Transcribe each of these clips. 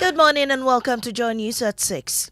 Good morning and welcome to Joy News at 6.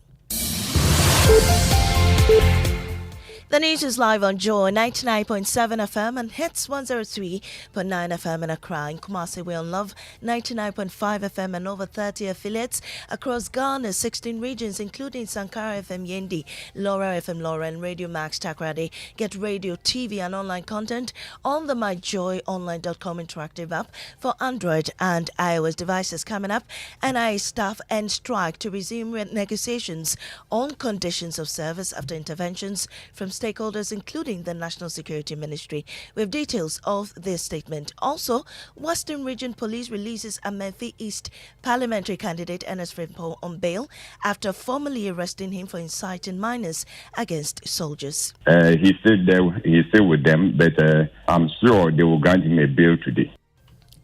The news is live on Joy 99.7 FM and hits 103.9 FM in Accra. In Kumasi, we on Love 99.5 FM and over 30 affiliates across Ghana's 16 regions, including Sankara FM Yendi, Laura FM Laura, and Radio Max Takrade. Get radio, TV, and online content on the myjoyonline.com interactive app for Android and iOS devices. Coming up, NI staff end strike to resume negotiations on conditions of service after interventions from stakeholders, including the National Security Ministry. We have details of this statement. Also, Western Region Police releases a Menfi East parliamentary candidate Ernest Frimpong on bail after formally arresting him for inciting minors against soldiers. He's still with them, but I'm sure they will grant him a bail today.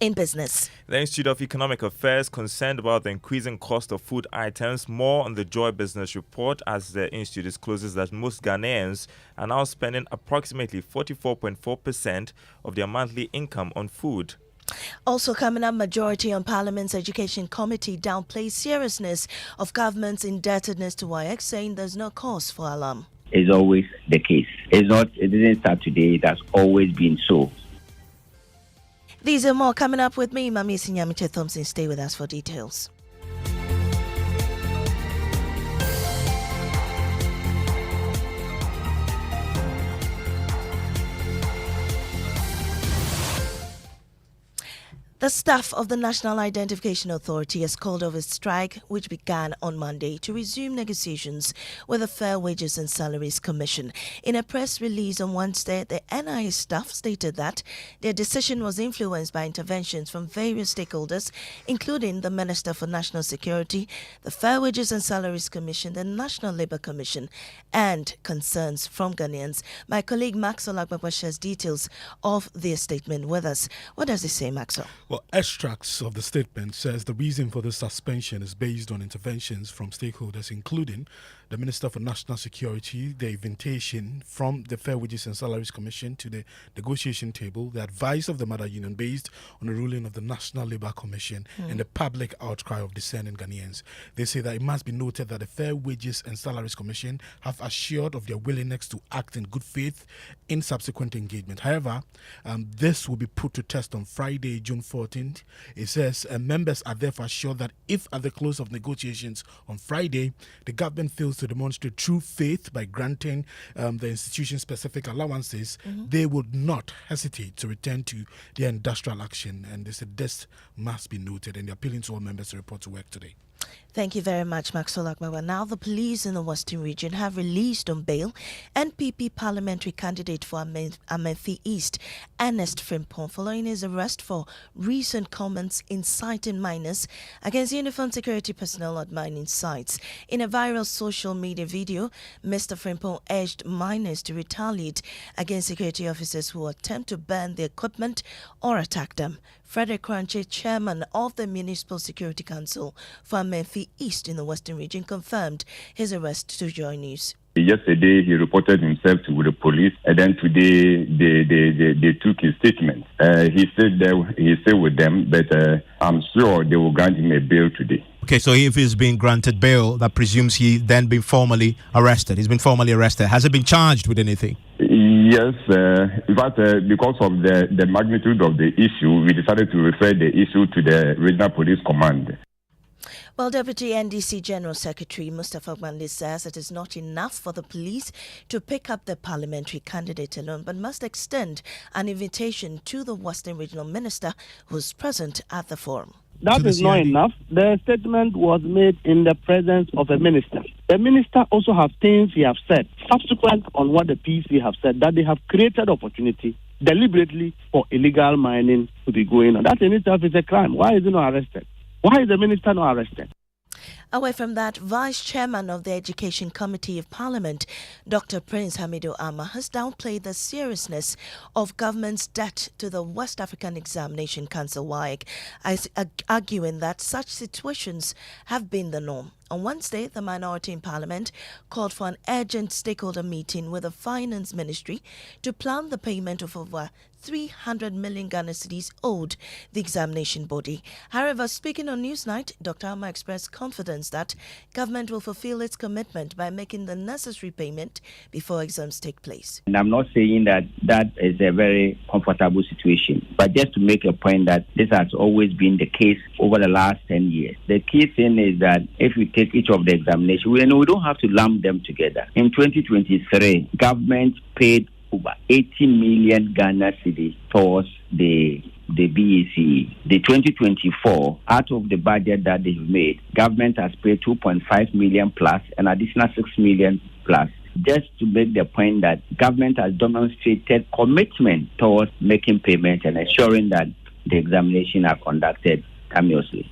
In business, the Institute of Economic Affairs concerned about the increasing cost of food items. More on the Joy Business Report, as the institute discloses that most Ghanaians are now spending approximately 44.4% of their monthly income on food. Also coming up, majority on Parliament's Education Committee downplays seriousness of government's indebtedness to WAEC, saying there's no cause for alarm. It's always the case. It didn't start today. It has always been so. These are more coming up with me, Mami Sinyamiche Thompson. Stay with us for details. The staff of the National Identification Authority has called off its strike, which began on Monday, to resume negotiations with the Fair Wages and Salaries Commission. In a press release on Wednesday, the NIA staff stated that their decision was influenced by interventions from various stakeholders, including the Minister for National Security, the Fair Wages and Salaries Commission, the National Labour Commission, and concerns from Ghanaians. My colleague Maxwell Agbaba shares details of their statement with us. What does it say, Maxwell? Well, extracts of the statement says the reason for this suspension is based on interventions from stakeholders, including the Minister for National Security, the invitation from the Fair Wages and Salaries Commission to the negotiation table, the advice of the Mother Union based on the ruling of the National Labour Commission, and the public outcry of dissenting Ghanaians. They say that it must be noted that the Fair Wages and Salaries Commission have assured of their willingness to act in good faith in subsequent engagement. However, this will be put to test on Friday, June 14th. It says members are therefore assured that if at the close of negotiations on Friday, the government fails to demonstrate true faith by granting the institution-specific allowances, they would not hesitate to return to their industrial action. And they said this must be noted, and they're appealing to all members to report to work today. Thank you very much, Maxwell Akbawa. Now, the police in the Western region have released on bail NPP parliamentary candidate for Menfi East, Ernest Frimpong, following his arrest for recent comments inciting minors against uniformed security personnel at mining sites. In a viral social media video, Mr. Frimpong urged minors to retaliate against security officers who attempt to burn their equipment or attack them. Frederick Crunchy, chairman of the Municipal Security Council for Menfi East in the Western region, confirmed his arrest to Joy News. Yesterday, he reported himself to the police, and then today they took his statement. He's still with them, but I'm sure they will grant him a bail today. Okay, so if he's been granted bail, that presumes he then been formally arrested. He's been formally arrested. Has he been charged with anything? Yes, in fact, because of the magnitude of the issue, we decided to refer the issue to the Regional Police Command. Well, Deputy NDC General Secretary Mustafa Gbanli says it is not enough for the police to pick up the parliamentary candidate alone, but must extend an invitation to the Western Regional Minister who's present at the forum. That is not enough. The statement was made in the presence of a minister. The minister also has things he has said, subsequent on what the PC have said, that they have created opportunity deliberately for illegal mining to be going on. That in itself is a crime. Why is he not arrested? Why is the minister not arrested? Away from that, Vice Chairman of the Education Committee of Parliament, Dr. Prince Hamidu Ama, has downplayed the seriousness of government's debt to the West African Examination Council, WAEC, arguing that such situations have been the norm. On Wednesday, the minority in Parliament called for an urgent stakeholder meeting with the Finance Ministry to plan the payment of over 300 million Ghana cedis owed the examination body. However, speaking on Newsnight, Dr. Alma expressed confidence that government will fulfill its commitment by making the necessary payment before exams take place. And I'm not saying that that is a very comfortable situation, but just to make a point that this has always been the case over the last 10 years. The key thing is that if we take each of the examinations, we don't have to lump them together. In 2023, government paid over 80 million Ghana cedis towards the BEC. The 2024, out of the budget that they've made, government has paid 2.5 million plus, an additional 6 million plus. Just to make the point that government has demonstrated commitment towards making payments and ensuring that the examinations are conducted timeously.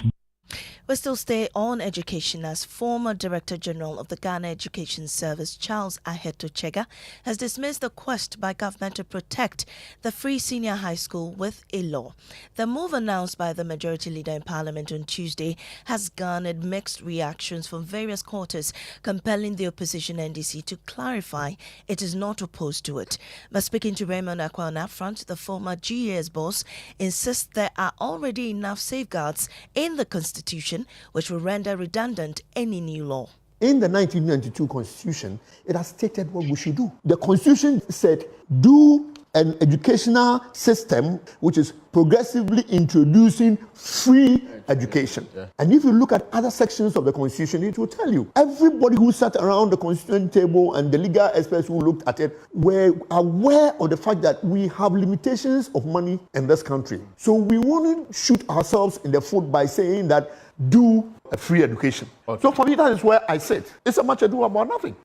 We still stay on education as former Director General of the Ghana Education Service, Charles Aheto Chega, has dismissed the quest by government to protect the free senior high school with a law. The move announced by the majority leader in Parliament on Tuesday has garnered mixed reactions from various quarters, compelling the opposition NDC to clarify it is not opposed to it. But speaking to Raymond Akwa on that front, the former GAS boss insists there are already enough safeguards in the Constitution which will render redundant any new law. In the 1992 Constitution, it has stated what we should do. The Constitution said, do an educational system which is progressively introducing free education. Yeah. And if you look at other sections of the Constitution, it will tell you. Everybody who sat around the Constitution table and the legal experts who looked at it were aware of the fact that we have limitations of money in this country. So we want to shoot ourselves in the foot by saying that do a free education. Okay. So for me, that is where I sit. It's a much ado about nothing.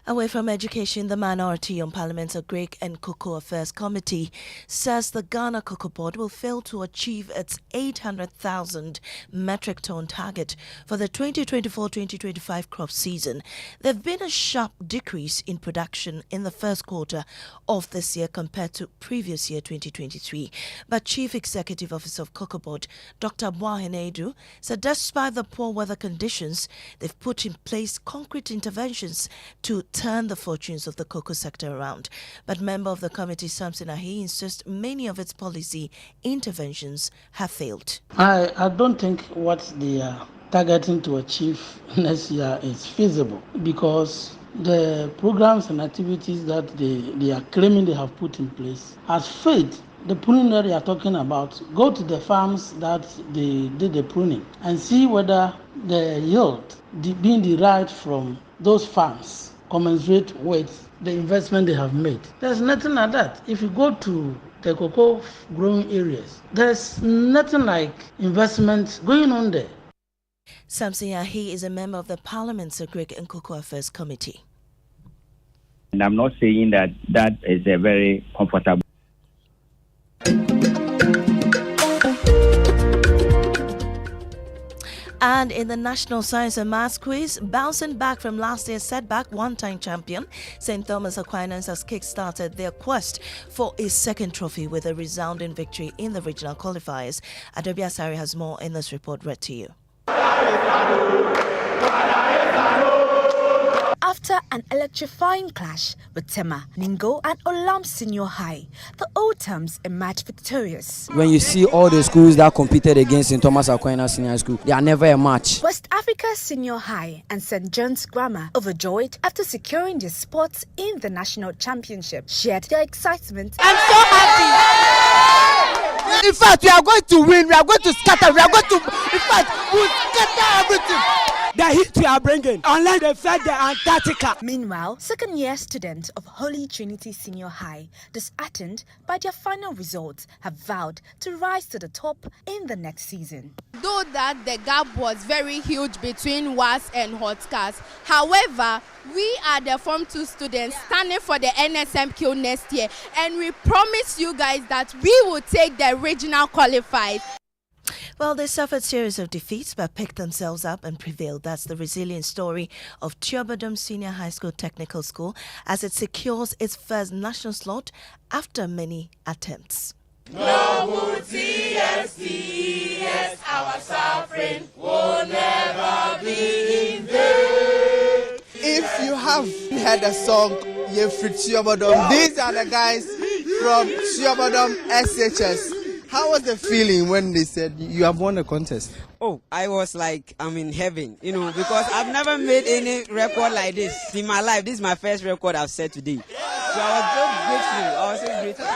Away from education, the minority on Parliament's Agric and Cocoa Affairs Committee says the Ghana Cocoa Board will fail to achieve its 800,000 metric ton target for the 2024-2025 crop season. There have been a sharp decrease in production in the first quarter of this year compared to previous year 2023. But Chief Executive Officer of Cocoa Board, Dr. Boahen Edu, said despite the poor weather conditions, they've put in place concrete interventions to turn the fortunes of the cocoa sector around. But member of the committee, Samson Ahi, insists many of its policy interventions have failed. I don't think what they are targeting to achieve next year is feasible because the programs and activities that they are claiming they have put in place has failed. The pruning that they are talking about, go to the farms that they did the pruning and see whether the yield being derived from those farms commensurate with the investment they have made. There's nothing like that. If you go to the cocoa growing areas, there's nothing like investment going on there. Samson Ahi is a member of the Parliament's Agric and Cocoa Affairs Committee. And I'm not saying that that is a very comfortable. And in the National Science and Maths Quiz, bouncing back from last year's setback, one-time champion St. Thomas Aquinas has kick-started their quest for a second trophy with a resounding victory in the regional qualifiers. Adobe Asari has more in this report read to you. After an electrifying clash with Tema, Ningo and Olam Senior High, the Old Terms emerged victorious. When you see all the schools that competed against St. Thomas Aquinas Senior School, they are never a match. West Africa Senior High and St. John's Grammar, overjoyed after securing their spots in the national championship, shared their excitement. I'm so happy! In fact, we are going to win, we are going to scatter, we are going to, in fact, we will scatter everything. The heat we are bringing, unlike the fact the Antarctica. Meanwhile, second-year students of Holy Trinity Senior High, disheartened by their final results, have vowed to rise to the top in the next season. Though that the gap was very huge between WAS and Hotcast, however, we are the Form 2 students standing for the NSMQ next year, and we promise you guys that we will take the regional qualifiers. Well, they suffered a series of defeats but picked themselves up and prevailed. That's the resilient story of Tuobodom Senior High School Technical School as it secures its first national slot after many attempts. No TSTS, our suffering will never be in vain. If you have heard the song, these are the guys from Siobadom FSHS. How was the feeling when they said you have won a contest? Oh, I was like, I'm in heaven, because I've never made any record like this in my life. This is my first record I've set today. So I was so grateful.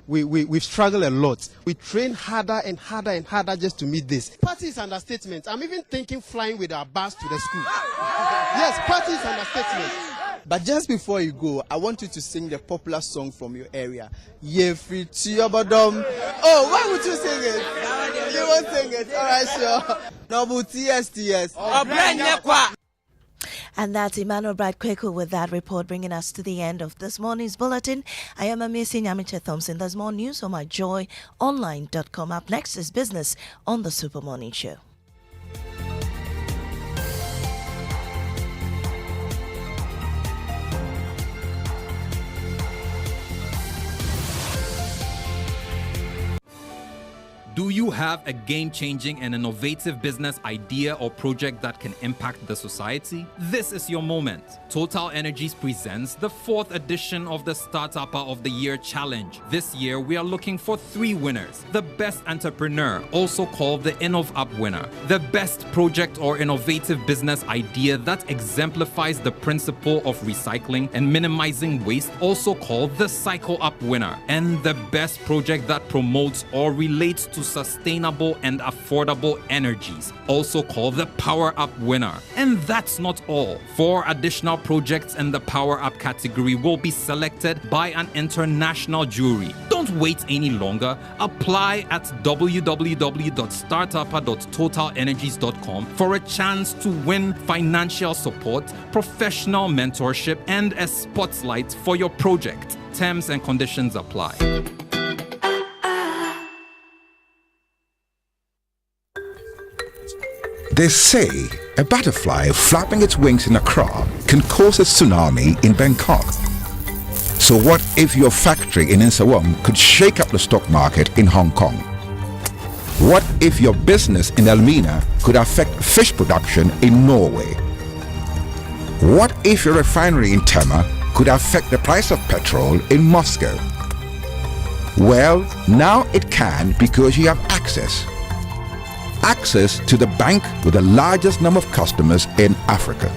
We've struggled a lot. We train harder and harder and harder just to meet this. Party is understatement. I'm even thinking flying with our bus to the school. Yes, party is understatement. But just before you go, I want you to sing the popular song from your area. Yefri Tiyobodom. Oh, why would you sing it? You won't sing it. All right, sure. No, TS. And that's Emmanuel Brad Kweku with that report, bringing us to the end of this morning's bulletin. I am Amisi Nyamiche Thompson. There's more news on myjoyonline.com. Up next is business on the Super Morning Show. Do you have a game-changing and innovative business idea or project that can impact the society? This is your moment. Total Energies presents the 4th edition of the Startupper of the Year Challenge. This year, we are looking for 3 winners. The Best Entrepreneur, also called the InnovUp winner. The Best Project or Innovative Business Idea that exemplifies the principle of recycling and minimizing waste, also called the Cycle Up winner. And the Best Project that promotes or relates to sustainable and affordable energies, also called the Power Up winner. And that's not all. 4 additional projects in the Power Up category will be selected by an international jury. Don't wait any longer. Apply at www.startupper.totalenergies.com for a chance to win financial support, professional mentorship, and a spotlight for your project. Terms and conditions apply. They say a butterfly flapping its wings in Accra can cause a tsunami in Bangkok. So what if your factory in Insawam could shake up the stock market in Hong Kong? What if your business in Elmina could affect fish production in Norway? What if your refinery in Tema could affect the price of petrol in Moscow? Well, now it can because you have access to the bank with the largest number of customers in Africa.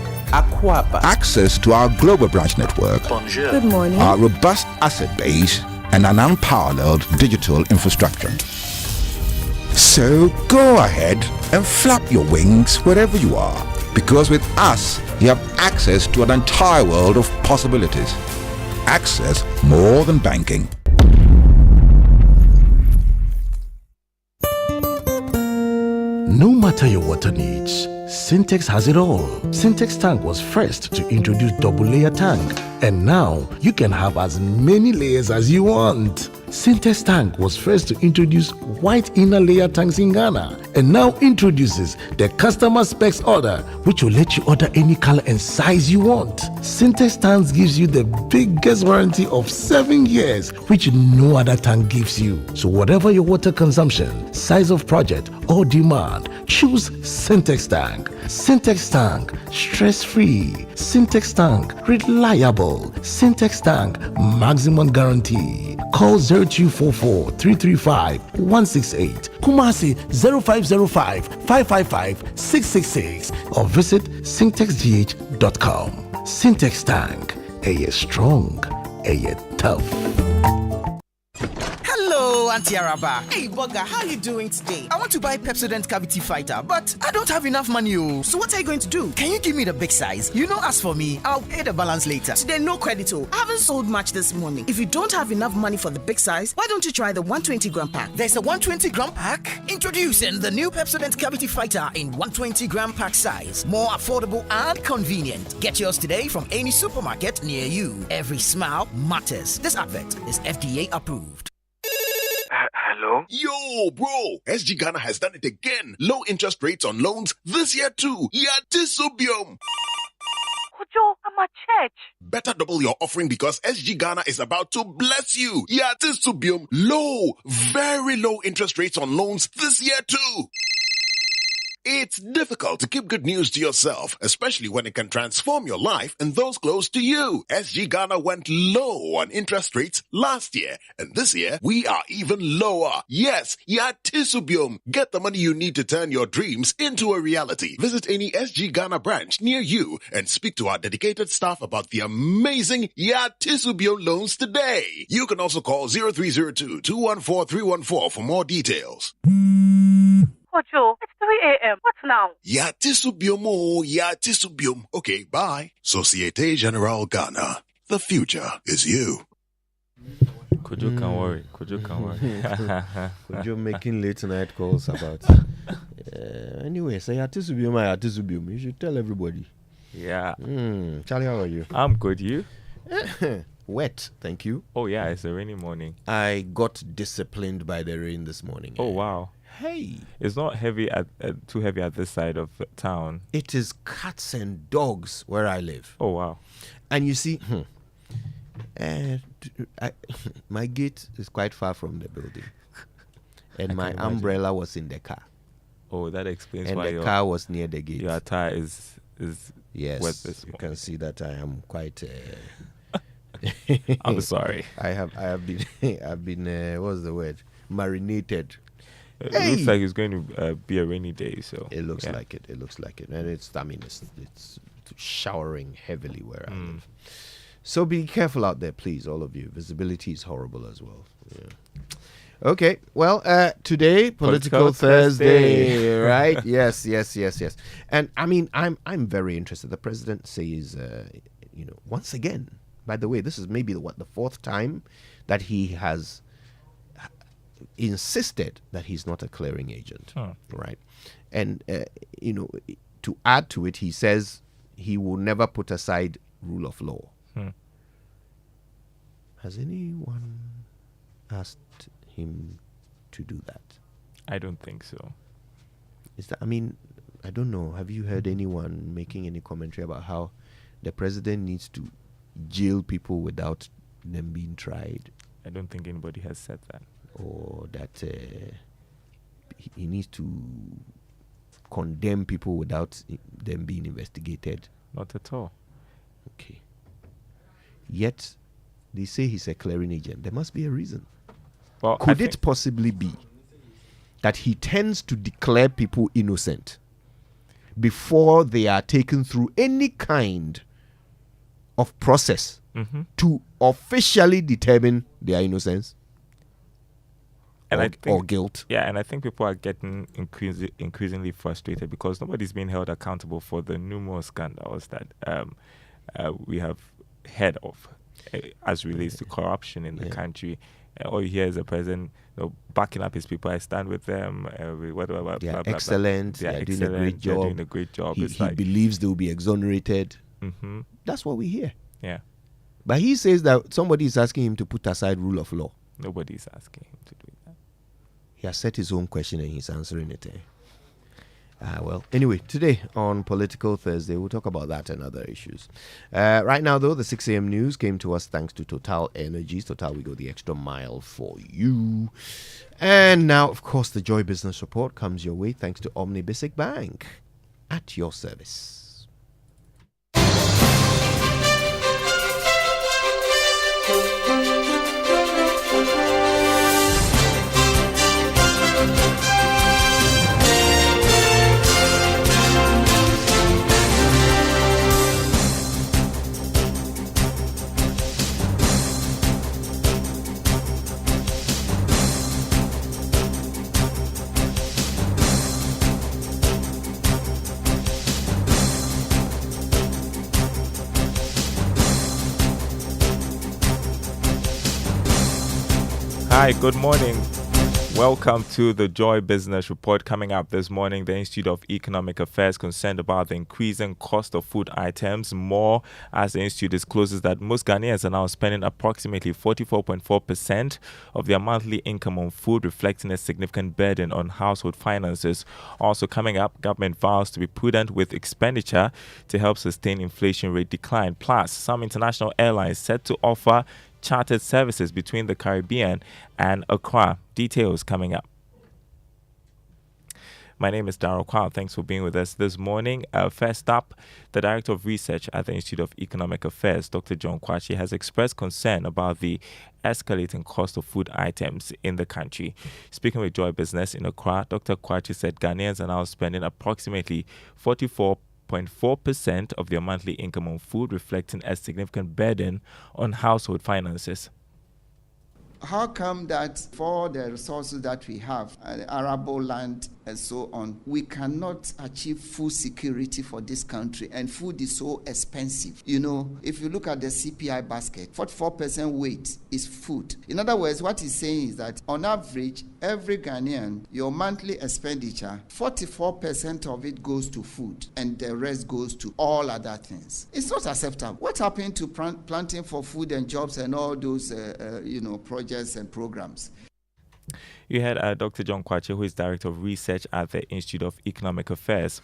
Access to our global branch network. Bonjour. Good morning. Our robust asset base and an unparalleled digital infrastructure. So go ahead and flap your wings wherever you are, because with us you have access to an entire world of possibilities. Access more than banking. No matter your water needs, Syntex has it all. Syntex tank was first to introduce double layer tank, and now you can have as many layers as you want. Syntex tank was first to introduce white inner layer tanks in Ghana, and now introduces the customer specs order, which will let you order any color and size you want. Syntex tanks gives you the biggest warranty of 7 years, which no other tank gives you. So whatever your water consumption, size of project, or demand, choose Syntex tank. Syntex tank, stress-free. Syntex tank, reliable. Syntex tank, maximum guarantee. Call 0244 335 168, Kumasi 0505 555 666, or visit syntexgh.com. Syntex tank, a strong, a tough. Hello, Auntie Araba. Hey, Bugger, how are you doing today? I want to buy Pepsodent Cavity Fighter, but I don't have enough money. So what are you going to do? Can you give me the big size? As for me, I'll pay the balance later. Today, no credit. I haven't sold much this morning. If you don't have enough money for the big size, why don't you try the 120-gram pack? There's a 120-gram pack? Introducing the new Pepsodent Cavity Fighter in 120-gram pack size. More affordable and convenient. Get yours today from any supermarket near you. Every smile matters. This advert is FDA approved. Hello? Yo, bro! SG Ghana has done it again. Low interest rates on loans this year too. Yatisubium. Kojo, I'm at church. Better double your offering because SG Ghana is about to bless you. Yatisubium. Low, very low interest rates on loans this year too. It's difficult to keep good news to yourself, especially when it can transform your life and those close to you. SG Ghana went low on interest rates last year, and this year we are even lower. Yes, Yatisubium. Get the money you need to turn your dreams into a reality. Visit any SG Ghana branch near you and speak to our dedicated staff about the amazing Yatisubium loans today. You can also call 0302-214-314 for more details. Ojo, it's 3 a.m. What now? Yatisubium. Okay, bye. Societe Generale Ghana. The future is you. Kojo can worry. Kojo can worry. Kojo making late night calls about. Anyway, say Yatisubium. You should tell everybody. Yeah. Charlie, how are you? I'm good. You? Wet, thank you. Oh yeah, it's a rainy morning. I got disciplined by the rain this morning. Oh wow. Hey. It's not heavy too heavy at this side of town. It is cats and dogs where I live. Oh wow. And you see, my gate is quite far from the building. And my umbrella was in the car. Oh, that explains and why the car was near the gate. Your attire is yes, wet this you morning. can see that I am quite I'm sorry. I have been what's the word? Marinated. It looks like it's going to be a rainy day, so it looks like it. It looks like it, and it's showering heavily where I live. So be careful out there, please, all of you. Visibility is horrible as well. Yeah. Okay, well, today Political Thursday, right? Yes. And I mean, I'm very interested. The president says, once again. By the way, this is maybe the fourth time that he has insisted that he's not a clearing agent, right? And to add to it, he says he will never put aside rule of law. Has anyone asked him to do that? I don't think so. I don't know. Have you heard anyone making any commentary about how the president needs to jail people without them being tried? I don't think anybody has said that. Or that he needs to condemn people without them being investigated? Not at all. Okay. Yet, they say he's a clearing agent. There must be a reason. Well, could it possibly be that he tends to declare people innocent before they are taken through any kind of process to officially determine their innocence or guilt? Yeah, and I think people are getting increasingly frustrated because nobody's being held accountable for the numerous scandals that we have heard of as relates to corruption in the country. All you hear is the president backing up his people. I stand with them. They are excellent. They are doing a great job. They're doing a great job. He believes they will be exonerated. That's what we hear. Yeah. But he says that somebody is asking him to put aside rule of law. Nobody is asking him to do that. He has set his own question and he's answering it. Well, anyway, today on Political Thursday, we'll talk about that and other issues. Right now, though, the 6 a.m. news came to us thanks to Total Energies. Total, we go the extra mile for you. And now, of course, the Joy Business Report comes your way thanks to Omni Basic Bank. At your service. Hi, good morning. Welcome to the Joy Business Report. Coming up this morning, the Institute of Economic Affairs concerned about the increasing cost of food items. More as the Institute discloses that most Ghanaians are now spending approximately 44.4% of their monthly income on food, reflecting a significant burden on household finances. Also coming up, government vows to be prudent with expenditure to help sustain inflation rate decline. Plus, some international airlines set to offer chartered services between the Caribbean and Accra. Details coming up. My name is Darryl Kwao. Thanks for being with us this morning. First up, the Director of Research at the Institute of Economic Affairs, Dr. John Kwachi, has expressed concern about the escalating cost of food items in the country. Speaking with Joy Business in Accra, Dr. Kwachi said Ghanaians are now spending approximately 44.4% of their monthly income on food, reflecting a significant burden on household finances. How come that for the resources that we have, arable land and so on, we cannot achieve food security for this country, and food is so expensive? You know, if you look at the CPI basket, 44% weight is food. In other words, what he's saying is that on average, every Ghanaian, your monthly expenditure, 44% of it goes to food and the rest goes to all other things. It's not acceptable. What happened to planting for food and jobs and all those, projects and programs? You had Dr. John Kwachi, who is Director of Research at the Institute of Economic Affairs.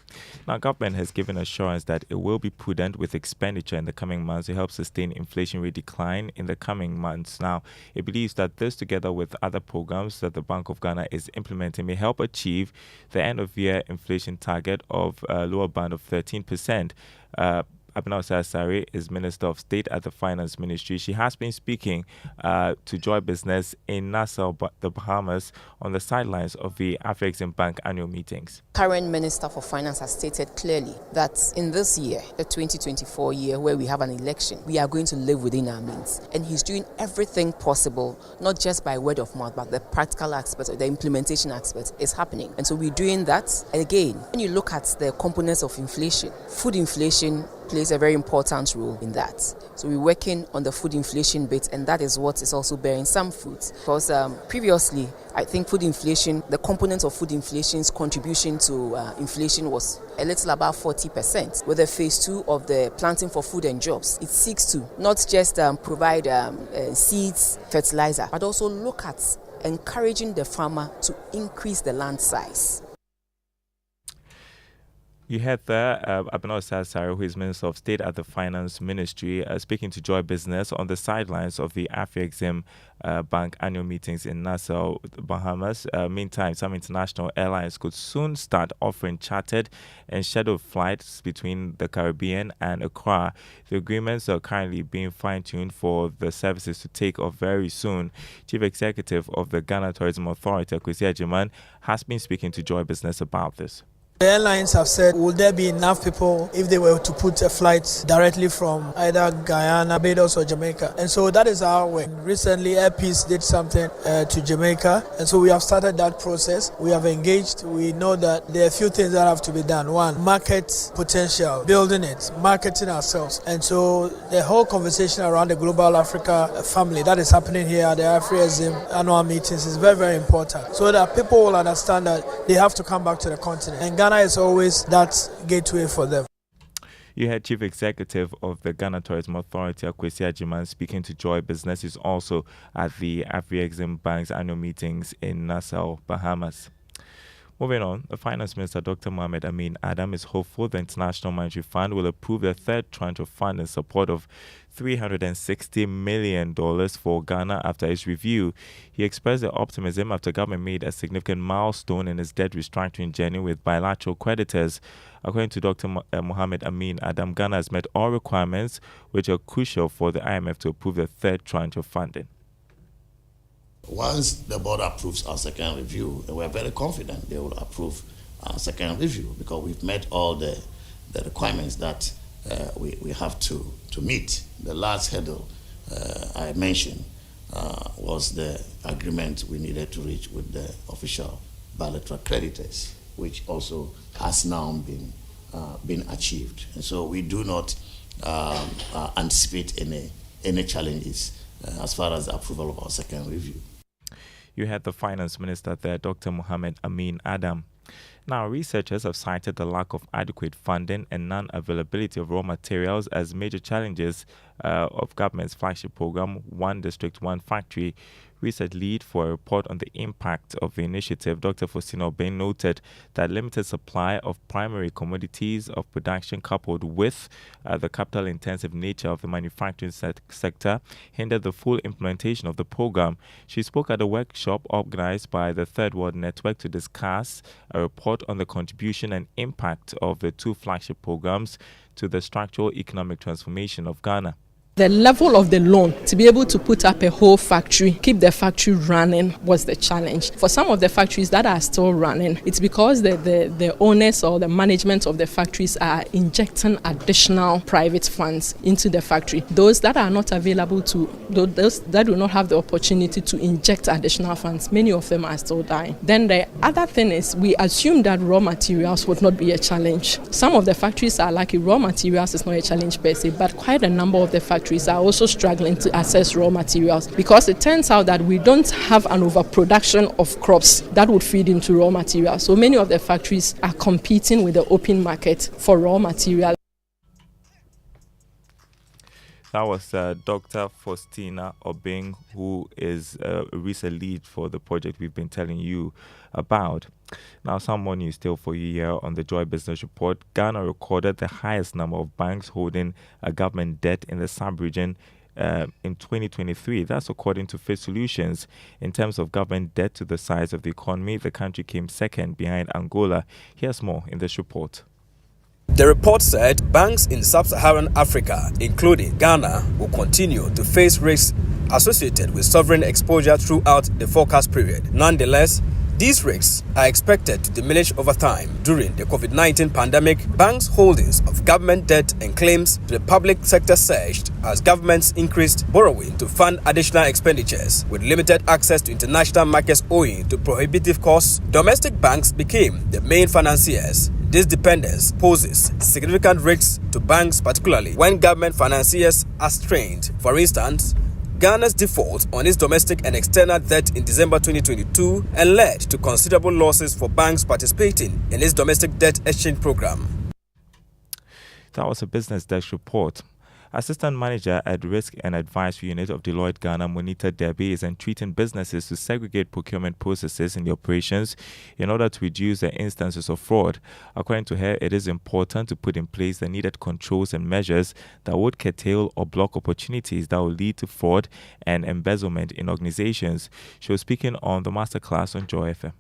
Now, government has given assurance that it will be prudent with expenditure in the coming months to help sustain inflationary decline in the coming months. Now, it believes that this, together with other programs that the Bank of Ghana is implementing, may help achieve the end-of-year inflation target of a lower band of 13%. Abinau Sari is Minister of State at the Finance Ministry. She has been speaking to Joy Business in Nassau, the Bahamas, on the sidelines of the FSHS Bank annual meetings. Current Minister for Finance has stated clearly that in this year, the 2024 year, where we have an election, we are going to live within our means. And he's doing everything possible, not just by word of mouth, but the practical aspect, the implementation aspect is happening. And so we're doing that. And again, when you look at the components of inflation, food inflation plays a very important role in that. So we're working on the food inflation bit, and that is what is also bearing some fruits. Because previously, I think food inflation, the component of food inflation's contribution to inflation was a little above 40%. With the phase 2 of the planting for food and jobs, it seeks to not just provide seeds, fertilizer, but also look at encouraging the farmer to increase the land size. You had there Abinau Sari, who is Minister of State at the Finance Ministry, speaking to Joy Business on the sidelines of the FSHS Bank annual meetings in Nassau, Bahamas. Meantime, some international airlines could soon start offering chartered and scheduled flights between the Caribbean and Accra. The agreements are currently being fine-tuned for the services to take off very soon. Chief Executive of the Ghana Tourism Authority, Kwesi Agyemang, has been speaking to Joy Business about this. The airlines have said, will there be enough people if they were to put a flight directly from either Guyana, Barbados or Jamaica? And so that is our way. Recently, Air Peace did something to Jamaica, and so we have started that process. We have engaged. We know that there are a few things that have to be done. One, market potential, building it, marketing ourselves. And so the whole conversation around the Global Africa family that is happening here at the FSHS annual meetings is very, very important, so that people will understand that they have to come back to the continent. And Ghana is always that gateway for them. You had Chief Executive of the Ghana Tourism Authority, Kwesi Agyemang, speaking to Joy Business. He's also at the FSHS Bank's annual meetings in Nassau, Bahamas. Moving on, the Finance Minister, Dr. Mohamed Amin Adam, is hopeful the International Monetary Fund will approve the third tranche of fund in support of $360 million for Ghana after its review. He expressed the optimism after government made a significant milestone in its debt restructuring journey with bilateral creditors. According to Dr. Mohamed Amin Adam, Ghana has met all requirements which are crucial for the IMF to approve the third tranche of funding. Once the board approves our second review, we're very confident they will approve our second review because we've met all the requirements that we have to meet. The last hurdle I mentioned was the agreement we needed to reach with the official bilateral creditors, which also has now been achieved. And so we do not anticipate any challenges as far as the approval of our second review. You had the Finance Minister there, Dr. Mohamed Amin Adam. Now, researchers have cited the lack of adequate funding and non-availability of raw materials as major challenges of government's flagship program, One District, One Factory. research lead for a report on the impact of the initiative. Dr. Faustina Obeng noted that limited supply of primary commodities of production coupled with the capital-intensive nature of the manufacturing sector hindered the full implementation of the program. She spoke at a workshop organized by the Third World Network to discuss a report on the contribution and impact of the two flagship programs to the structural economic transformation of Ghana. The level of the loan to be able to put up a whole factory, keep the factory running, was the challenge. For some of the factories that are still running, it's because the owners or the management of the factories are injecting additional private funds into the factory. Those that are not available to, those that do not have the opportunity to inject additional funds, many of them are still dying. Then the other thing is we assume that raw materials would not be a challenge. Some of the factories are lucky, raw materials is not a challenge per se, but quite a number of the factories are also struggling to access raw materials because it turns out that we don't have an overproduction of crops that would feed into raw materials. So many of the factories are competing with the open market for raw material. That was Dr. Faustina Obeng, who is a research lead for the project we've been telling you about. Now, some more news still for you here on the Joy Business Report. Ghana recorded the highest number of banks holding a government debt in the sub-region in 2023. That's according to Fit Solutions. In terms of government debt to the size of the economy, the country came second behind Angola. Here's more in this report. The report said banks in sub-Saharan Africa, including Ghana, will continue to face risks associated with sovereign exposure throughout the forecast period. Nonetheless, these risks are expected to diminish over time. During the COVID-19 pandemic, banks' holdings of government debt and claims to the public sector surged as governments increased borrowing to fund additional expenditures. With limited access to international markets owing to prohibitive costs, domestic banks became the main financiers. This dependence poses significant risks to banks, particularly when government financiers are strained. For instance, Ghana's default on its domestic and external debt in December 2022 and led to considerable losses for banks participating in its domestic debt exchange program. That was a Business Desk report. Assistant Manager at Risk and Advisory Unit of Deloitte Ghana, Monita Debbie, is entreating businesses to segregate procurement processes in the operations in order to reduce the instances of fraud. According to her, it is important to put in place the needed controls and measures that would curtail or block opportunities that will lead to fraud and embezzlement in organizations. She was speaking on the masterclass on Joy FM.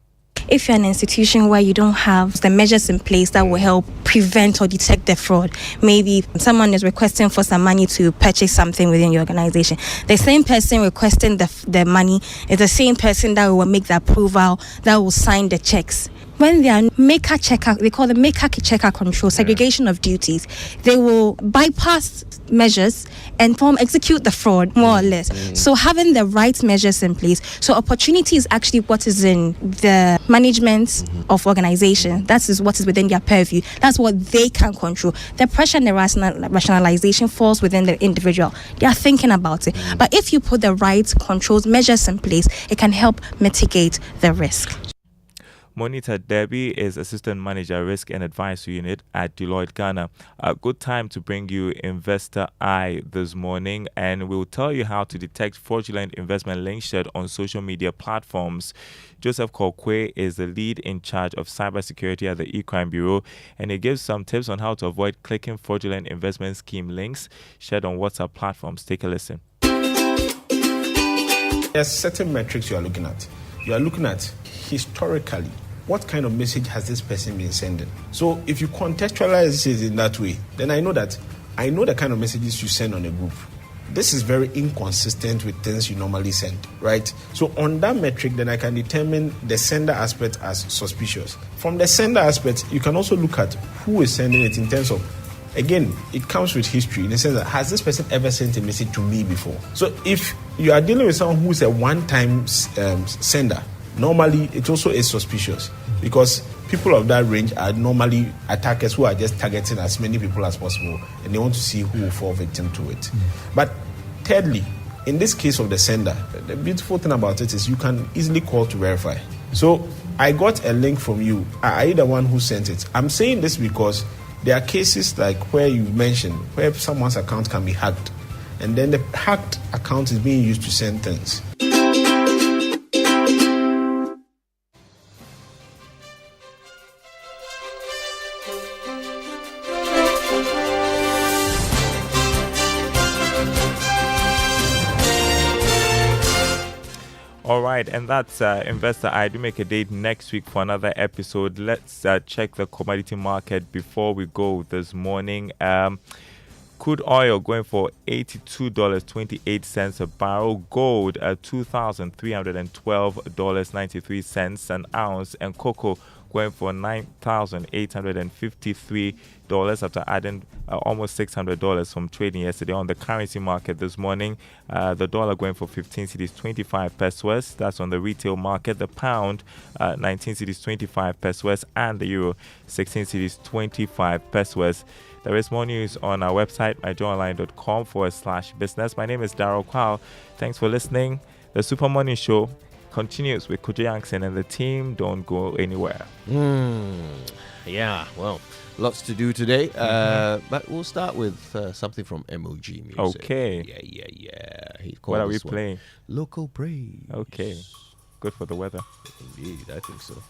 If you're an institution where you don't have the measures in place that will help prevent or detect the fraud, maybe someone is requesting for some money to purchase something within your organization. The same person requesting the money is the same person that will make the approval, that will sign the checks. When they are maker checker, they call the maker checker control, segregation of duties, they will bypass measures and execute the fraud more or less. So having the right measures in place. So opportunity is actually what is in the management of organization. That is what is within their purview. That's what they can control. The pressure and the rationalization falls within the individual. They are thinking about it. But if you put the right controls, measures in place, it can help mitigate the risk. Monita Debbie is Assistant Manager, Risk and Advisory Unit at Deloitte Ghana. A good time to bring you Investor Eye this morning, and we'll tell you how to detect fraudulent investment links shared on social media platforms. Joseph Kokwe is the lead in charge of cybersecurity at the E-Crime Bureau, and he gives some tips on how to avoid clicking fraudulent investment scheme links shared on WhatsApp platforms. Take a listen. There's certain metrics you are looking at. You are looking at historically, what kind of message has this person been sending? So if you contextualize it in that way, then I know the kind of messages you send on a group. This is very inconsistent with things you normally send, right? So on that metric, then I can determine the sender aspect as suspicious. From the sender aspect, you can also look at who is sending it in terms of, again, it comes with history in the sense that has this person ever sent a message to me before? So if you are dealing with someone who is a one-time sender, normally it also is suspicious because people of that range are normally attackers who are just targeting as many people as possible and they want to see who will fall victim to it. But thirdly, in this case of the sender, the beautiful thing about it is you can easily call to verify. So I got a link from you. Are you the one who sent it? I'm saying this because there are cases like where you mentioned where someone's account can be hacked and then the hacked account is being used to send things. All right, and that's Investor I do make a date next week for another episode. Let's check the commodity market before we go this morning. Crude oil going for $82.28 a barrel. Gold at $2,312.93 an ounce. And cocoa going for $9,853 after adding almost $600 from trading yesterday. On the currency market this morning, the dollar going for 15 cedis 25 pesos. That's on the retail market. The pound 19 cedis 25 pesos, and the euro 16 cedis 25 pesos. There is more news on our website, myjoyonline.com/business. My name is Daryl Kwao. Thanks for listening. The Super Morning Show continues with Kojo Yankson and the team. Don't go anywhere. Yeah, well, lots to do today. But we'll start with something from MOG Music. Okay. Yeah. What are we playing? Local Praise. Okay. Good for the weather. Indeed, I think so.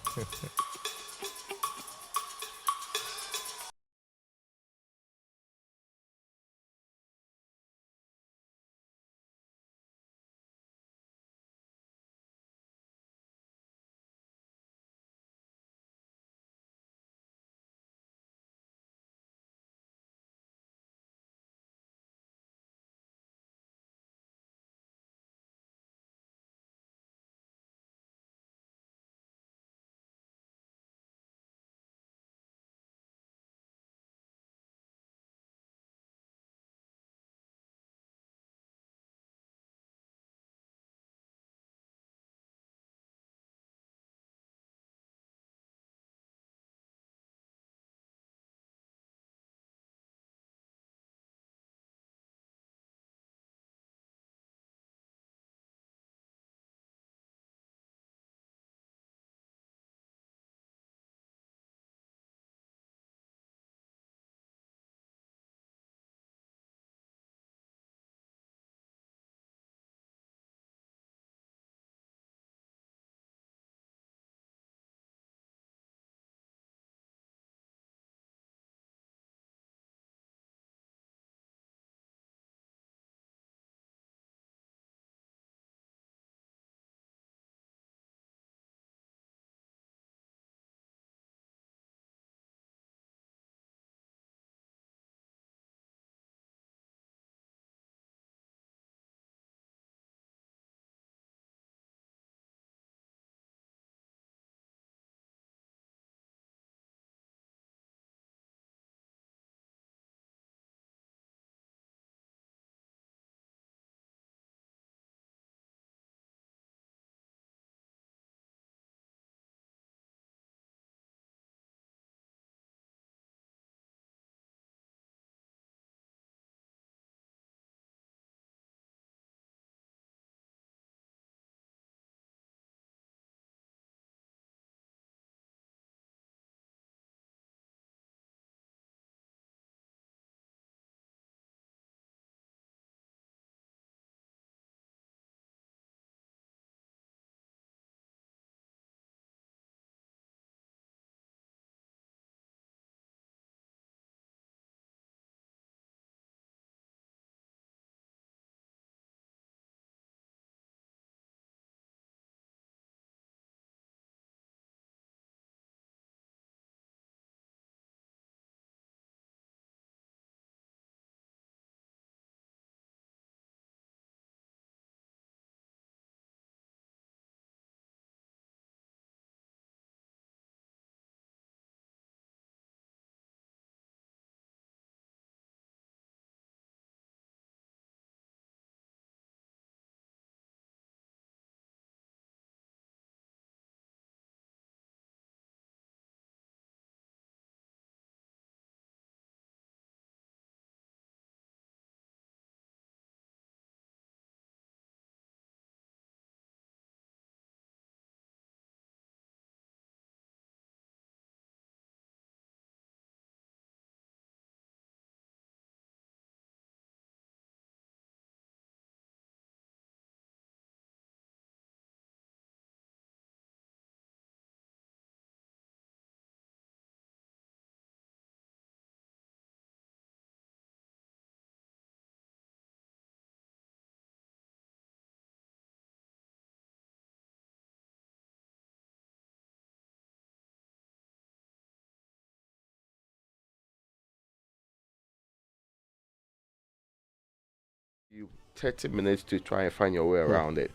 You 30 minutes to try and find your way around it.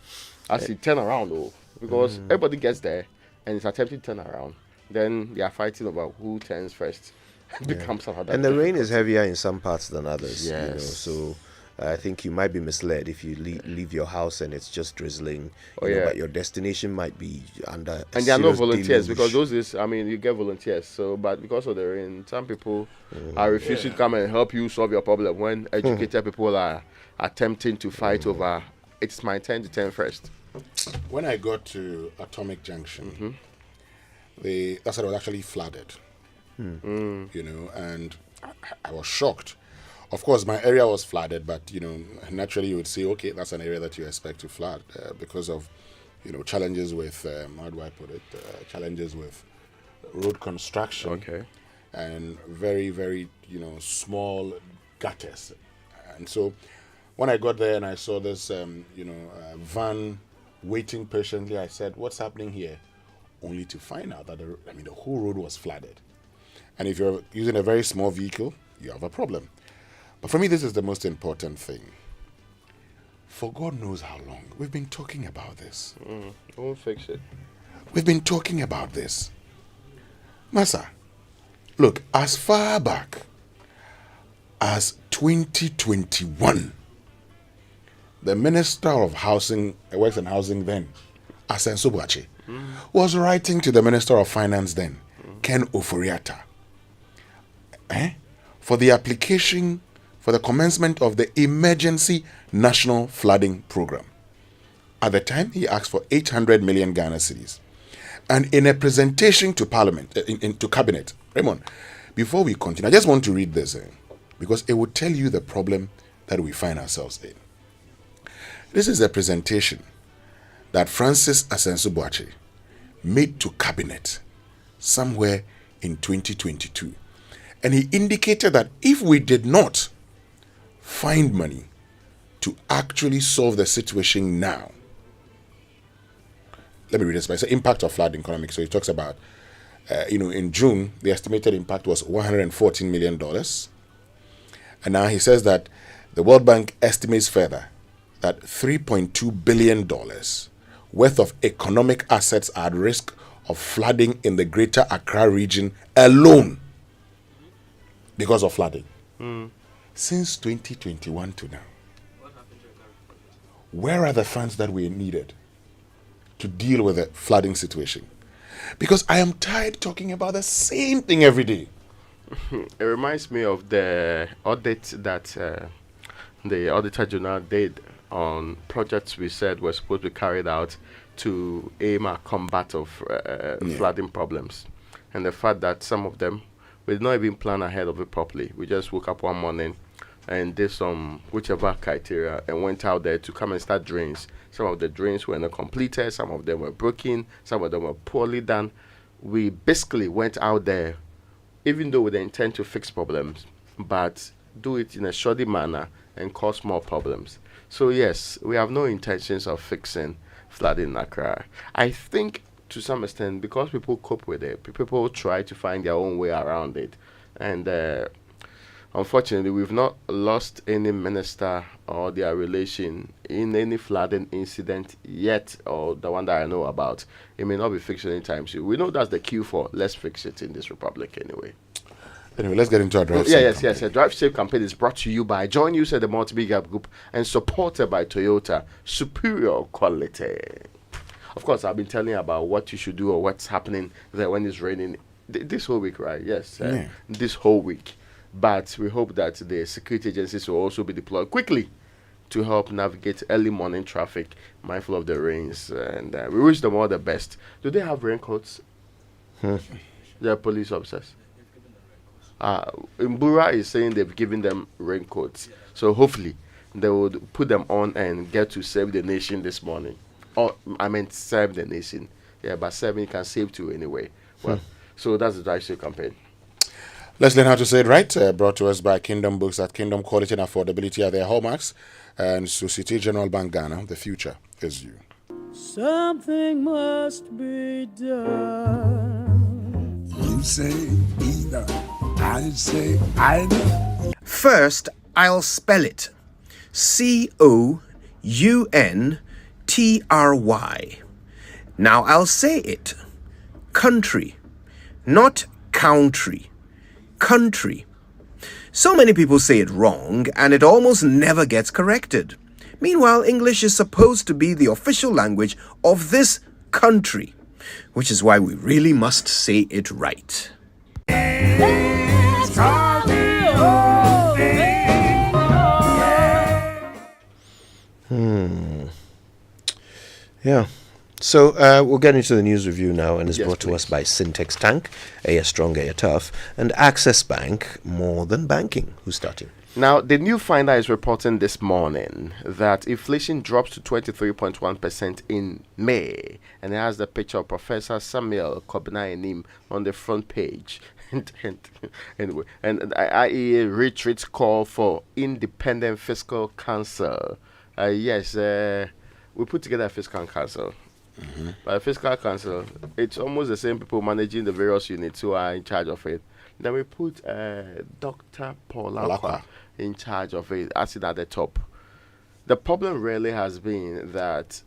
As you turn around though, because everybody gets there and it's attempting to turn around, then they are fighting about who turns first. Becomes another. And the rain is heavier in some parts than others. Yes. You know, so I think you might be misled if you leave your house and it's just drizzling. You know, but your destination might be under. And there are no serious volunteers deluge. because those is, I mean, you get volunteers. So, but because of the rain, some people are refusing to come and help you solve your problem when educated people are attempting to fight over. It's my turn to turn first. When I got to Atomic Junction, that side was actually flooded. You know, and I was shocked. Of course, my area was flooded, but you know, naturally you would say, okay, that's an area that you expect to flood because of, you know, challenges with how do I put it? Challenges with road construction, and very, very, you know, small gutters. And so, when I got there and I saw this, you know, van waiting patiently, I said, "What's happening here?" Only to find out that the whole road was flooded. And if you're using a very small vehicle, you have a problem. But for me, this is the most important thing. For God knows how long, we've been talking about this. We'll fix it. We've been talking about this. Massa, look, as far back as 2021, the Minister of Housing, Works and Housing then, Asenso Boakye, was writing to the Minister of Finance then, Ken Oforiatta, for the application for the commencement of the Emergency National Flooding Program. At the time, he asked for 800 million Ghana cedis. And in a presentation to Parliament, to Cabinet, Raymond, before we continue, I just want to read this because it will tell you the problem that we find ourselves in. This is a presentation that Francis Asenso Boakye made to Cabinet somewhere in 2022. And he indicated that if we did not find money to actually solve the situation now, let me read this. It's the impact of flood economics. So he talks about, in June, the estimated impact was $114 million. And now he says that the World Bank estimates further that $3.2 billion worth of economic assets are at risk of flooding in the Greater Accra region alone because of flooding. Since 2021 to now, where are the funds that we needed to deal with the flooding situation? Because I am tired talking about the same thing every day. It reminds me of the audit that the Auditor General did on projects we said were supposed to be carried out to aim at combat of flooding problems. And the fact that some of them, we did not even plan ahead of it properly. We just woke up one morning and did some whichever criteria and went out there to come and start drains. Some of the drains were not completed, some of them were broken, some of them were poorly done. We basically went out there, even though with the intent to fix problems, but do it in a shoddy manner and cause more problems. So yes, we have no intentions of fixing flooding in Accra. I think to some extent, because people cope with it, people try to find their own way around it. And unfortunately, we've not lost any minister or their relation in any flooding incident yet, or the one that I know about. It may not be fixed anytime soon. We know that's the cue for let's fix it in this republic anyway. Anyway, let's get into our Drive Safe campaign. Yes. A Drive Safe campaign is brought to you by Join You Said the Multi-Big Group and supported by Toyota. Superior quality. Of course, I've been telling you about what you should do or what's happening there when it's raining this whole week, right? Yes, this whole week. But we hope that the security agencies will also be deployed quickly to help navigate early morning traffic, mindful of the rains. And we wish them all the best. Do they have raincoats? They're police officers. Mbura is saying they've given them raincoats. So hopefully they would put them on and get to save the nation this morning. Or, I meant serve the nation. Yeah, but serving can save too anyway. Well, so that's the Drive Safe campaign. Let's learn how to say it right. Brought to us by Kingdom Books. At Kingdom, quality and affordability are their hallmarks. And Société Générale Bank Ghana, the future is you. Something must be done. You say either. I say either. First, I'll spell it. Country. Now I'll say it. Country, not country. Country. So many people say it wrong, and it almost never gets corrected. Meanwhile, English is supposed to be the official language of this country, which is why we really must say it right. Yeah. So we'll get into the news review now, and it's brought to us by Syntex Tank, A Strong, A Tough, and Access Bank, More Than Banking. Who's starting? Now, the new finder is reporting this morning that inflation drops to 23.1% in May, and it has the picture of Professor Samuel Kobna-Enim on the front page. Anyway, and IEA retreats call for independent fiscal council. We put together a fiscal council. But a fiscal council, it's almost the same people managing the various units who are in charge of it. Then we put Dr. Paul in charge of it, sitting at the top. The problem really has been that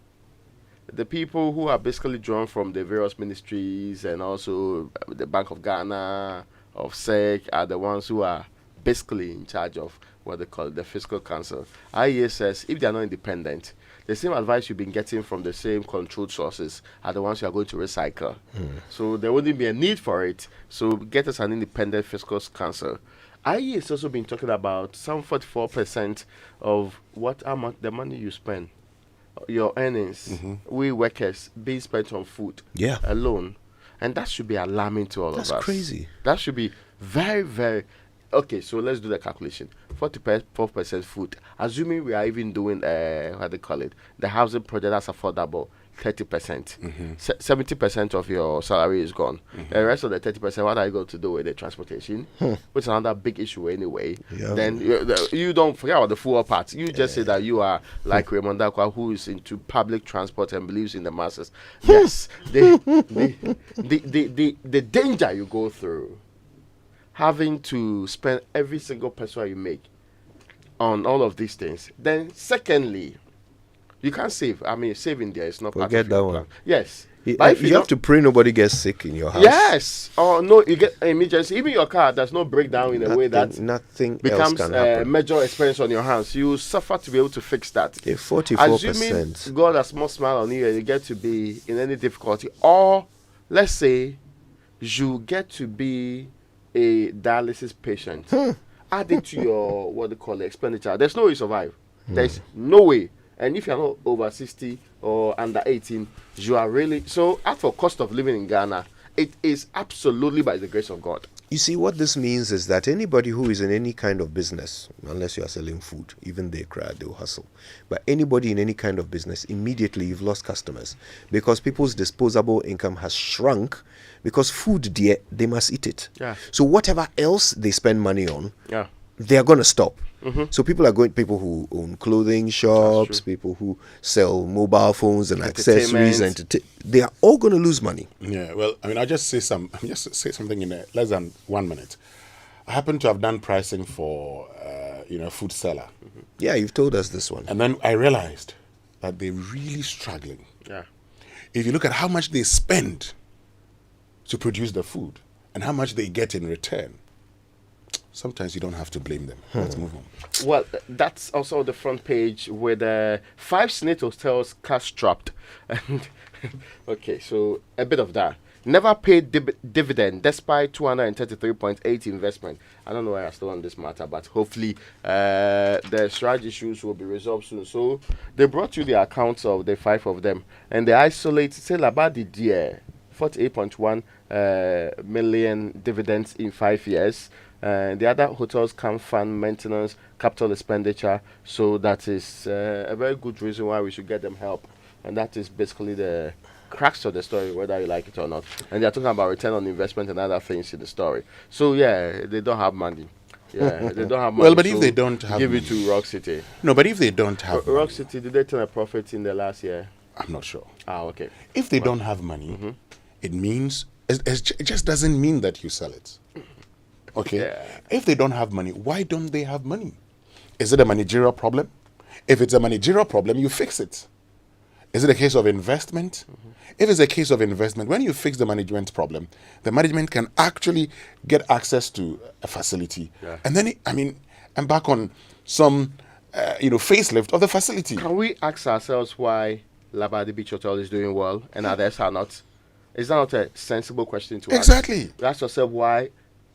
the people who are basically drawn from the various ministries and also the Bank of Ghana, of SEC, are the ones who are basically in charge of what they call the fiscal council. IEA says if they are not independent, the same advice you've been getting from the same controlled sources are the ones you are going to recycle. So there wouldn't be a need for it. So get us an independent fiscal council. IE has also been talking about some 44% of the money you spend, your earnings, we workers, being spent on food alone. And that should be alarming to all of us. That's crazy. That should be very, very... Okay, so let's do the calculation. 44% food. Assuming we are even doing, what they call it, the housing project that's affordable, 30%. 70% of your salary is gone. The rest of the 30%, what are you going to do with the transportation? Which is another big issue anyway. Then you don't forget about the full part. You just say that you are like Raymond Dakwa, who is into public transport and believes in the masses. Yes, the danger you go through having to spend every single peso you make on all of these things. Then secondly, you can't save. I mean, saving there is not part of your plan. Yes. But you have to pray nobody gets sick in your house. Yes. Or no, you get emergency. Even your car does not break down in a way that nothing becomes else can happen. A major expense on your hands. You suffer to be able to fix that. 44%. Assuming God has more smile on you and you get to be in any difficulty, or let's say you get to be a dialysis patient, add it to your expenditure. There's no way you survive. There's no way. And if you're not over 60 or under 18, you are really so as for cost of living in Ghana, it is absolutely by the grace of God. You see, what this means is that anybody who is in any kind of business, unless you are selling food, even they cry, they'll hustle. But anybody in any kind of business, immediately you've lost customers because people's disposable income has shrunk because food, they must eat it. Yeah. So whatever else they spend money on, they are going to stop. So people who own clothing shops, people who sell mobile phones and accessories, they are all going to lose money. Yeah, well, I mean, I'll just say something in less than 1 minute. I happen to have done pricing for, food seller. Yeah, you've told us this one. And then I realized that they're really struggling. Yeah. If you look at how much they spend to produce the food and how much they get in return, sometimes you don't have to blame them. Let's move on. Well, that's also the front page with 5 Senate hotels cash-strapped. Okay, so a bit of that. Never paid dividend despite 233.8 investment. I don't know why I'm still on this matter, but hopefully the strategy issues will be resolved soon. So they brought you the accounts of the 5 of them, and they isolated, say, about the year, 48.1 million dividends in 5 years. The other hotels can fund maintenance, capital expenditure, so that is a very good reason why we should get them help. And that is basically the crux of the story, whether you like it or not. And they're talking about return on investment and other things in the story. So, yeah, they don't have money. Yeah, they don't have money. Well, but if they don't have give money, it to Rock City. No, but if they don't have Rock City, did they turn a profit in the last year? I'm not sure. Okay. If they don't have money, it means it just doesn't mean that you sell it. Okay. Yeah. If they don't have money, why don't they have money? Is it a managerial problem? If it's a managerial problem, you fix it. Is it a case of investment? If it's a case of investment, when you fix the management problem, the management can actually get access to a facility. And then, embark on some, facelift of the facility. Can we ask ourselves why Labadi Beach Hotel is doing well and others are not? Is that not a sensible question to ask? Exactly. You ask yourself why,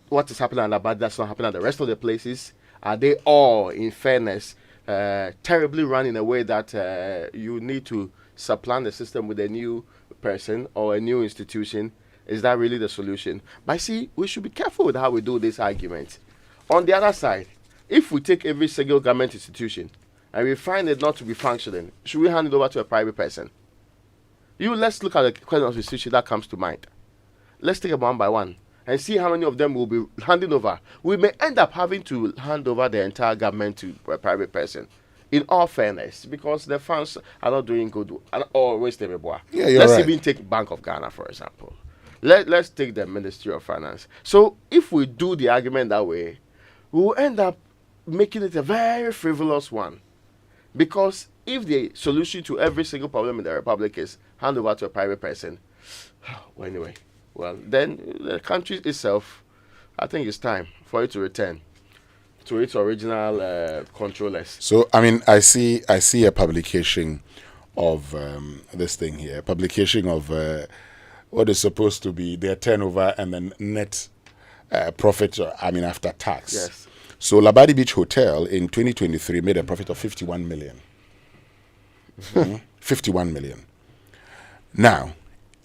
what is happening at Labadi that's not happening at the rest of the places? Are they all, in fairness, terribly run in a way that you need to supplant the system with a new person or a new institution? Is that really the solution? But see, we should be careful with how we do this argument. On the other side, if we take every single government institution and we find it not to be functioning, should we hand it over to a private person? Let's look at the question of institution that comes to mind. Let's take them one by one and see how many of them will be handing over. We may end up having to hand over the entire government to a private person. In all fairness, because the funds are not doing good. Let's even take Bank of Ghana, for example. Let's take the Ministry of Finance. So if we do the argument that way, we will end up making it a very frivolous one. Because if the solution to every single problem in the Republic is hand over to a private person, then the country itself, I think it's time for it to return to its original controllers. So, I see a publication of this thing here, publication of what is supposed to be their turnover and then net profit, after tax. Yes. So, Labadi Beach Hotel in 2023 made a profit of 51 million. 51 million. Now,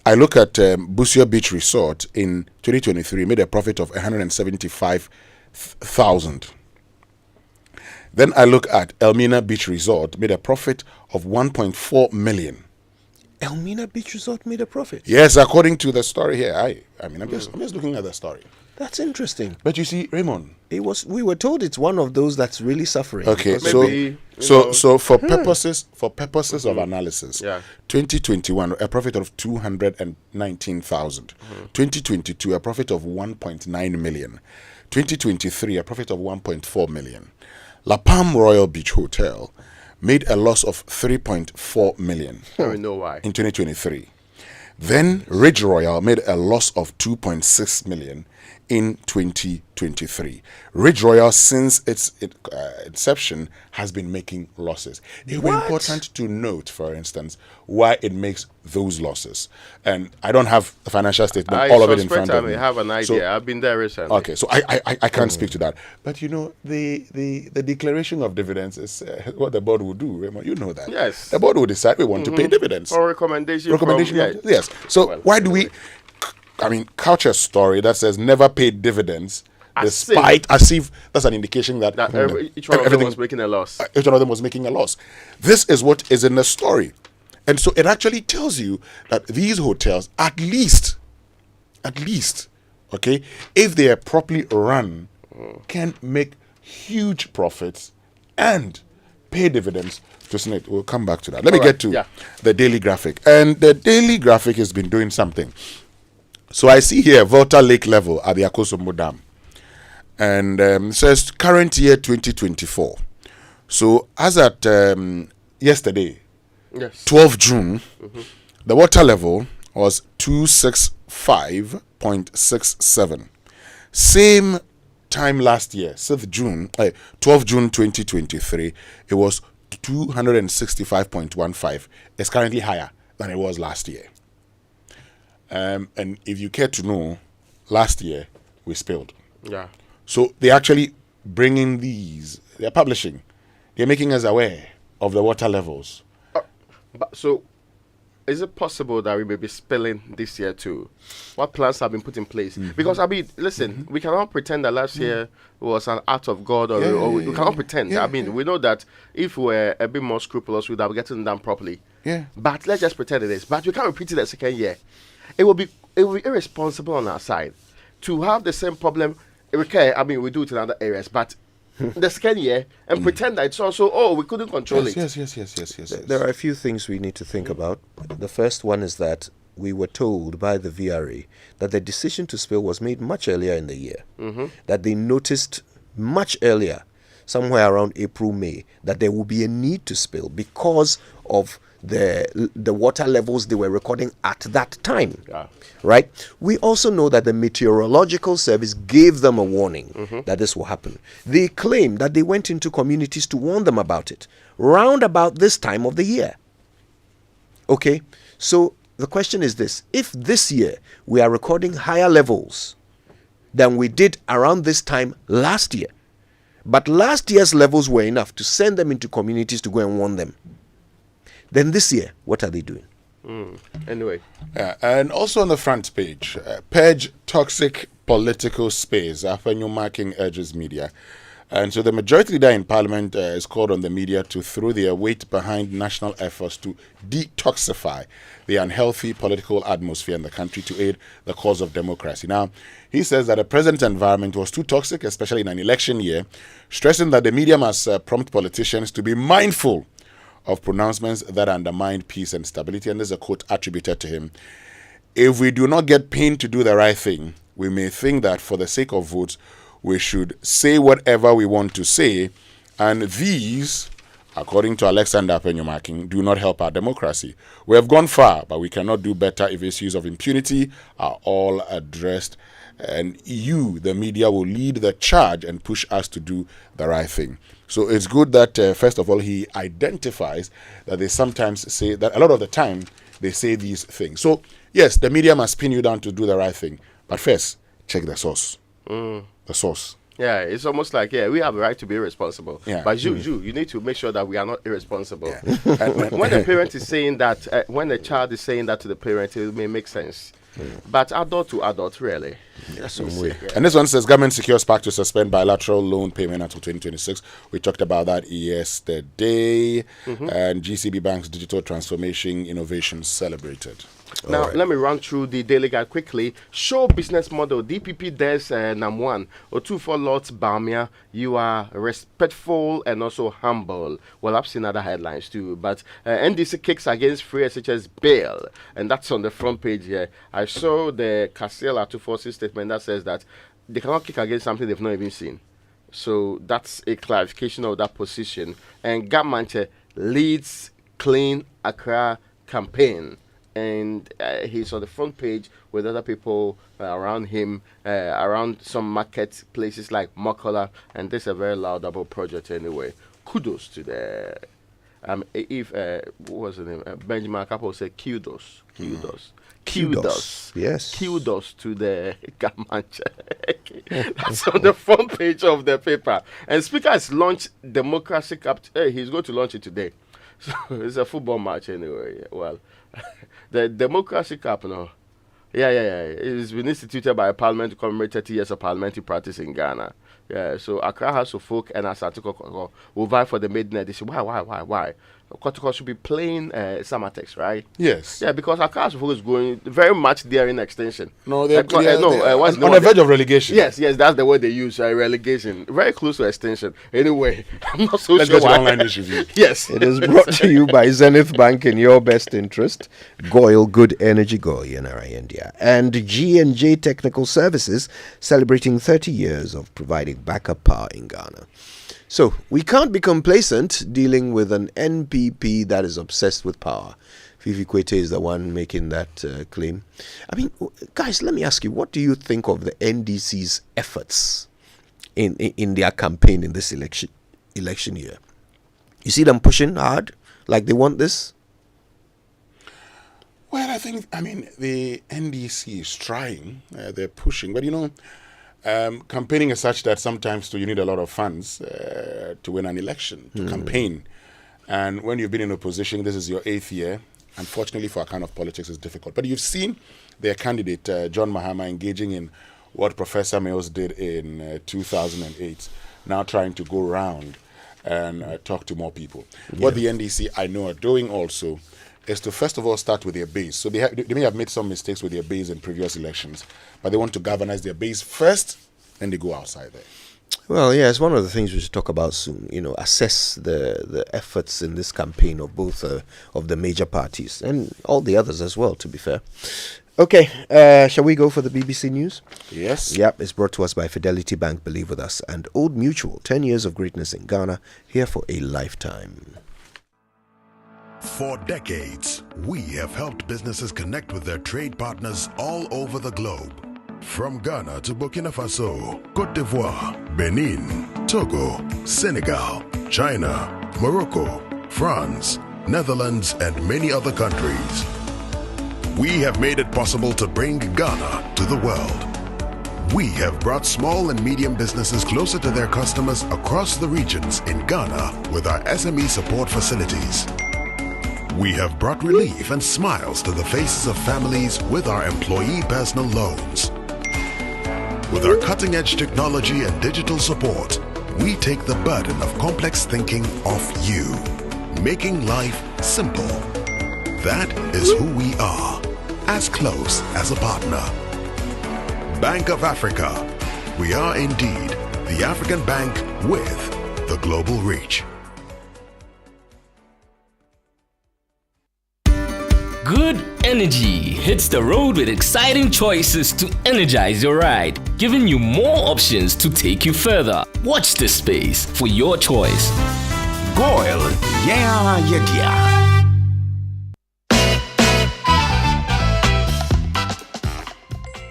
I look at Busia Beach Resort in 2023 made a profit of 175,000. Then I look at Elmina Beach Resort made a profit of 1.4 million. Elmina Beach Resort made a profit? Yes, according to the story here. I'm just looking at the story. That's interesting. But you see, Raymond, we were told it's one of those that's really suffering. Okay, so for purposes of analysis, 2021 a profit of 219,000, 2022 a profit of 1.9 million, 2023 a profit of 1.4 million. La Palm Royal Beach Hotel made a loss of 3.4 million. We know why. In 2023. Then Ridge Royal made a loss of 2.6 million in 2023. Ridge Royal, since its inception, has been making losses. It will be important to note, for instance, why it makes those losses. And I don't have the financial statement, all of it in front of me. I have an idea. So, I've been there recently. Okay, so I can't speak to that. But the declaration of dividends is what the board will do. You know that. Yes. The board will decide we want to pay dividends. Or recommendation yes. So why do we couch a story that says never paid dividends, despite as if that's an indication that each one of them was making a loss. Each one of them was making a loss. This is what is in the story. And so it actually tells you that these hotels, at least, okay, if they are properly run, can make huge profits and pay dividends. We'll come back to that. Let me get to the daily graphic. And the daily graphic has been doing something. So I see here Volta Lake level at the Akosombo Dam. And it says current year 2024. So as at yesterday, 12 June, the water level was 265.67. Same time last year, 12 June 2023, it was 265.15. It's currently higher than it was last year. And if you care to know, last year we spilled. Yeah. So they're actually bringing these, they're publishing, they're making us aware of the water levels. So is it possible that we may be spilling this year too? What plans have been put in place? Because listen, we cannot pretend that last year was an act of God, or we cannot pretend. We know that if we were a bit more scrupulous, we'd have gotten them properly. Yeah. But let's just pretend it is. But we can't repeat it the second year. It will be irresponsible on our side to have the same problem. We do it in other areas, but the second year and pretend that it's also we couldn't control it. Yes. There are a few things we need to think about. The first one is that we were told by the VRA that the decision to spill was made much earlier in the year. That they noticed much earlier somewhere around April, May, that there will be a need to spill because of the water levels they were recording at that time. Yeah. Right? We also know that the Meteorological Service gave them a warning that this will happen. They claim that they went into communities to warn them about it round about this time of the year. Okay? So the question is this: if this year we are recording higher levels than we did around this time last year, but last year's levels were enough to send them into communities to go and warn them, then this year, what are they doing? Anyway. And also on the front page, purge toxic political space. Afenyo Marking urges media. And so the majority leader in parliament has called on the media to throw their weight behind national efforts to detoxify the unhealthy political atmosphere in the country to aid the cause of democracy. Now, he says that the present environment was too toxic, especially in an election year, stressing that the media must prompt politicians to be mindful of pronouncements that undermine peace and stability. And there's a quote attributed to him: "If we do not get paid to do the right thing, we may think that for the sake of votes, we should say whatever we want to say, and these, according to Alexander Penyomaking, do not help our democracy. We have gone far, but we cannot do better if issues of impunity are all addressed, and you, the media, will lead the charge and push us to do the right thing." So it's good that, first of all, he identifies that they sometimes say that a lot of the time they say these things. So, yes, the media must pin you down to do the right thing. But first, check the source. The source. Yeah, it's almost like, we have a right to be irresponsible. Yeah. But you need to make sure that we are not irresponsible. When the parent is saying that, when the child is saying that to the parent, it may make sense. But adult to adult, really. That's some way. And this one says government secures pact to suspend bilateral loan payment until 2026. We talked about that yesterday. And GCB Bank's digital transformation innovation celebrated. Now, let me run through the daily guide quickly. Show business model. DPP Des Nam1. Otufo Lot Bamia. You are respectful and also humble. Well, I've seen other headlines too. But NDC kicks against free FSHS bail. And that's on the front page here. I saw the Kasel Atufosi statement that says that they cannot kick against something they've not even seen. So that's a clarification of that position. And Gamanche leads Clean Accra campaign. And he's on the front page with other people around him, around some market places like Makola, and this is a very laudable project anyway. Kudos to the, what was the name? Benjamin Akapo said kudos. Yes. Kudos to the Gamanche. That's on the front page of the paper. And Speaker has launched Democracy Cup. He's going to launch it today. So it's a football match anyway. Well, the Democracy Cup, no. It's been instituted by a parliament to commemorate 30 years of parliamentary practice in Ghana. Yeah, so Accra House of Folk and Asantiko will vie for the maiden edition. Why? Kotoko should be playing Samatex, right? Yes. Yeah, because Accra House of Folk is going very much there in extension. No, they're on the verge of relegation. Yes, that's the word they use, relegation. Very close to extension. Anyway, I'm not so Let's sure go to why. the online news review. Yes. It is brought to you by Zenith Bank in your best interest, Goyle Good Energy Goyle India, and G&J Technical Services, celebrating 30 years of providing backup power in Ghana. So we can't be complacent dealing with an NPP that is obsessed with power. Fifi Kwete is the one making that claim. I mean, guys, let me ask you, what do you think of the NDC's efforts in their campaign in this election year? You see them pushing hard, like they want this? Well, I mean, the NDC is trying. They're pushing. But, campaigning is such that sometimes you need a lot of funds to win an election, to campaign. And when you've been in opposition, this is your 8th year. Unfortunately, for our kind of politics, it's difficult. But you've seen their candidate, John Mahama, engaging in what Professor Mills did in 2008, now trying to go around and talk to more people. Yeah. What the NDC, I know, are doing also is to first of all start with their base. So they may have made some mistakes with their base in previous elections, but they want to galvanize their base first, then they go outside there. Well, yeah, it's one of the things we should talk about soon. Assess the efforts in this campaign of both of the major parties and all the others as well, to be fair. Okay, shall we go for the BBC News? Yes. Yep, it's brought to us by Fidelity Bank, believe with us, and Old Mutual, 10 years of greatness in Ghana, here for a lifetime. For decades, we have helped businesses connect with their trade partners all over the globe. From Ghana to Burkina Faso, Côte d'Ivoire, Benin, Togo, Senegal, China, Morocco, France, Netherlands, and many other countries. We have made it possible to bring Ghana to the world. We have brought small and medium businesses closer to their customers across the regions in Ghana with our SME support facilities. We have brought relief and smiles to the faces of families with our employee personal loans. With our cutting-edge technology and digital support, we take the burden of complex thinking off you, making life simple. That is who we are, as close as a partner. Bank of Africa. We are indeed the African bank with the global reach. Good energy hits the road with exciting choices to energize your ride, giving you more options to take you further. Watch this space for your choice. Goil, yeah.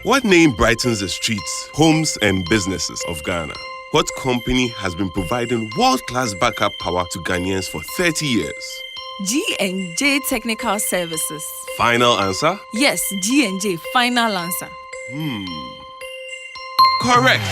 What name brightens the streets, homes, and businesses of Ghana? What company has been providing world-class backup power to Ghanaians for 30 years? G&J Technical Services. Final answer? Yes, G&J, final answer. Correct.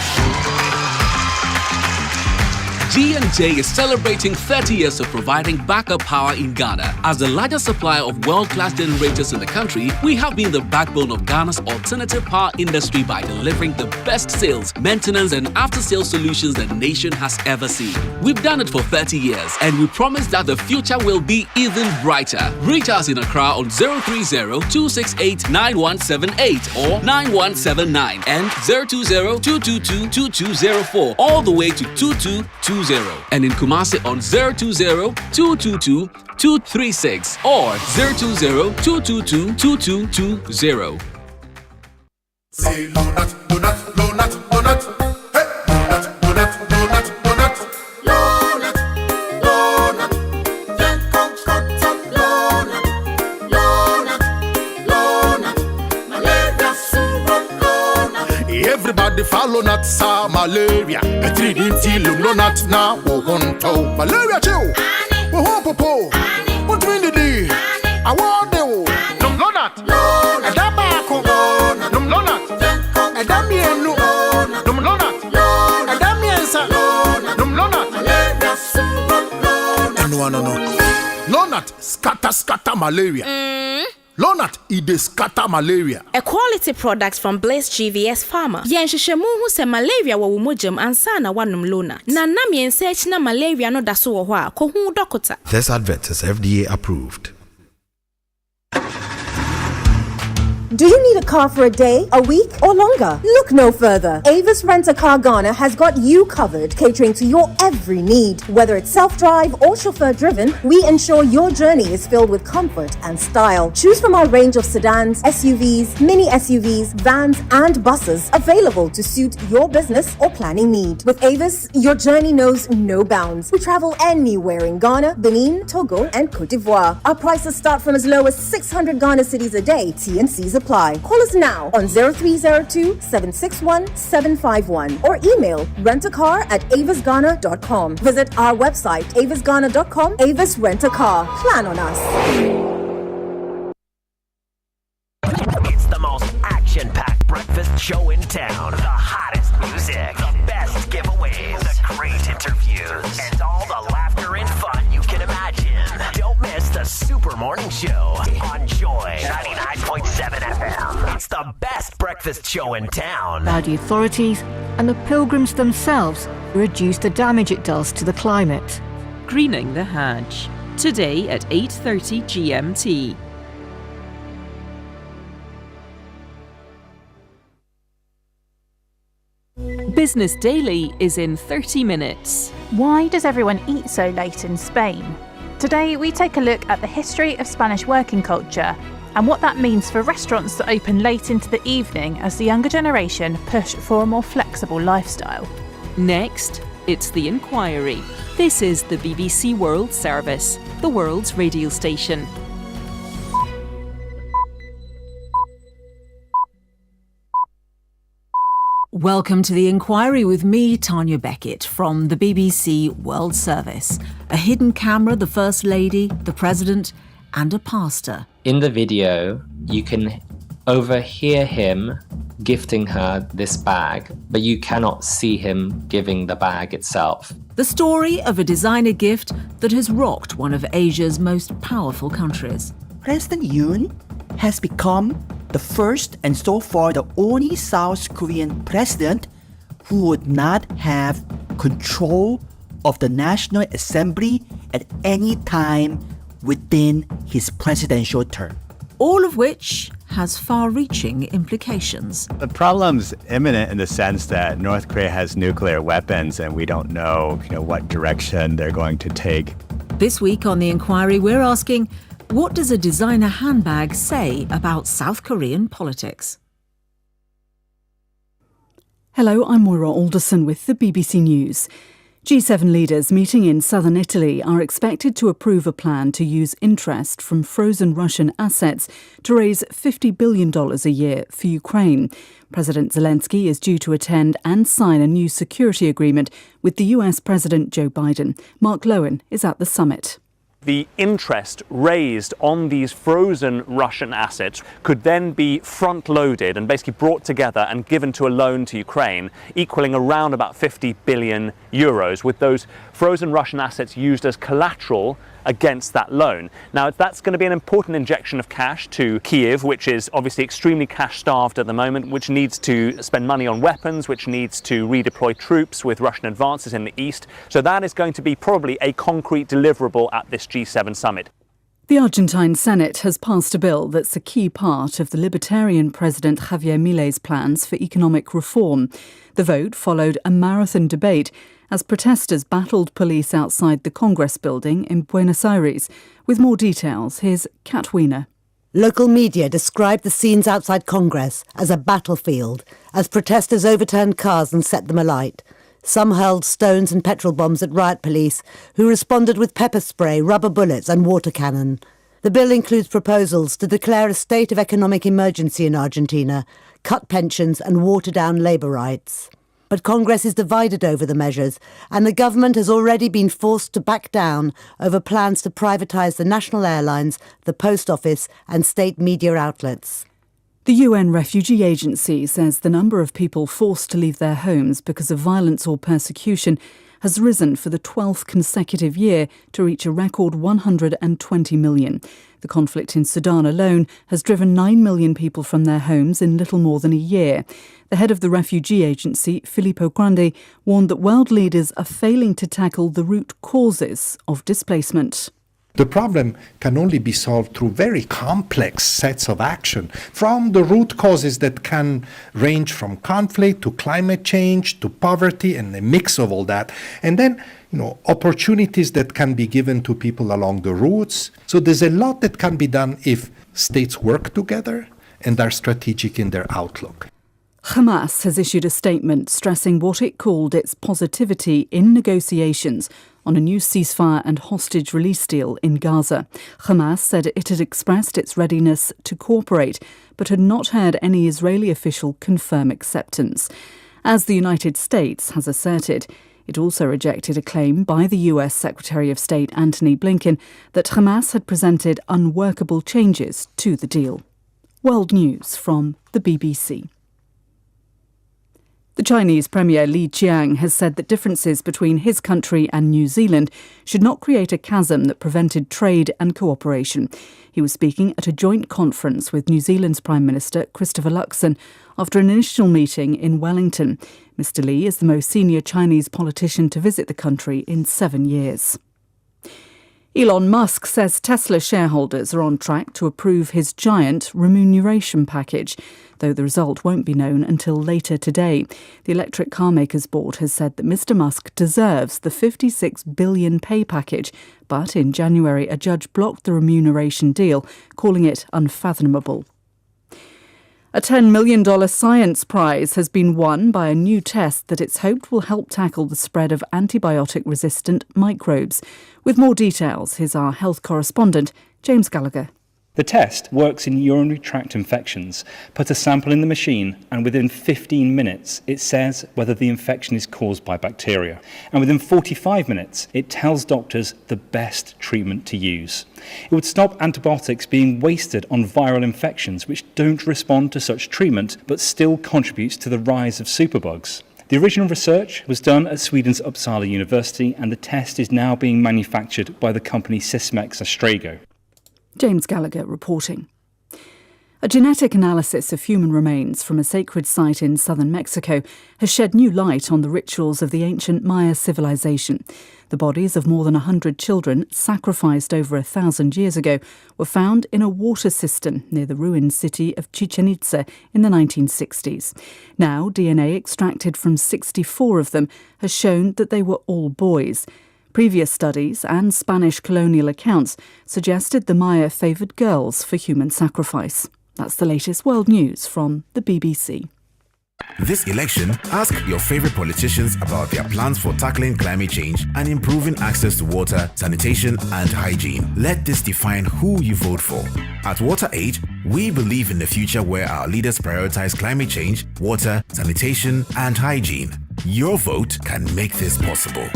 G&J is celebrating 30 years of providing backup power in Ghana. As the largest supplier of world-class generators in the country, we have been the backbone of Ghana's alternative power industry by delivering the best sales, maintenance, and after-sales solutions the nation has ever seen. We've done it for 30 years, and we promise that the future will be even brighter. Reach us in Accra on 030-268-9178 or 9179 and 020-222-2204 all the way to 2220. And in Kumasi on 020-222-236 or 020-222-2220. Say donut, donut, donut, donut. Hey, donut, donut, donut, donut. Donut, donut. Then come cotton, donut, donut, donut. Malaria syrup, donut. Everybody follow not sa malaria. A 3D no not now. Oh, malaria chill. Oh, popo. What do you need? I want the no not. A dabako. No not. A damienu. No not. A damiensa. No not. Malaria syrup. No. Lonat scatter malaria. Lonat ide scatter malaria. A quality product from Blaze GVS Pharma. Yenshishemu hu se malaria wa wumojam ansa na wanum Lonat. Na nam yensearch na malaria no daso wo ho a ko hu dokota. This advert is FDA approved. Do you need a car for a day, a week, or longer? Look no further. Avis Rent-A-Car Ghana has got you covered, catering to your every need. Whether it's self-drive or chauffeur-driven, we ensure your journey is filled with comfort and style. Choose from our range of sedans, SUVs, mini SUVs, vans, and buses available to suit your business or planning need. With Avis, your journey knows no bounds. We travel anywhere in Ghana, Benin, Togo, and Côte d'Ivoire. Our prices start from as low as 600 Ghana cedis a day. T&Cs apply. Call us now on 0302-761-751 or email rentacar@avisghana.com. Visit our website avisghana.com. Avis Rent-A-Car. Plan on us. It's the most action-packed breakfast show in town. The hottest music, the best giveaways, the great interviews, and all the laughter and fun you can imagine. Don't miss the Super Morning Show on Joy 99.7 FM. It's the best breakfast show in town. Now the authorities and the pilgrims themselves reduce the damage it does to the climate. Greening the Hajj. Today at 8:30 GMT. Business Daily is in 30 minutes. Why does everyone eat so late in Spain? Today we take a look at the history of Spanish working culture, and what that means for restaurants that open late into the evening as the younger generation push for a more flexible lifestyle. Next, it's The Inquiry. This is the BBC World Service, the world's radio station. Welcome to The Inquiry with me, Tanya Beckett, from the BBC World Service. A hidden camera, the First Lady, the President, and a pastor. In the video, you can overhear him gifting her this bag, but you cannot see him giving the bag itself. The story of a designer gift that has rocked one of Asia's most powerful countries. President Yoon has become the first and so far the only South Korean president who would not have control of the National Assembly at any time within his presidential term. All of which has far-reaching implications. The problem's imminent in the sense that North Korea has nuclear weapons and we don't know, what direction they're going to take. This week on The Inquiry, we're asking, what does a designer handbag say about South Korean politics? Hello, I'm Moira Alderson with the BBC News. G7 leaders meeting in southern Italy are expected to approve a plan to use interest from frozen Russian assets to raise $50 billion a year for Ukraine. President Zelensky is due to attend and sign a new security agreement with the US President Joe Biden. Mark Lowen is at the summit. The interest raised on these frozen Russian assets could then be front-loaded and basically brought together and given to a loan to Ukraine, equaling around about 50 billion euros, with those frozen Russian assets used as collateral against that loan. Now, that's going to be an important injection of cash to Kyiv, which is obviously extremely cash-starved at the moment, which needs to spend money on weapons, which needs to redeploy troops with Russian advances in the east. So that is going to be probably a concrete deliverable at this G7 summit. The Argentine Senate has passed a bill that's a key part of the Libertarian President Javier Milei's plans for economic reform. The vote followed a marathon debate as protesters battled police outside the Congress building in Buenos Aires. With more details, here's Kat Wiener. Local media described the scenes outside Congress as a battlefield, as protesters overturned cars and set them alight. Some hurled stones and petrol bombs at riot police, who responded with pepper spray, rubber bullets and water cannon. The bill includes proposals to declare a state of economic emergency in Argentina, cut pensions and water down labour rights. But Congress is divided over the measures, and the government has already been forced to back down over plans to privatise the national airlines, the post office and state media outlets. The UN Refugee Agency says the number of people forced to leave their homes because of violence or persecution has risen for the 12th consecutive year to reach a record 120 million. The conflict in Sudan alone has driven 9 million people from their homes in little more than a year. The head of the refugee agency, Filippo Grandi, warned that world leaders are failing to tackle the root causes of displacement. The problem can only be solved through very complex sets of action, from the root causes that can range from conflict to climate change to poverty and a mix of all that. And then, opportunities that can be given to people along the routes. So there's a lot that can be done if states work together and are strategic in their outlook. Hamas has issued a statement stressing what it called its positivity in negotiations on a new ceasefire and hostage release deal in Gaza. Hamas said it had expressed its readiness to cooperate, but had not heard any Israeli official confirm acceptance. As the United States has asserted, it also rejected a claim by the US Secretary of State Antony Blinken that Hamas had presented unworkable changes to the deal. World News from the BBC. The Chinese Premier Li Qiang has said that differences between his country and New Zealand should not create a chasm that prevented trade and cooperation. He was speaking at a joint conference with New Zealand's Prime Minister Christopher Luxon after an initial meeting in Wellington. Mr. Li is the most senior Chinese politician to visit the country in 7 years. Elon Musk says Tesla shareholders are on track to approve his giant remuneration package, though the result won't be known until later today. The Electric Car Makers Board has said that Mr Musk deserves the $56 billion pay package, but in January a judge blocked the remuneration deal, calling it unfathomable. A $10 million science prize has been won by a new test that it's hoped will help tackle the spread of antibiotic-resistant microbes. With more details, here's our health correspondent, James Gallagher. The test works in urinary tract infections. Put a sample in the machine and within 15 minutes it says whether the infection is caused by bacteria. And within 45 minutes it tells doctors the best treatment to use. It would stop antibiotics being wasted on viral infections which don't respond to such treatment but still contributes to the rise of superbugs. The original research was done at Sweden's Uppsala University and the test is now being manufactured by the company Sysmex Astrago. James Gallagher reporting. A genetic analysis of human remains from a sacred site in southern Mexico has shed new light on the rituals of the ancient Maya civilization. The bodies of more than 100 children, sacrificed over 1,000 years ago, were found in a water cistern near the ruined city of Chichen Itza in the 1960s. Now, DNA extracted from 64 of them has shown that they were all boys. Previous studies and Spanish colonial accounts suggested the Maya favoured girls for human sacrifice. That's the latest world news from the BBC. This election, ask your favorite politicians about their plans for tackling climate change and improving access to water, sanitation and hygiene. Let this define who you vote for. At WaterAid, we believe in the future where our leaders prioritize climate change, water, sanitation and hygiene. Your vote can make this possible.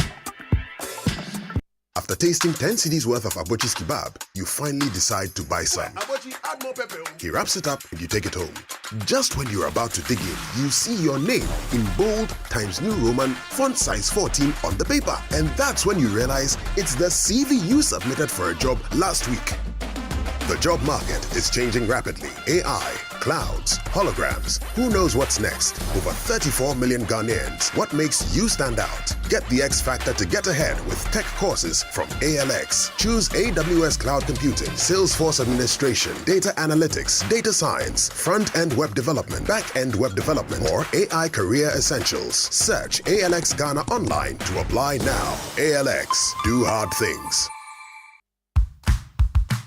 After tasting 10 cedis worth of Abochi's kebab, you finally decide to buy some. He wraps it up and you take it home. Just when you're about to dig in, you see your name in bold Times New Roman font size 14 on the paper. And that's when you realize it's the CV you submitted for a job last week. The job market is changing rapidly. AI, clouds, holograms. Who knows what's next? Over 34 million Ghanaians. What makes you stand out? Get the X Factor to get ahead with tech courses from ALX. Choose AWS Cloud Computing, Salesforce Administration, Data Analytics, Data Science, Front-End Web Development, Back-End Web Development, or AI Career Essentials. Search ALX Ghana online to apply now. ALX. Do hard things.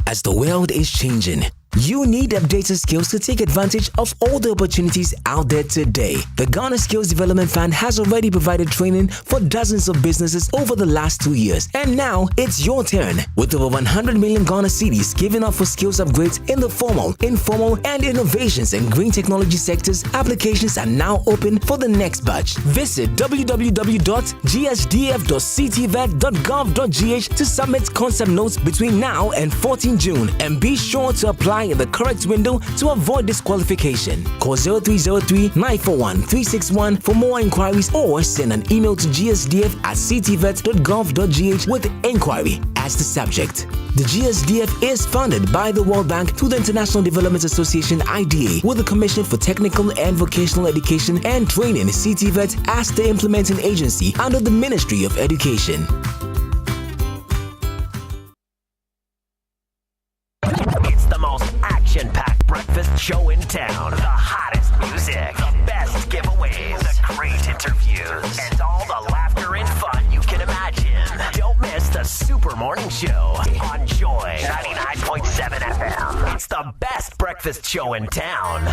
As the world is changing, you need updated skills to take advantage of all the opportunities out there today. The Ghana Skills Development Fund has already provided training for dozens of businesses over the last 2 years. And now it's your turn. With over 100 million Ghana cedis given up for skills upgrades in the formal, informal, and innovations and green technology sectors, applications are now open for the next batch. Visit www.gsdf.ctvet.gov.gh to submit concept notes between now and 14 June. And be sure to apply in the correct window to avoid disqualification. Call 0303-941-361 for more inquiries or send an email to gsdf@ctvet.gov.gh with inquiry as the subject. The GSDF is funded by the World Bank through the International Development Association IDA with the Commission for Technical and Vocational Education and Training CTVET as the implementing agency under the Ministry of Education. Action-packed breakfast show in town. The hottest music, the best giveaways, the great interviews, and all the laughter and fun you can imagine. Don't miss the Super Morning Show on Joy 99.7 FM. It's the best breakfast show in town.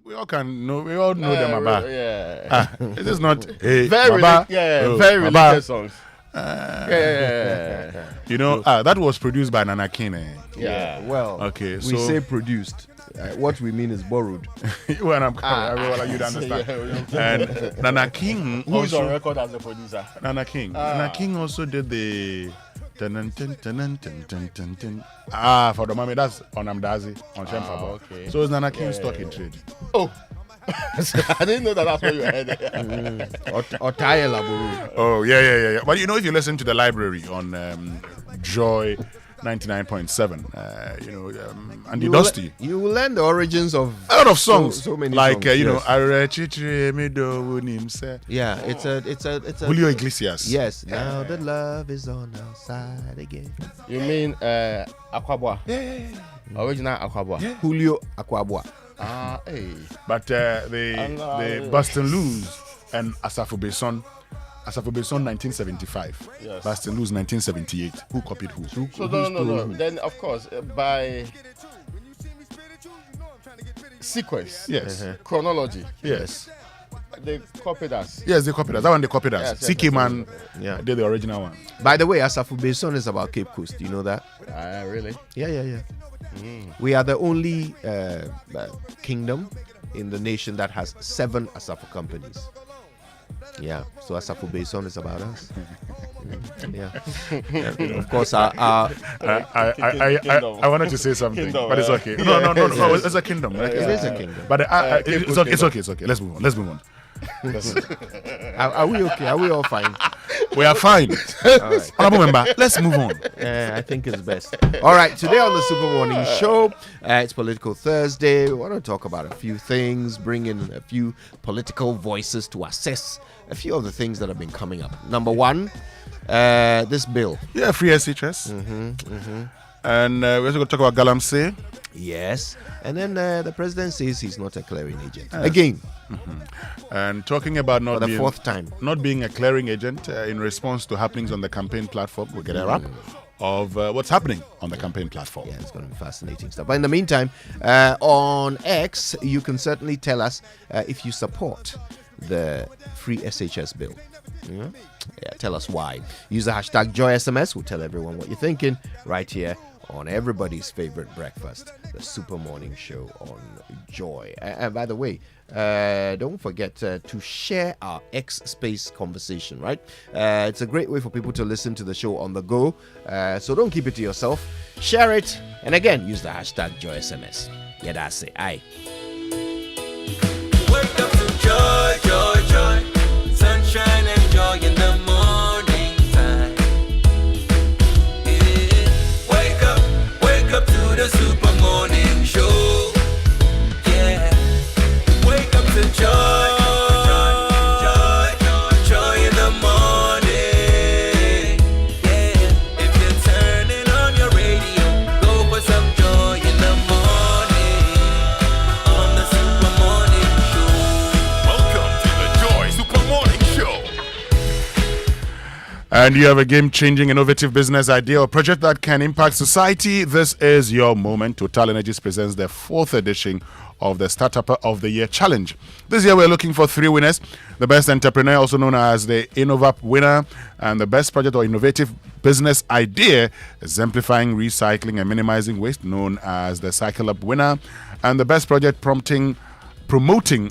We all know them, Baba. Yeah. It is not very Baba. very Baba. related songs. You know, that was produced by Nana King. Yeah. Well, okay. We So say produced. What we mean is borrowed. When I'm coming, you don't understand. And Nana King, who's also, on record as a producer? Nana King. Nana King also did the. For the mommy, that's on Amdazi, on Shemfabo. Okay. So it's Nana King stock in trade. Oh, I didn't know that's what you had. Oh, yeah. But you know, if you listen to the library on Joy 99.7, Andy Dusty. You will learn the origins of a lot of songs. So many like, songs. Yeah, it's a Julio Iglesias. Yes. Now the love is on our side again. You mean Aquabwa? Yeah. Original Aquabwa. Yeah. Julio Aquabwa. Hey. But the Boston Luz and Asafo Beson. Asafo Beson 1975. Yes. Boston Luz 1978. Who copied who? So no. Then of course by sequence. Yes. Chronology. Yes. They copied us. Yes, they copied us. That one they copied us. Yes, CK Man did the original one. By the way, Asafo Beson is about Cape Coast. Do you know that? Really? Yeah. We are the only kingdom in the nation that has 7 Asafo companies. Yeah, so Asafo Beson is about us. Yeah. Of course, I wanted to say something, kingdom, but it's okay. No, it's a kingdom. It is a kingdom. But it's okay. Let's move on. Are we okay? Are we all fine? We are fine. All right. Honorable member, let's move on. I think it's best. All right, today on the Super Morning Show, it's Political Thursday. We want to talk about a few things, bring in a few political voices to assess a few of the things that have been coming up. Number one, this bill. Yeah, free SHS. And we're also going to talk about galamsey. Yes. And then the president says he's not a clearing agent. Again. And talking about for the fourth time, not being a clearing agent in response to happenings on the campaign platform. We'll get a wrap of what's happening on the campaign platform. Yeah, it's going to be fascinating stuff. But in the meantime, on X, you can certainly tell us if you support the free SHS bill. Yeah, tell us why. Use the hashtag JoySMS. We'll tell everyone what you're thinking right here on everybody's favorite breakfast, the Super Morning Show on Joy. And by the way, don't forget to share our X Space conversation, right? It's a great way for people to listen to the show on the go. So don't keep it to yourself. Share it. And again, use the hashtag JoySMS. Yeah, that's it. Aye. Wake up to joy, joy, joy. Sunshine and joy in the morning time. Yeah. Wake up to the Super Morning Show. Yeah. Wake up to joy, joy in the morning. Yeah. If you're turning on your radio, go for some joy in the morning. On the Super Morning Show. Welcome to the Joy Super Morning Show. And you have a game-changing, innovative business idea or project that can impact society. This is your moment. Total Energies presents the 4th edition of the Startup of the Year Challenge. This year we're looking for 3 winners. The best entrepreneur, also known as the InnoVap winner, and the best project or innovative business idea, exemplifying recycling and minimizing waste, known as the Cycle Up winner, and the best project promoting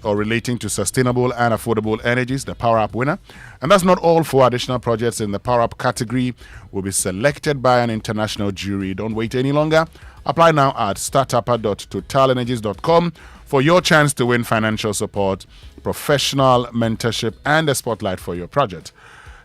or relating to sustainable and affordable energies, the Power Up winner. And that's not all. 4 additional projects in the Power Up category will be selected by an international jury. Don't wait any longer. Apply now at startupper.totalenergies.com for your chance to win financial support, professional mentorship, and a spotlight for your project.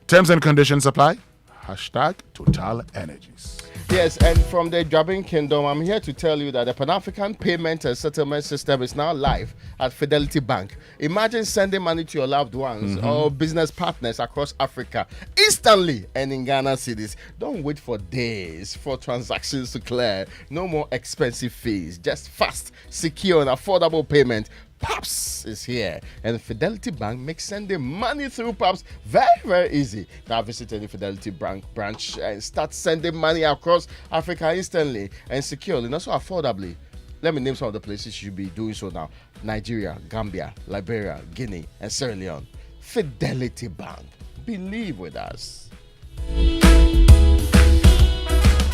Terms and conditions apply. Hashtag Total Energies. Yes, and from the Jabin Kingdom, I'm here to tell you that the Pan-African payment and settlement system is now live at Fidelity Bank. Imagine sending money to your loved ones or business partners across Africa instantly and in Ghana cities. Don't wait for days for transactions to clear. No more expensive fees. Just fast, secure, and affordable payment. PAPS is here, and Fidelity Bank makes sending money through PAPS very, very easy. Now visit any Fidelity Bank branch and start sending money across Africa instantly and securely, and also affordably. Let me name some of the places you should be doing so now. Nigeria, Gambia, Liberia, Guinea, and Sierra Leone. Fidelity Bank. Believe with us.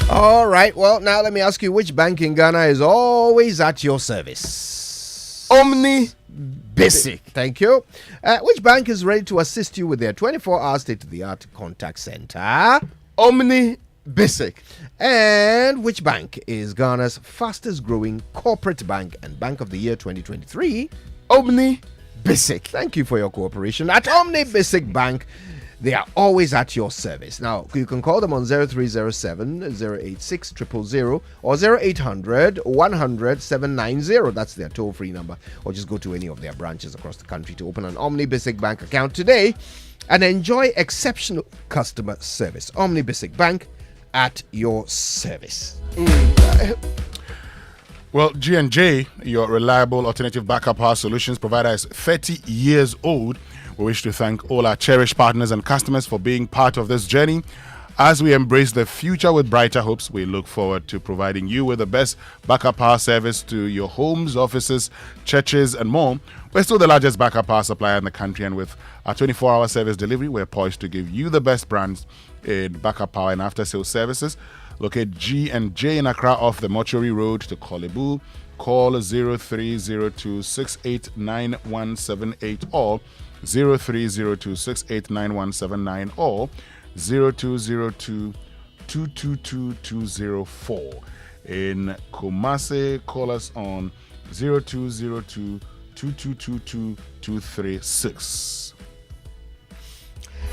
All right. Well, now let me ask you, which bank in Ghana is always at your service? Omni Basic. Thank you. Which bank is ready to assist you with their 24-hour state-of-the-art contact center? Omni Basic. And which bank is Ghana's fastest growing corporate bank and Bank of the Year 2023? Omni Basic. Thank you for your cooperation. At Omni Basic Bank, they are always at your service. Now, you can call them on 0307 086 000 or 0800 100 790. That's their toll-free number. Or just go to any of their branches across the country to open an Omni Basic Bank account today and enjoy exceptional customer service. Omni Basic Bank at your service. Well, G&J, your reliable alternative backup power solutions provider, is 30 years old. We wish to thank all our cherished partners and customers for being part of this journey. As we embrace the future with brighter hopes, we look forward to providing you with the best backup power service to your homes, offices, churches, and more. We're still the largest backup power supplier in the country, and with our 24-hour service delivery, we're poised to give you the best brands in backup power and after-sales services. Locate G&J in Accra off the Mortuary Road to Kolebu. Call 0302689178 or 0302689179 or 0202222204. In Kumasi, call us on 0202222236.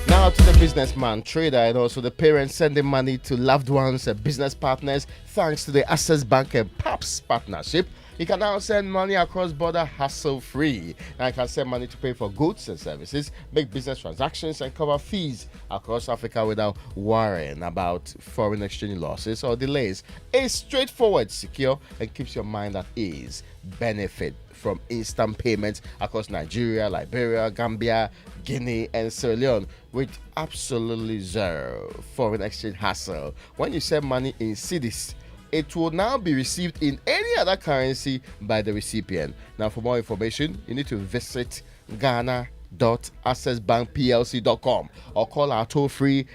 Now to the businessman, trader, and also the parents sending money to loved ones and business partners. Thanks to the Access Bank and PAPS partnership, you can now send money across border hassle-free. Now you can send money to pay for goods and services, make business transactions, and cover fees across Africa without worrying about foreign exchange losses or delays. It's straightforward, secure, and keeps your mind at ease. Benefit from instant payments across Nigeria, Liberia, Gambia, Guinea, and Sierra Leone with absolutely zero foreign exchange hassle. When you send money in cedis, it will now be received in any other currency by the recipient. Now, for more information, you need to visit ghana.accessbankplc.com or call our toll-free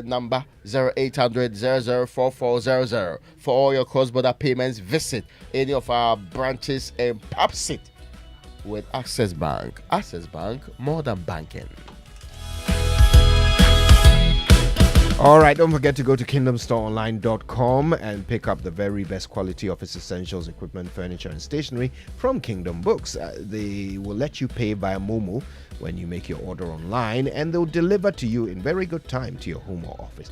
number 0800 004400. For all your cross-border payments, visit any of our branches and PAPS it with Access Bank. Access Bank, more than banking. All right, don't forget to go to kingdomstoreonline.com and pick up the very best quality office essentials, equipment, furniture, and stationery from Kingdom Books. They will let you pay via Momo when you make your order online, and they'll deliver to you in very good time to your home or office.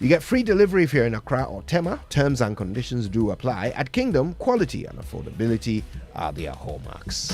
You get free delivery if you're in Accra or Tema. Terms and conditions do apply. At Kingdom, quality and affordability are their hallmarks.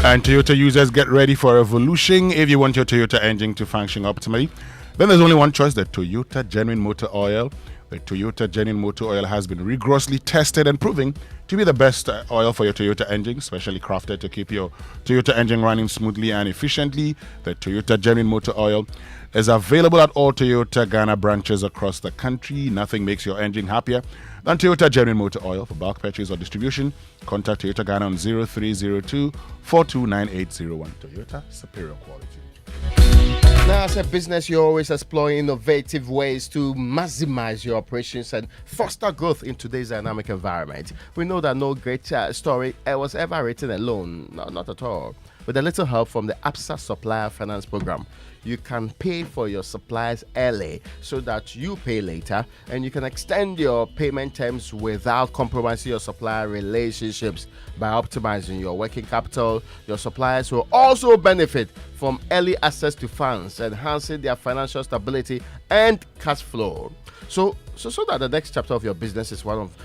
And Toyota users, get ready for a revolution. If you want your Toyota engine to function optimally, then there's only one choice, the Toyota Genuine Motor Oil. The Toyota Genuine Motor Oil has been rigorously tested and proven to be the best oil for your Toyota engine, specially crafted to keep your Toyota engine running smoothly and efficiently. The Toyota Genuine Motor Oil is available at all Toyota Ghana branches across the country. Nothing makes your engine happier than Toyota Genuine Motor Oil. For bulk purchase or distribution, contact Toyota Ghana on 0302 429801. Toyota, superior quality. Now, as a business, you're always exploring innovative ways to maximize your operations and foster growth in today's dynamic environment. We know that no great story was ever written alone. No, not at all. With a little help from the ABSA Supplier Finance Program, you can pay for your suppliers early so that you pay later, and you can extend your payment terms without compromising your supplier relationships. By optimizing your working capital, your suppliers will also benefit from early access to funds, enhancing their financial stability and cash flow. So that the next chapter of your business is one of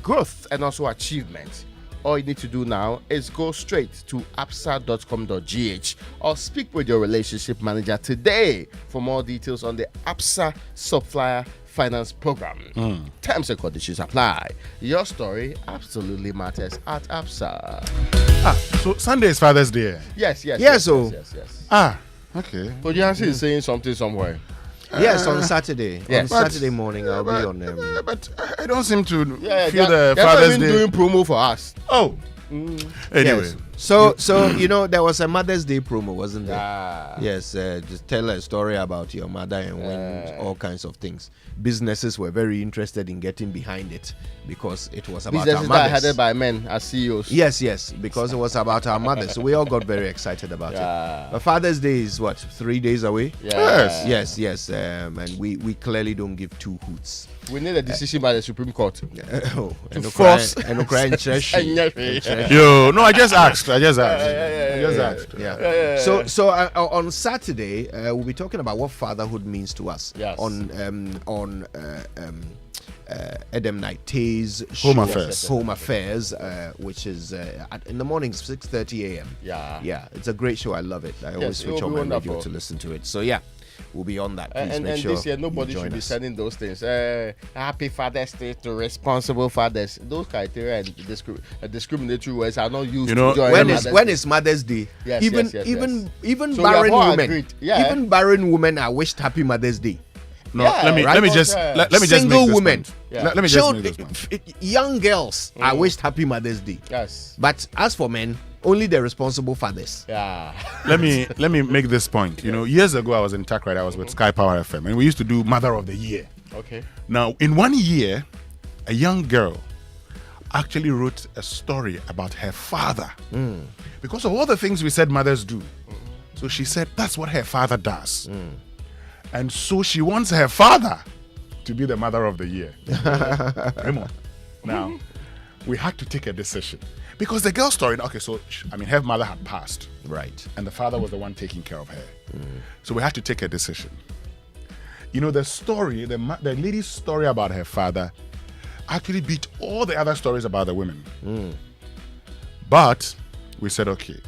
growth and also achievement. All you need to do now is go straight to absa.com.gh or speak with your relationship manager today for more details on the ABSA Supplier Finance Program. Terms and conditions apply. Your story absolutely matters at ABSA. So Sunday is Father's Day. Yes. Okay. So Jancy is saying something somewhere. Yes, on Saturday. Yes. On Saturday morning, I'll be on. But I don't seem to feel they're the not Father's even Day. doing promo for us. Oh. Anyway. Yes. So there was a Mother's Day promo, wasn't there? Yes, just tell a story about your mother and win all kinds of things. Businesses were very interested in getting behind it because it was about Businesses our mothers. that are headed by men as CEOs. Yes, because it was about our mothers. So we all got very excited about it. But Father's Day is what, 3 days away? Yes. And we clearly don't give two hoots. We need a decision by the Supreme Court to force. force. Yo, no, I just asked. So on Saturday, we'll be talking about what fatherhood means to us. Yes. On Edem Night Tay's Home Affairs. Home Affairs, which is in the morning, 6:30 a.m. Yeah, it's a great show. I love it. I always switch on my radio to listen to it. So yeah, we'll be on that. Please And make sure this year, nobody should be sending those things. Happy Father's Day to responsible fathers. Those criteria and discriminatory words are not used. To join when is Mother's Day? Yes, even so barren women, agreed. even barren women are wished Happy Mother's Day. No, let me just let me just single make this women. point. Let me just make this point. Young girls are wished Happy Mother's Day. Yes. But as for men, only the responsible fathers. Yeah. Let me make this point. You know, years ago I was in Takrade. I was with Sky Power FM, and we used to do Mother of the Year. Okay. Now, in 1 year, a young girl actually wrote a story about her father because of all the things we said mothers do. So she said that's what her father does. And so she wants her father to be the Mother of the Year. Come on. Now, we had to take a decision. Because the girl's story, okay, so, her mother had passed. Right. And the father was the one taking care of her. So we had to take a decision. You know, the story, the lady's story about her father actually beat all the other stories about the women. But we said, okay,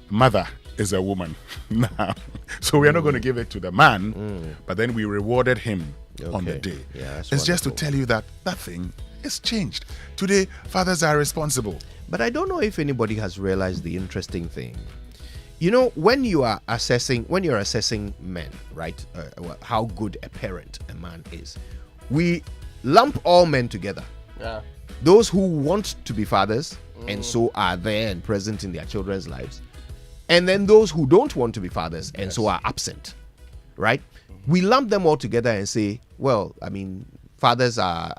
mother is a woman now. So we are not going to give it to the man, but then we rewarded him on the day. Yeah, it's just to tell you that thing is changed. Today, fathers are responsible. But I don't know if anybody has realized the interesting thing. You know, when you're assessing men, right, how good a parent a man is, we lump all men together. Yeah. Those who want to be fathers and so are there and present in their children's lives, and then those who don't want to be fathers and so are absent, right? We lump them all together and say, well, fathers are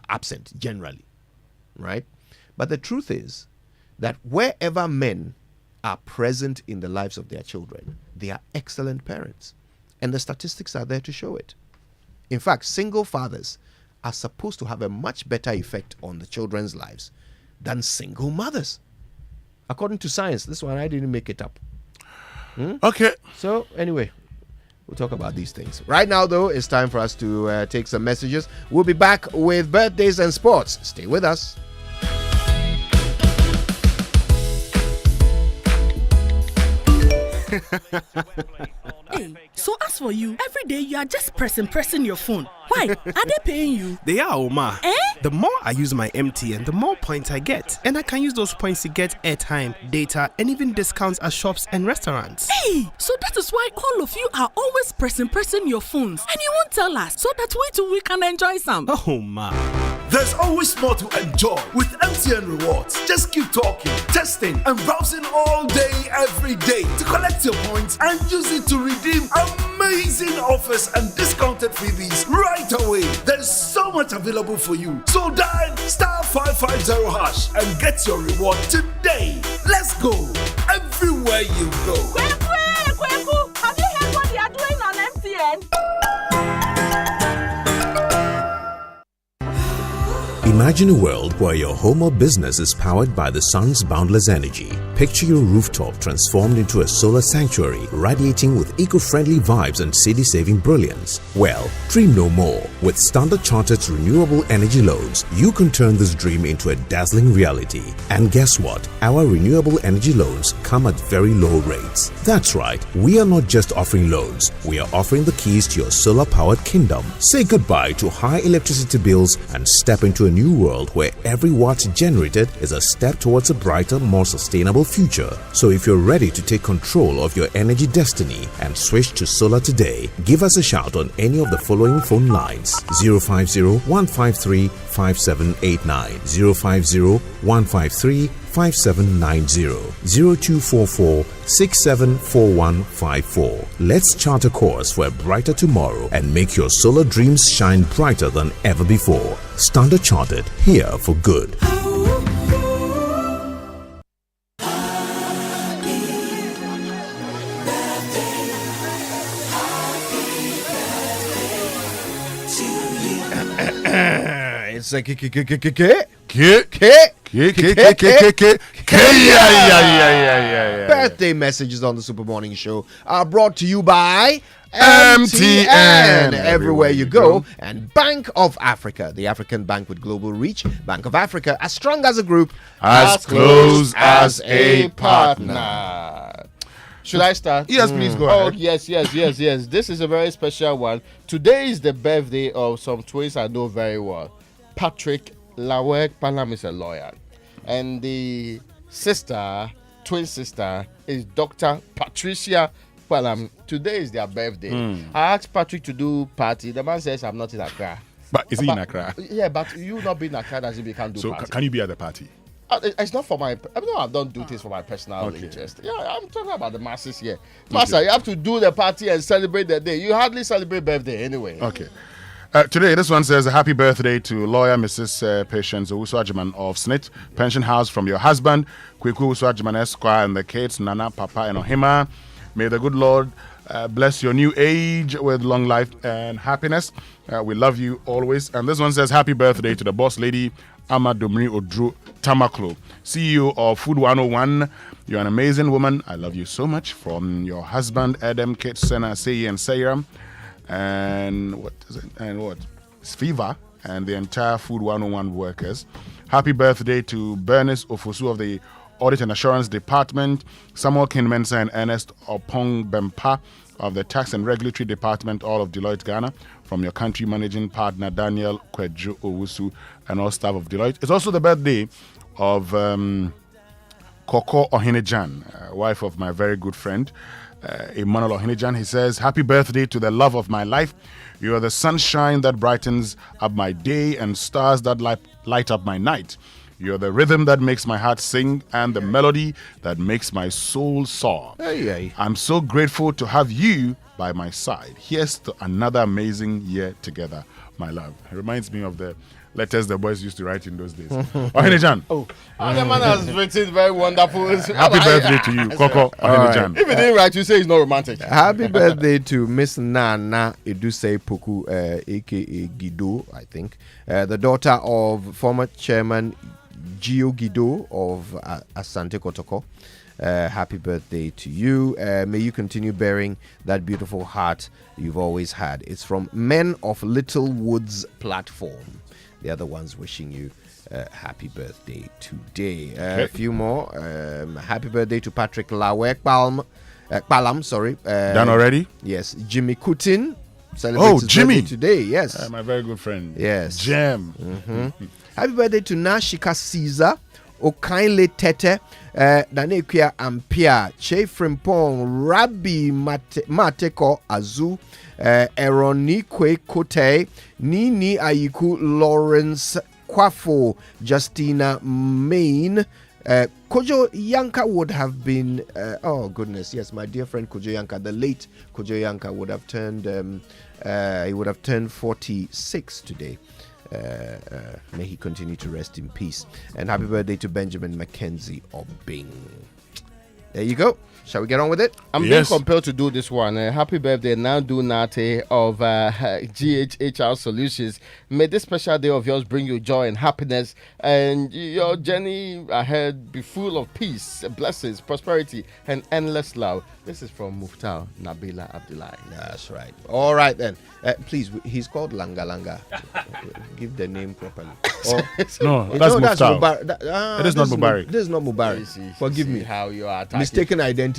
absent generally, right? But the truth is that wherever men are present in the lives of their children, they are excellent parents. And the statistics are there to show it. In fact, single fathers are supposed to have a much better effect on the children's lives than single mothers. According to science, this one, I didn't make it up. Okay. So, anyway, we'll talk about these things. Right now, though, it's time for us to take some messages. We'll be back with birthdays and sports. Stay with us. Hey, so as for you, every day you are just pressing your phone. Why? Are they paying you? They are, Oma. The more I use my MTN, the more points I get. And I can use those points to get airtime, data, and even discounts at shops and restaurants. Hey, so that is why all of you are always pressing your phones. And you won't tell us, so that we too we can enjoy some. Oh, ma. There's always more to enjoy with MTN Rewards. Just keep talking, testing, and browsing all day, every day to collect your points and use it to redeem amazing offers and discounted freebies right away. There's so much available for you. So dial *550# and get your reward today. Let's go everywhere you go. Kweku, have you heard what they are doing on MTN? Imagine a world where your home or business is powered by the sun's boundless energy. Picture your rooftop transformed into a solar sanctuary, radiating with eco-friendly vibes and city-saving brilliance. Well, dream no more. With Standard Chartered's renewable energy loans, you can turn this dream into a dazzling reality. And guess what? Our renewable energy loans come at very low rates. That's right, we are not just offering loans, we are offering the keys to your solar-powered kingdom. Say goodbye to high electricity bills and step into a new new world where every watt generated is a step towards a brighter, more sustainable future. So if you're ready to take control of your energy destiny and switch to solar today, give us a shout on any of the following phone lines: 050-153-5789, 050-153-5790, 0244-674154. Let's chart a course for a brighter tomorrow and make your solar dreams shine brighter than ever before. Standard Chartered, here for good. It's a birthday messages on the Super Morning Show are brought to you by MTN. Everywhere you go, and Bank of Africa, the African bank with global reach. Bank of Africa, as strong as a group, as close as a partner. Should I start? Yes, please go Oh, ahead. yes. This is a very special one. Today is the birthday of some twins I know very well. Patrick Lawek Palam is a lawyer. And the twin sister, is Dr. Patricia Palam. Today is their birthday. I asked Patrick to do party. The man says, I'm not in Accra. But is he in Accra? Yeah, but you not being in Accra doesn't mean you can't do So party. can you be at the party? It's not for my. I don't do things for my personal interest. Yeah, I'm talking about the masses here. Master, you have to do the party and celebrate the day. You hardly celebrate birthday anyway. Okay. Today, this one says, happy birthday to lawyer Mrs. Patience Owusu Ajiman of SNIT Pension House from your husband, Kweku Owusu Ajiman Esquire, and the kids, Nana, Papa, and Ohima. May the good Lord bless your new age with long life and happiness. We love you always. And this one says, happy birthday to the boss lady, Ama Domri Odru Tamaklo, CEO of Food 101. You're an amazing woman. I love you so much. From your husband, Adam, Kate, Sena, Seyi, and Sayram. And what is it? And what? Sviva and the entire Food 101 workers. Happy birthday to Bernice Ofosu of the Audit and Assurance Department, Samuel Kinmensa and Ernest Opong Bempa of the Tax and Regulatory Department, all of Deloitte Ghana, from your country managing partner Daniel Kwejo Owusu and all staff of Deloitte. It's also the birthday of Koko Ohinejan, wife of my very good friend Emmanuel Ohinejan. He says, happy birthday to the love of my life. You are the sunshine that brightens up my day and stars that light up my night. You're the rhythm that makes my heart sing and the melody that makes my soul soar. Hey. I'm so grateful to have you by my side. Here's to another amazing year together, my love. It reminds me of the letters the boys used to write in those days. Ohinejan. The man has written very wonderful. Happy birthday to you, Koko Ohinejan. If you didn't write, you say it's not romantic. Happy birthday to Miss Nana Eduse Poku, aka Guido, I think, the daughter of former chairman Gio Guido of Asante Kotoko. Happy birthday to you. May you continue bearing that beautiful heart you've always had. It's from Men of Little Woods platform. The other ones wishing you happy birthday today. A few more. Happy birthday to Patrick Lawek Palam. Sorry. Done already? Yes. Jimmy Kutin celebrates his Jimmy birthday today. Yes. My very good friend. Yes. Jam. Happy birthday to Nashika Caesar, Okainle Tete, Danekia Ampia, Che Frimpong, Rabbi Mateko Azu, Eronikwe Kote, Nini Ayiku Lawrence Kwafo, Justina Main. Kojo Yanka would have been, oh goodness, yes, my dear friend Kojo Yanka, the late Kojo Yanka would have turned, he would have turned 46 today. May he continue to rest in peace. And happy birthday to Benjamin Mackenzie Obing. There you go. Shall we get on with it? I'm being compelled to do this one. Happy birthday, Nandu Nate of GHHR Solutions. May this special day of yours bring you joy and happiness, and your journey ahead be full of peace, blessings, prosperity, and endless love. This is from Muftar Nabila Abdullahi. That's right. All right then. Please, he's called Langa Langa. Give the name properly. No, that's Muftar. It is not Mubarak. This is not Mubarak. Forgive me. How you are attacking. Mistaken identity.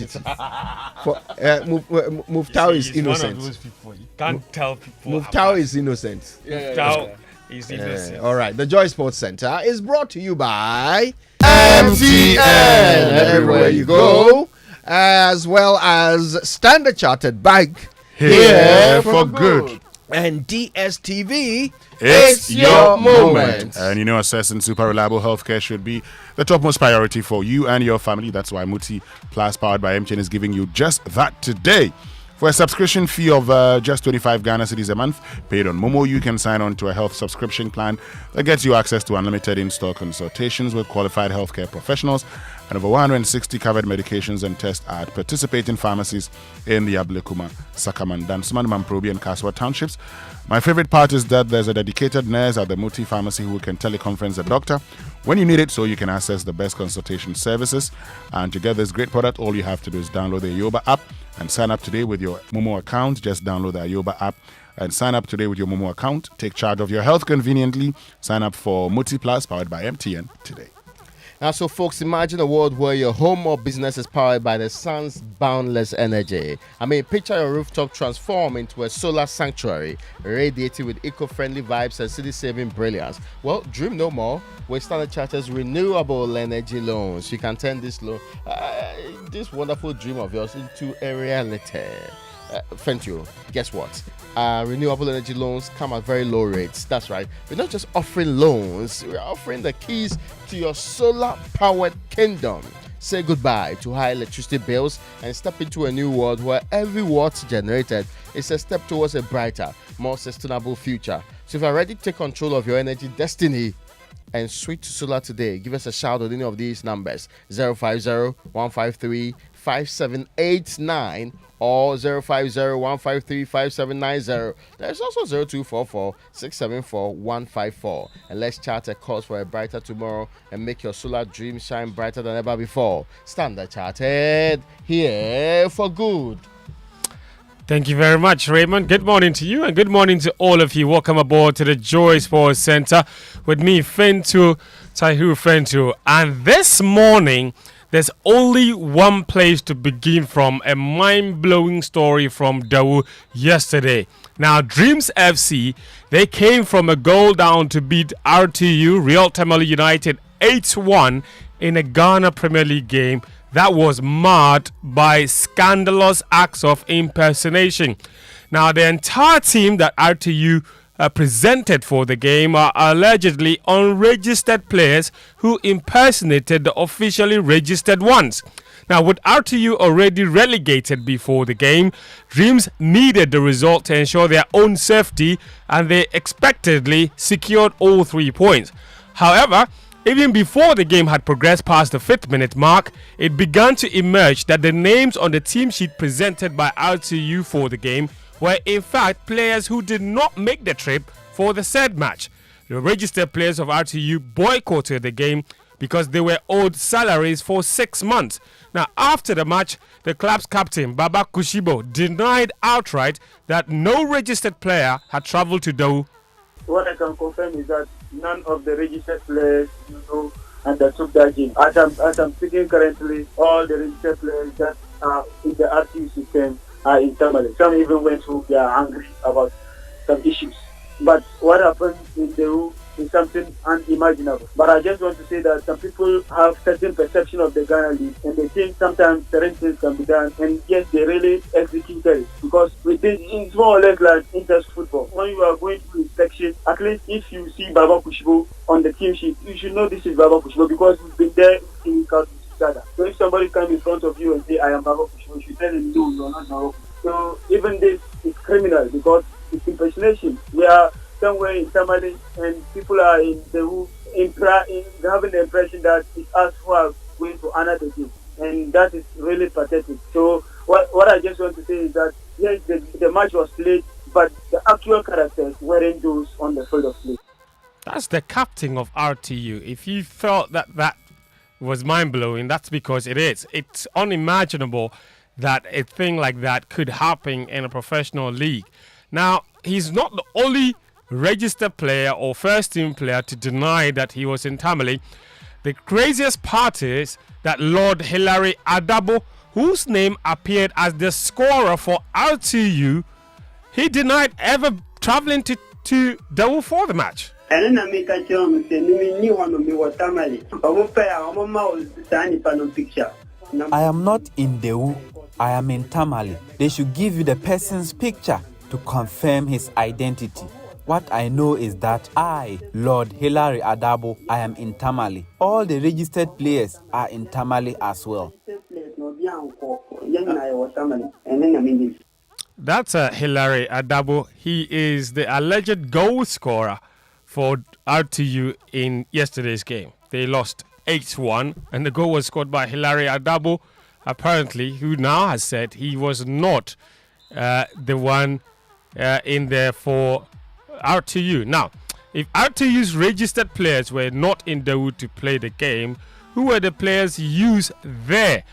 Muftar is innocent. One of those people. You can't tell people. Muftar is innocent. All right. The Joy Sports Center is brought to you by MTN. Everywhere you go, as well as Standard Chartered Bank. Here for good. And DSTV. It's your moment. And you know, accessing super reliable healthcare should be the topmost priority for you and your family. That's why Muti Plus, powered by MTN, is giving you just that today. For a subscription fee of just 25 Ghana cedis a month, paid on Momo, you can sign on to a health subscription plan that gets you access to unlimited in-store consultations with qualified healthcare professionals and over 160 covered medications and tests at participating pharmacies in the Ablekuma, Sakaman, Dansuman, Mamprobi, and Kaswa townships. My favorite part is that there's a dedicated nurse at the Muti pharmacy who can teleconference the doctor when you need it, so you can access the best consultation services. And to get this great product, all you have to do is download the Ayoba app and sign up today with your Momo account. Just download the Ayoba app and sign up today with your Momo account. Take charge of your health conveniently. Sign up for Muti Plus, powered by MTN, today. Now, so folks, imagine a world where your home or business is powered by the sun's boundless energy. I mean, picture your rooftop transform into a solar sanctuary, radiating with eco-friendly vibes and city-saving brilliance. Well, dream no more with Standard Chartered's renewable energy loans. You can turn this this wonderful dream of yours into a reality. Thank you. Guess what? Renewable energy loans come at very low rates. That's right. We're not just offering loans, we're offering the keys to your solar-powered kingdom. Say goodbye to high electricity bills and step into a new world where every watt generated is a step towards a brighter, more sustainable future. So if you're ready to take control of your energy destiny and switch to solar today, give us a shout at any of these numbers: 050-153-5789 or 050-153-5790. There's also 0244-674-154. And let's chart a course for a brighter tomorrow and make your solar dream shine brighter than ever before. Standard Chartered, here for good. Thank you very much, Raymond. Good morning to you and good morning to all of you. Welcome aboard to the Joy Sports Center with me, Fentu, Taihu Fentu. And this morning, there's only one place to begin from, a mind-blowing story from Dawu yesterday. Now, Dreams FC, they came from a goal down to beat RTU, Real Tamale United, 8-1 in a Ghana Premier League game that was marred by scandalous acts of impersonation. Now, the entire team that RTU presented for the game are allegedly unregistered players who impersonated the officially registered ones. Now, with RTU already relegated before the game, Dreams needed the result to ensure their own safety, and they expectedly secured all 3 points. However, even before the game had progressed past the 5th minute mark, it began to emerge that the names on the team sheet presented by RTU for the game were in fact players who did not make the trip for the said match. The registered players of RTU boycotted the game because they were owed salaries for 6 months. Now, after the match, the club's captain, Baba Kushibo, denied outright that no registered player had travelled to Dawu. What I can confirm is that none of the registered players undertook that game. As I'm speaking currently, all the registered players that are in the RTU system are in Tamale. Some even went home, they are angry about some issues. But what happened in Dawu is something unimaginable. But I just want to say that some people have certain perception of the Ghana League and they think sometimes certain things can be done, and yes, they really executed it. Because with this, it's more or less like interest football. When you are going through inspection, at least if you see Baba Kushibo on the team sheet, you should know this is Baba Kushibo because we've been there in each other. So if somebody comes in front of you and say, I am Baba Kushibo, you should tell him, no, you are not Baba Kushibo. So even this is criminal because it's impersonation. We are somewhere in Tamale and people are in the having the impression that it's us who are going to honor the game, and that is really pathetic. So what I just want to say is that yes, the match was played, but the actual characters weren't those on the field of play. That's the captain of RTU. If you felt that was mind-blowing, that's because it is. It's unimaginable that a thing like that could happen in a professional league. Now, he's not the only registered player or first team player to deny that he was in Tamale. The craziest part is that Lord Hilary Adabo, whose name appeared as the scorer for RTU, he denied ever traveling to Dawu for the match. ene na mi ka chiro mse ni wano mi watamali omo pe omo ma tani pano picture. I am not in Dewu, I am in Tamale. They should give you the person's picture to confirm his identity. What I know is that I, Lord Hilary Adabo, I am in Tamale. All the registered players are in Tamale as well. That's Hilary Adabo. He is the alleged goal scorer for RTU in yesterday's game. They lost 8-1, and the goal was scored by Hilary Adabo, apparently, who now has said he was not the one in there for RTU. Now, if RTU's registered players were not in Dawood to play the game, who were the players used there?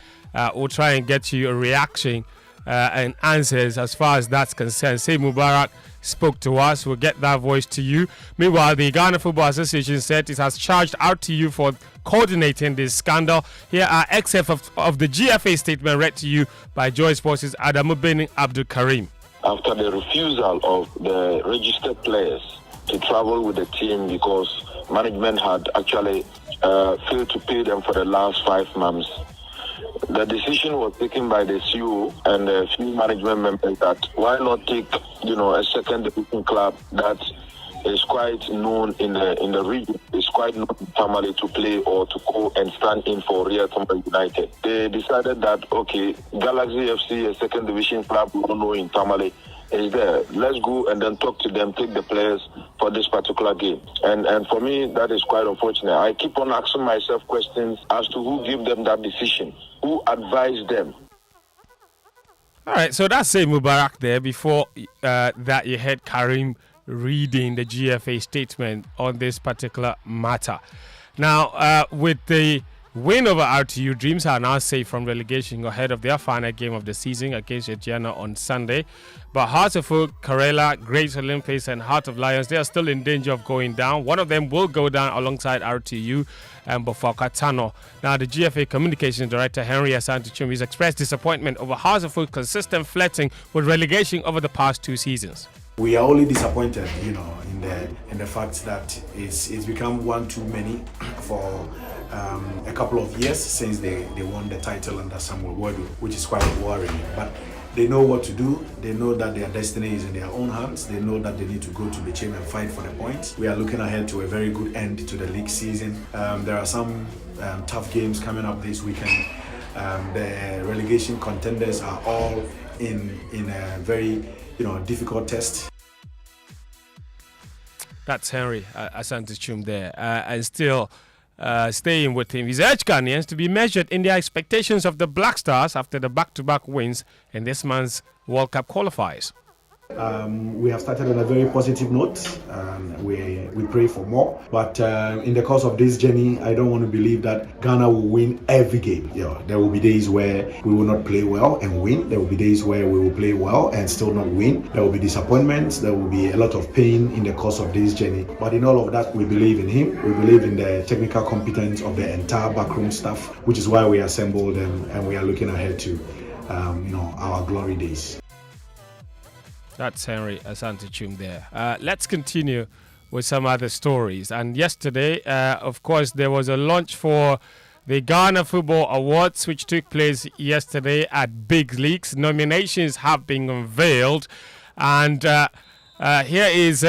We'll try and get you a reaction and answers as far as that's concerned. Say Mubarak spoke to us. We'll get that voice to you. Meanwhile, the Ghana Football Association said it has charged RTU for coordinating this scandal. Here are excerpts of the GFA statement read to you by Joy Sports' Adamu Beni Abdul Karim. After the refusal of the registered players to travel with the team because management had actually failed to pay them for the last 5 months, the decision was taken by the CEO and a few management members that why not take, a second division club that is quite known in the region, is quite known in Tamale to play or to go and stand in for Real Tamale United. They decided that, okay, Galaxy FC, a second division club we don't know in Tamale, is there. Let's go and then talk to them, take the players for this particular game. And for me, that is quite unfortunate. I keep on asking myself questions as to who gave them that decision, who advised them. All right, so that's Say Mubarak there. Before that, you heard Karim reading the GFA statement on this particular matter. Now, with the win over RTU, Dreams are now safe from relegation ahead of their final game of the season against Etiana on Sunday. But Hearts of Oak, Karela, Great Olympics and Heart of Lions, they are still in danger of going down. One of them will go down alongside RTU and Bofoka Tano. Now, the GFA Communications Director, Henry Asante-Chum, has expressed disappointment over Hearts of Oak's consistent flirting with relegation over the past 2 seasons. We are only disappointed, in the fact that it's become one too many for a couple of years since they won the title under Samuel Wadu, which is quite worrying. But they know what to do. They know that their destiny is in their own hands. They know that they need to go to the chain and fight for the points. We are looking ahead to a very good end to the league season. There are some tough games coming up this weekend. The relegation contenders are all in a very difficult test. That's Henry Asante-Chum there. And still staying with him, he's urged Ghanaians to be measured in their expectations of the Black Stars after the back-to-back wins in this month's World Cup qualifiers. We have started on a very positive note. We pray for more, but in the course of this journey, I don't want to believe that Ghana will win every game. There will be days where we will not play well and win. There will be days where we will play well and still not win. There will be disappointments. There will be a lot of pain in the course of this journey. But in all of that, we believe in him. We believe in the technical competence of the entire backroom staff, which is why we assembled and we are looking ahead to our glory days. That's Henry Asante-Chum there. Let's continue with some other stories. And yesterday, of course, there was a launch for the Ghana Football Awards, which took place yesterday at Big Leagues. Nominations have been unveiled. And here is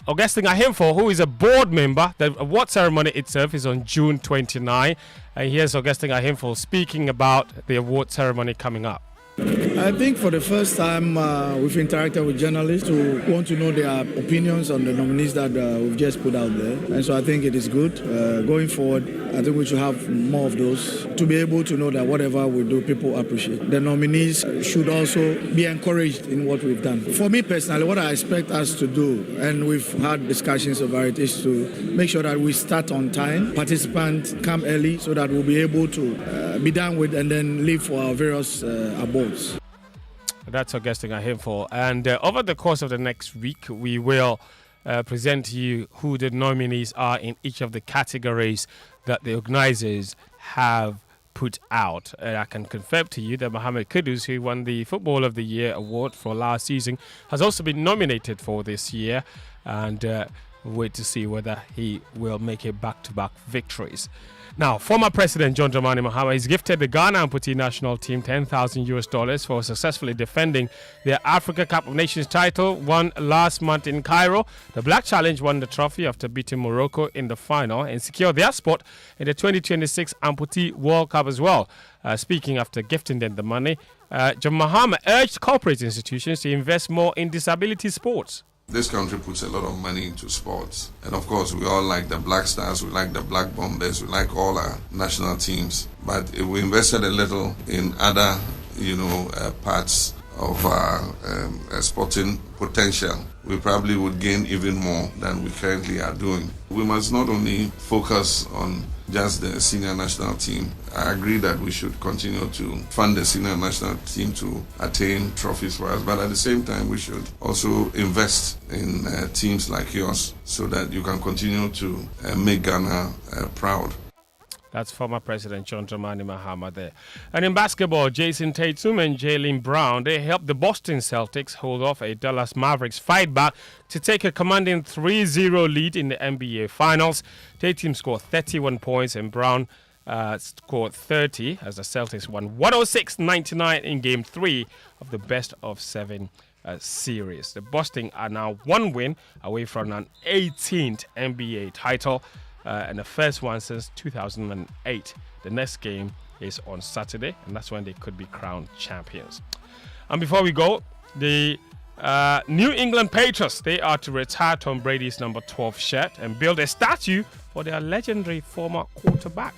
Augustine Ahimfo, who is a board member. The award ceremony itself is on June 29. And here's Augustine Ahimfo speaking about the award ceremony coming up. I think for the first time we've interacted with journalists who want to know their opinions on the nominees that we've just put out there. And so I think it is good. Going forward, I think we should have more of those to be able to know that whatever we do, people appreciate. The nominees should also be encouraged in what we've done. For me personally, what I expect us to do, and we've had discussions about it, is to make sure that we start on time, participants come early so that we'll be able to be done with and then leave for our various awards. That's Augustine Ahimfo. And over the course of the next week, we will present to you who the nominees are in each of the categories that the organizers have put out. I can confirm to you that Mohamed Kudus, who won the Football of the Year award for last season, has also been nominated for this year. And We'll wait to see whether he will make it back-to-back victories. Now, former President John Dramani Mahama has gifted the Ghana amputee national team $10,000 for successfully defending their Africa Cup of Nations title won last month in Cairo. The Black Challenge won the trophy after beating Morocco in the final and secured their spot in the 2026 Amputee World Cup as well. Speaking after gifting them the money, John Mahama urged corporate institutions to invest more in disability sports. This country puts a lot of money into sports. And of course, we all like the Black Stars, we like the Black Bombers, we like all our national teams. But if we invested a little in other, parts of our sporting potential, we probably would gain even more than we currently are doing. We must not only focus on just the senior national team. I agree that we should continue to fund the senior national team to attain trophies for us, but at the same time we should also invest in teams like yours so that you can continue to make Ghana proud. That's former President John Dramani Mahama there. And in basketball, Jason Tatum and Jaylen Brown, they helped the Boston Celtics hold off a Dallas Mavericks fight back to take a commanding 3-0 lead in the NBA Finals. Tatum scored 31 points and Brown scored 30 as the Celtics won 106-99 in Game 3 of the best-of-7 series. The Boston are now one win away from an 18th NBA title. And the first one since 2008. The next game is on Saturday, and that's when they could be crowned champions. And before we go, the New England Patriots, they are to retire Tom Brady's number 12 shirt and build a statue for their legendary former quarterback.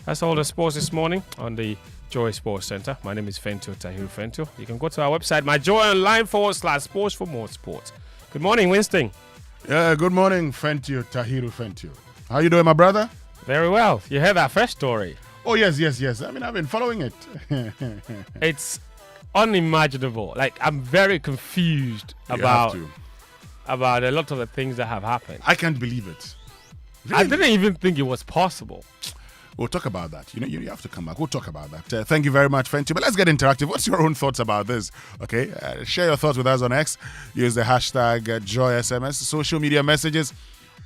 That's all the sports this morning on the Joy Sports Center. My name is Fento Tahiru Fento. You can go to our website, myjoyonline.com/sports for more sports. Good morning, Winston. Yeah, good morning, Fento Tahiru Fento. How you doing, my brother? Very well. You heard that first story. Oh, yes. I mean, I've been following it. It's unimaginable. Like, I'm very confused about a lot of the things that have happened. I can't believe it. Really? I didn't even think it was possible. We'll talk about that. You have to come back. We'll talk about that. Thank you very much, Fenty. But let's get interactive. What's your own thoughts about this? Okay, share your thoughts with us on X. Use the hashtag JoySMS. Social media messages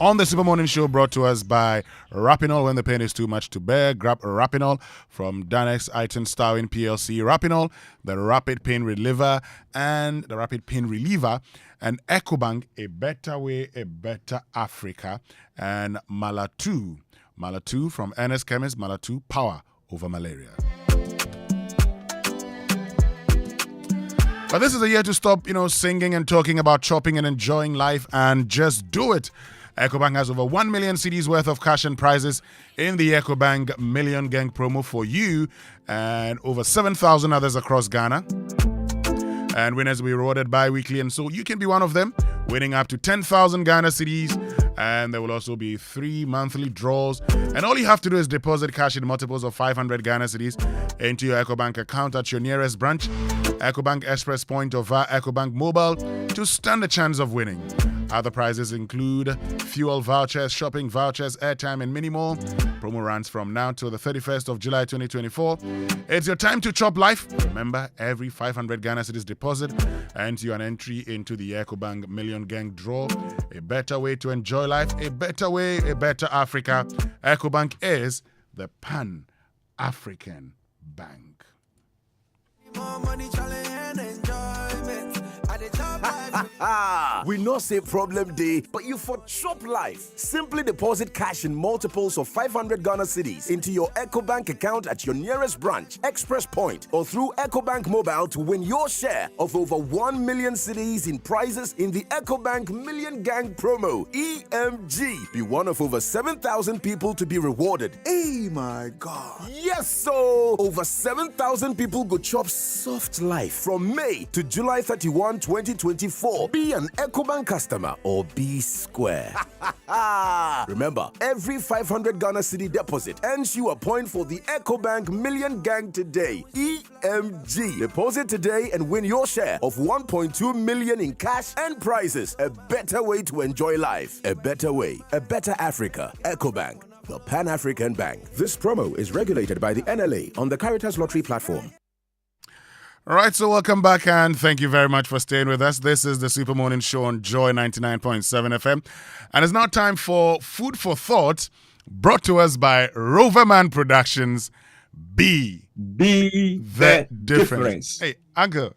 on the Super Morning Show brought to us by Rapinol. When the pain is too much to bear, grab Rapinol from Danex Iton Starwin PLC. Rapinol, the rapid pain reliever, and EcoBank, a better way, a better Africa, and Malatu from NS Chemist. Malatu, power over malaria. But this is a year to stop, singing and talking about shopping and enjoying life and just do it. EcoBank has over 1 million cedis worth of cash and prizes in the EcoBank Million Gang promo for you and over 7,000 others across Ghana. And winners will be rewarded bi-weekly, and so you can be one of them, winning up to 10,000 Ghana cedis. And there will also be 3 monthly draws. And all you have to do is deposit cash in multiples of 500 Ghana cedis into your EcoBank account at your nearest branch, EcoBank Express Point or via EcoBank Mobile to stand a chance of winning. Other prizes include fuel vouchers, shopping vouchers, airtime, and many more. Promo runs from now till the 31st of July 2024. It's your time to chop life. Remember, every 500 Ghana cedis deposit earns you an entry into the EcoBank Million Gang draw. A better way to enjoy life, a better way, a better Africa. EcoBank is the Pan-African Bank. More money, challenge, and enjoyment. We know say problem day, but you for chop life. Simply deposit cash in multiples of 500 Ghana cedis into your EcoBank account at your nearest branch, Express Point, or through EcoBank Mobile to win your share of over 1 million cedis in prizes in the EcoBank Million Gang promo, EMG. Be one of over 7,000 people to be rewarded. Hey, my God. Yes, so over 7,000 people go chop soft life from May to July 31, 2024. Be an EcoBank customer or be square. Remember, every 500 Ghana cedi deposit earns you a point for the EcoBank Million Gang today, EMG. Deposit today and win your share of 1.2 million in cash and prizes. A better way to enjoy life. A better way. A better Africa. EcoBank, the Pan-African Bank. This promo is regulated by the NLA on the Caritas Lottery platform. All right, so welcome back and thank you very much for staying with us. This is the Super Morning Show on Joy 99.7 FM. And it's now time for Food for Thought, brought to us by Roverman Productions. Be the difference. Hey, Uncle.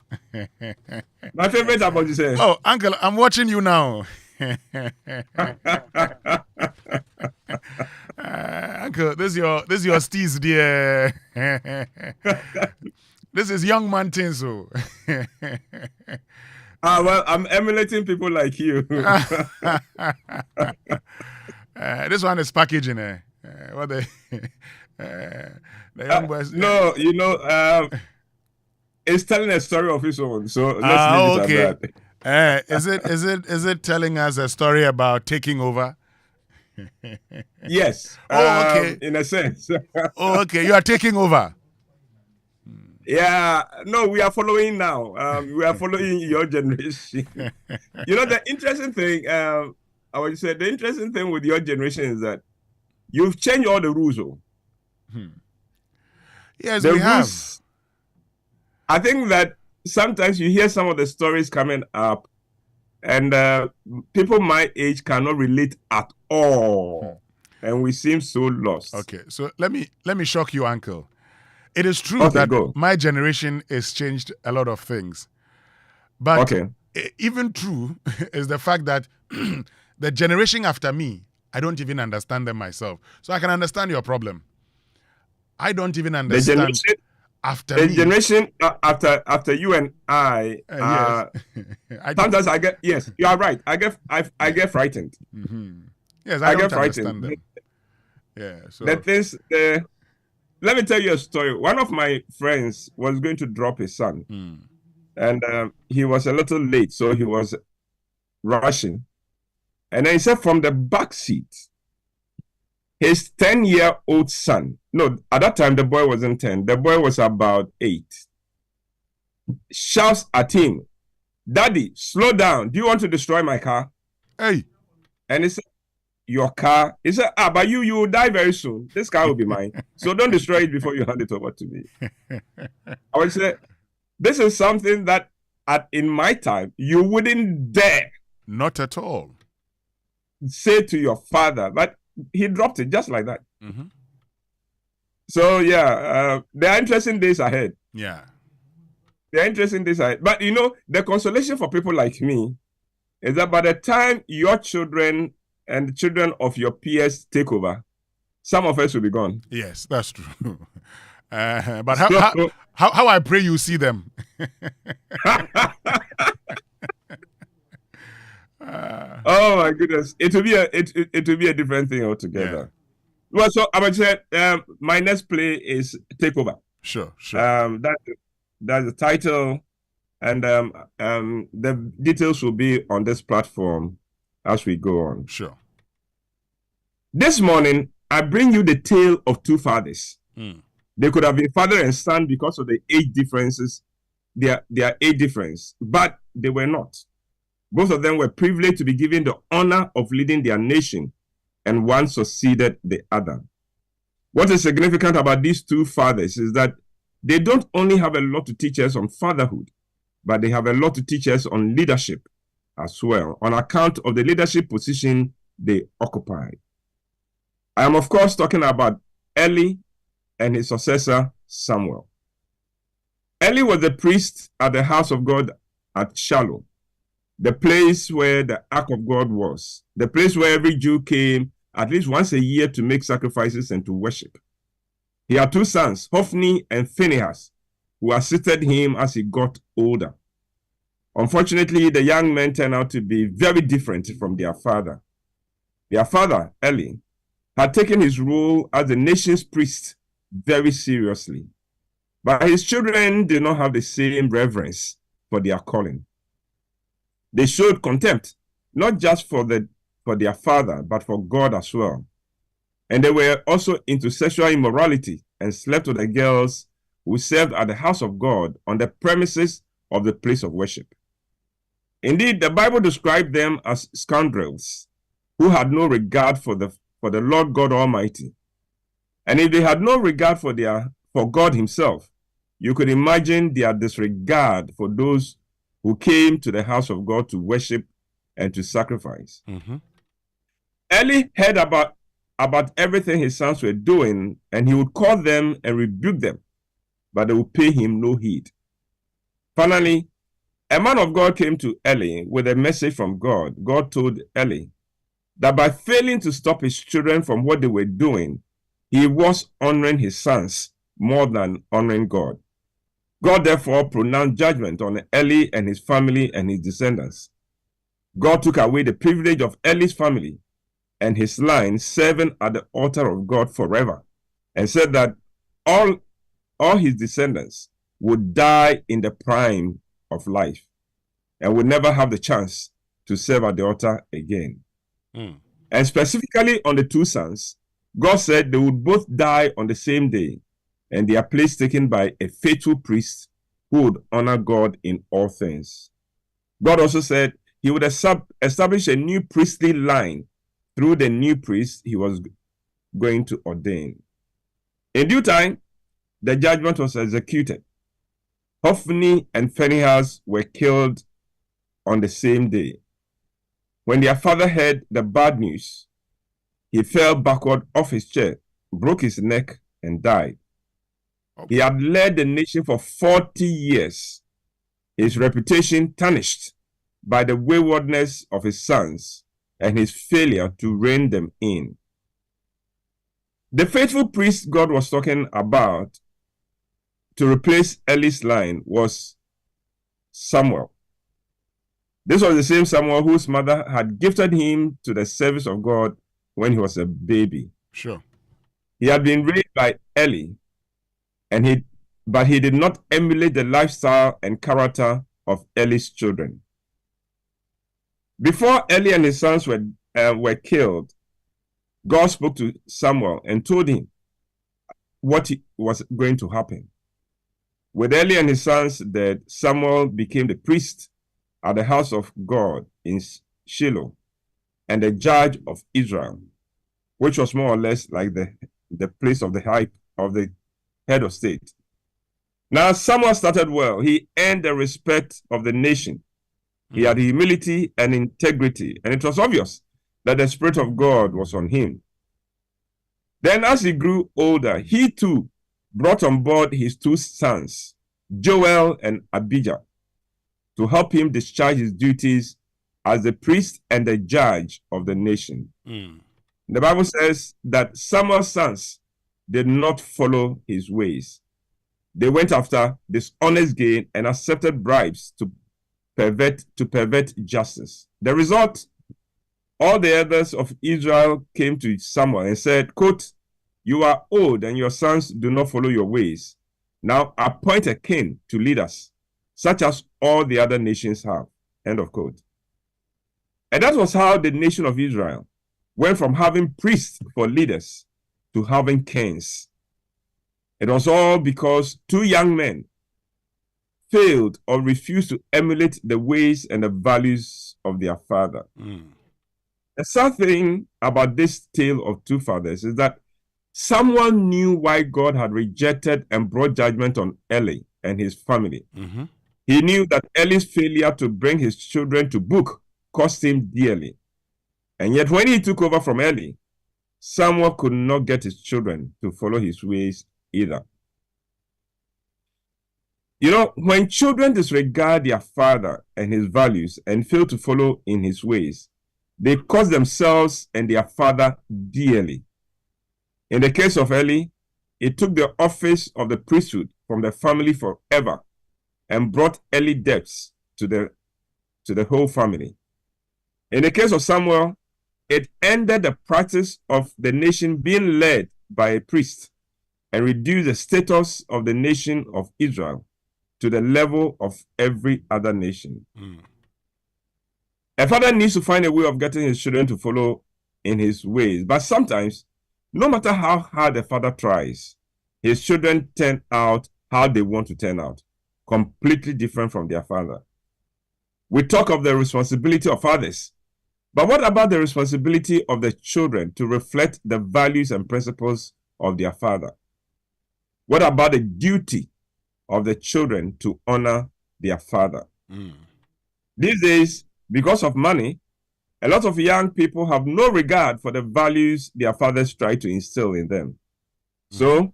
My favorite about you say. Oh, Uncle, I'm watching you now. Uncle, this is your steez, dear. This is young man Tinso. Well, I'm emulating people like you. This one is packaging. What the young boys? No, it's telling a story of his own. So let's leave it at that. Is it telling us a story about taking over? Yes. Oh, okay. In a sense. Oh, okay. You are taking over. Yeah, no, we are following now. We are following your generation. The interesting thing, I would say, the interesting thing with your generation is that you've changed all the rules. Yes, we have. I think that sometimes you hear some of the stories coming up, and people my age cannot relate at all, and we seem so lost. Okay, so let me shock you, Uncle. It is true that my generation has changed a lot of things. But even true is the fact that the generation after me, I don't even understand them myself. So I can understand your problem. I don't even understand the generation after you and I. Yes. Sometimes I get, yes, you are right. I get frightened. Mm-hmm. Yes, I don't understand them. Yeah. So the things. Let me tell you a story. One of my friends was going to drop his son, and he was a little late, so he was rushing. And then he said from the back seat, his 10-year-old son, no, at that time the boy wasn't 10, the boy was about 8, shouts at him, "Daddy, slow down. Do you want to destroy my car?" Hey. And he said, "Your car?" He said, but you will die very soon. This car will be mine. So don't destroy it before you hand it over to me. I would say, this is something that in my time, you wouldn't dare. Not at all. Say to your father, but he dropped it just like that. Mm-hmm. So there are interesting days ahead. Yeah. There are interesting days ahead. But the consolation for people like me is that by the time your children and the children of your peers take over, some of us will be gone. Yes, that's true. But how I pray you see them. Oh my goodness, it will be a different thing altogether. Yeah. Well, so I would say my next play is Takeover. Sure. That's the title, and the details will be on this platform as we go on. Sure. This morning, I bring you the tale of two fathers. They could have been father and son because of the age differences, their age difference, but they were not. Both of them were privileged to be given the honor of leading their nation, and one succeeded the other. What is significant about these two fathers is that they don't only have a lot to teach us on fatherhood, but they have a lot to teach us on leadership as well, on account of the leadership position they occupied. I am, of course, talking about Eli and his successor, Samuel. Eli was the priest at the house of God at Shiloh, the place where the Ark of God was, the place where every Jew came at least once a year to make sacrifices and to worship. He had two sons, Hophni and Phinehas, who assisted him as he got older. Unfortunately, the young men turned out to be very different from their father. Their father, Eli, had taken his role as the nation's priest very seriously, but his children did not have the same reverence for their calling. They showed contempt, not just for their father, but for God as well. And they were also into sexual immorality and slept with the girls who served at the house of God on the premises of the place of worship. Indeed, the Bible described them as scoundrels who had no regard for the Lord God Almighty. And if they had no regard for God himself, you could imagine their disregard for those who came to the house of God to worship and to sacrifice. Eli heard about everything his sons were doing, and he would call them and rebuke them, but they would pay him no heed. Finally, a man of God came to Eli with a message from God. God told Eli that by failing to stop his children from what they were doing, he was honoring his sons more than honoring God. God therefore pronounced judgment on Eli and his family and his descendants. God took away the privilege of Eli's family and his line serving at the altar of God forever, and said that all his descendants would die in the prime of life and would never have the chance to serve at the altar again. And specifically on the two sons, God said they would both die on the same day, and their place taken by a faithful priest who would honor God in all things. God also said he would establish a new priestly line through the new priest he was going to ordain. In due time, the judgment was executed. Hophni and Phinehas were killed on the same day. When their father heard the bad news, he fell backward off his chair, broke his neck, and died. He had led the nation for 40 years, his reputation tarnished by the waywardness of his sons and his failure to rein them in. The faithful priest God was talking about to replace Eli's line was Samuel. This was the same Samuel whose mother had gifted him to the service of God when he was a baby. Sure. He had been raised by Eli, but he did not emulate the lifestyle and character of Eli's children. Before Eli and his sons were killed, God spoke to Samuel and told him what was going to happen. With Eli and his sons dead, Samuel became the priest at the house of God in Shiloh and the judge of Israel, which was more or less like the place of the head of state. Now Samuel started well. He earned the respect of the nation. He had humility and integrity, and it was obvious that the Spirit of God was on him. Then as he grew older, he too brought on board his two sons, Joel and Abijah, to help him discharge his duties as the priest and the judge of the nation. The Bible says that Samuel's sons did not follow his ways. They went after dishonest gain and accepted bribes to pervert justice. The result, all the elders of Israel came to Samuel and said, quote, "You are old and your sons do not follow your ways. Now appoint a king to lead us, such as all the other nations have." End of quote. And that was how the nation of Israel went from having priests for leaders to having kings. It was all because two young men failed or refused to emulate the ways and the values of their father. The sad thing about this tale of two fathers is that someone knew why God had rejected and brought judgment on Eli and his family. He knew that Eli's failure to bring his children to book cost him dearly. And yet when he took over from Eli, Samuel could not get his children to follow his ways either. You know, when children disregard their father and his values and fail to follow in his ways, they cost themselves and their father dearly. In the case of Eli, it took the office of the priesthood from the family forever and brought Eli debts to the whole family. In the case of Samuel, it ended the practice of the nation being led by a priest and reduced the status of the nation of Israel to the level of every other nation. A father needs to find a way of getting his children to follow in his ways, but sometimes, no matter how hard the father tries, his children turn out how they want to turn out, completely different from their father. We talk of the responsibility of fathers, but what about the responsibility of the children to reflect the values and principles of their father? What about the duty of the children to honor their father. These days, because of money, a lot of young people have no regard for the values their fathers try to instill in them. So,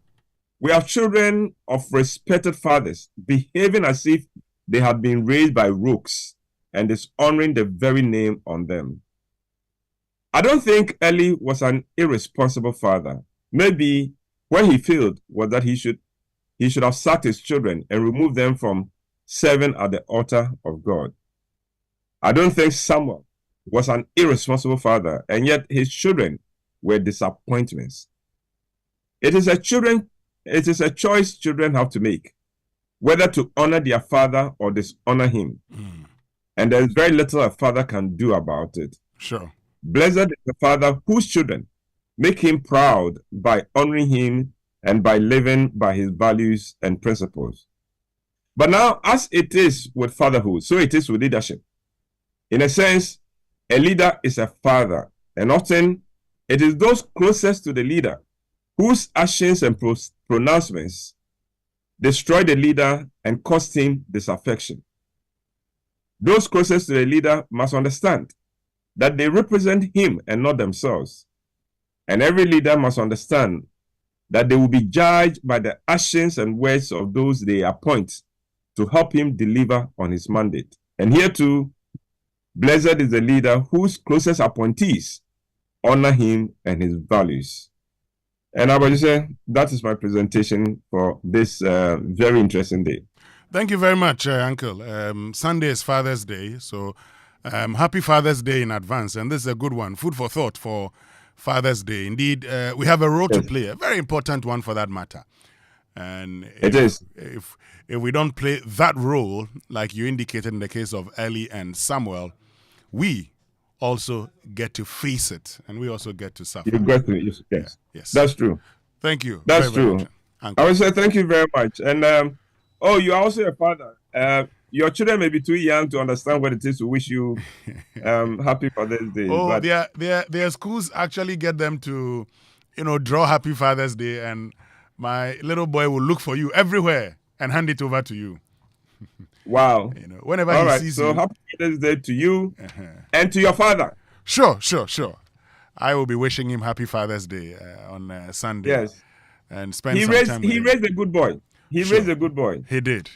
we have children of respected fathers behaving as if they had been raised by rooks and dishonoring the very name on them. I don't think Eli was an irresponsible father. Maybe where he failed was that he should have sacked his children and removed them from serving at the altar of God. I don't think Samuel was an irresponsible father, and yet his children were disappointments. It is a choice children have to make, whether to honor their father or dishonor him. And there's very little a father can do about it. Sure. Blessed is the father whose children make him proud by honoring him and by living by his values and principles. But now, as it is with fatherhood, so it is with leadership. In a sense, a leader is a father, and often it is those closest to the leader whose actions and pronouncements destroy the leader and cost him disaffection. Those closest to the leader must understand that they represent him and not themselves. And every leader must understand that they will be judged by the actions and words of those they appoint to help him deliver on his mandate. And here too, blessed is the leader whose closest appointees honor him and his values. And I would say that is my presentation for this very interesting day. Thank you very much, Uncle. Sunday is Father's Day, so happy Father's Day in advance. And this is a good one, food for thought for Father's Day. Indeed, we have a role to play, a very important one for that matter. And if we don't play that role, like you indicated in the case of Eli and Samuel, we also get to face it, and we also get to suffer. You get to, yes. Yes. That's true. Thank you. That's very, very true. much, I would say thank you very much. And you are also a father. Your children may be too young to understand what it is to wish you happy Father's Day. Oh, their schools actually get them to, draw Happy Father's Day, and my little boy will look for you everywhere and hand it over to you. Wow. Whenever All he right, sees so you. happy Father's Day to you and to your father. Sure. I will be wishing him Happy Father's Day on Sunday. Yes. And spend He some raised time with him. a good boy. He raised a good boy. He did.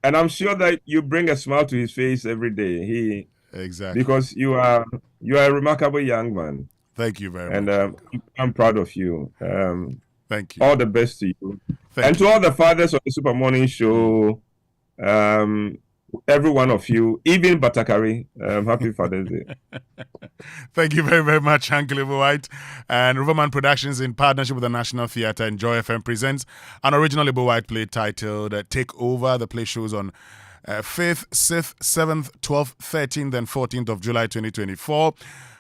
And I'm sure that you bring a smile to his face every day. Exactly. Because you are a remarkable young man. Thank you very much. And I'm proud of you. Thank you. All the best to you. To all the fathers of the Super Morning Show, every one of you, even Batakari, happy Father's Day. Thank you very, very much, Uncle White. And Riverman Productions, in partnership with the National Theatre and Joy FM, presents an original Ibo White play titled Take Over. The play shows on 5th, 6th, 7th, 12th, 13th, and 14th of July 2024.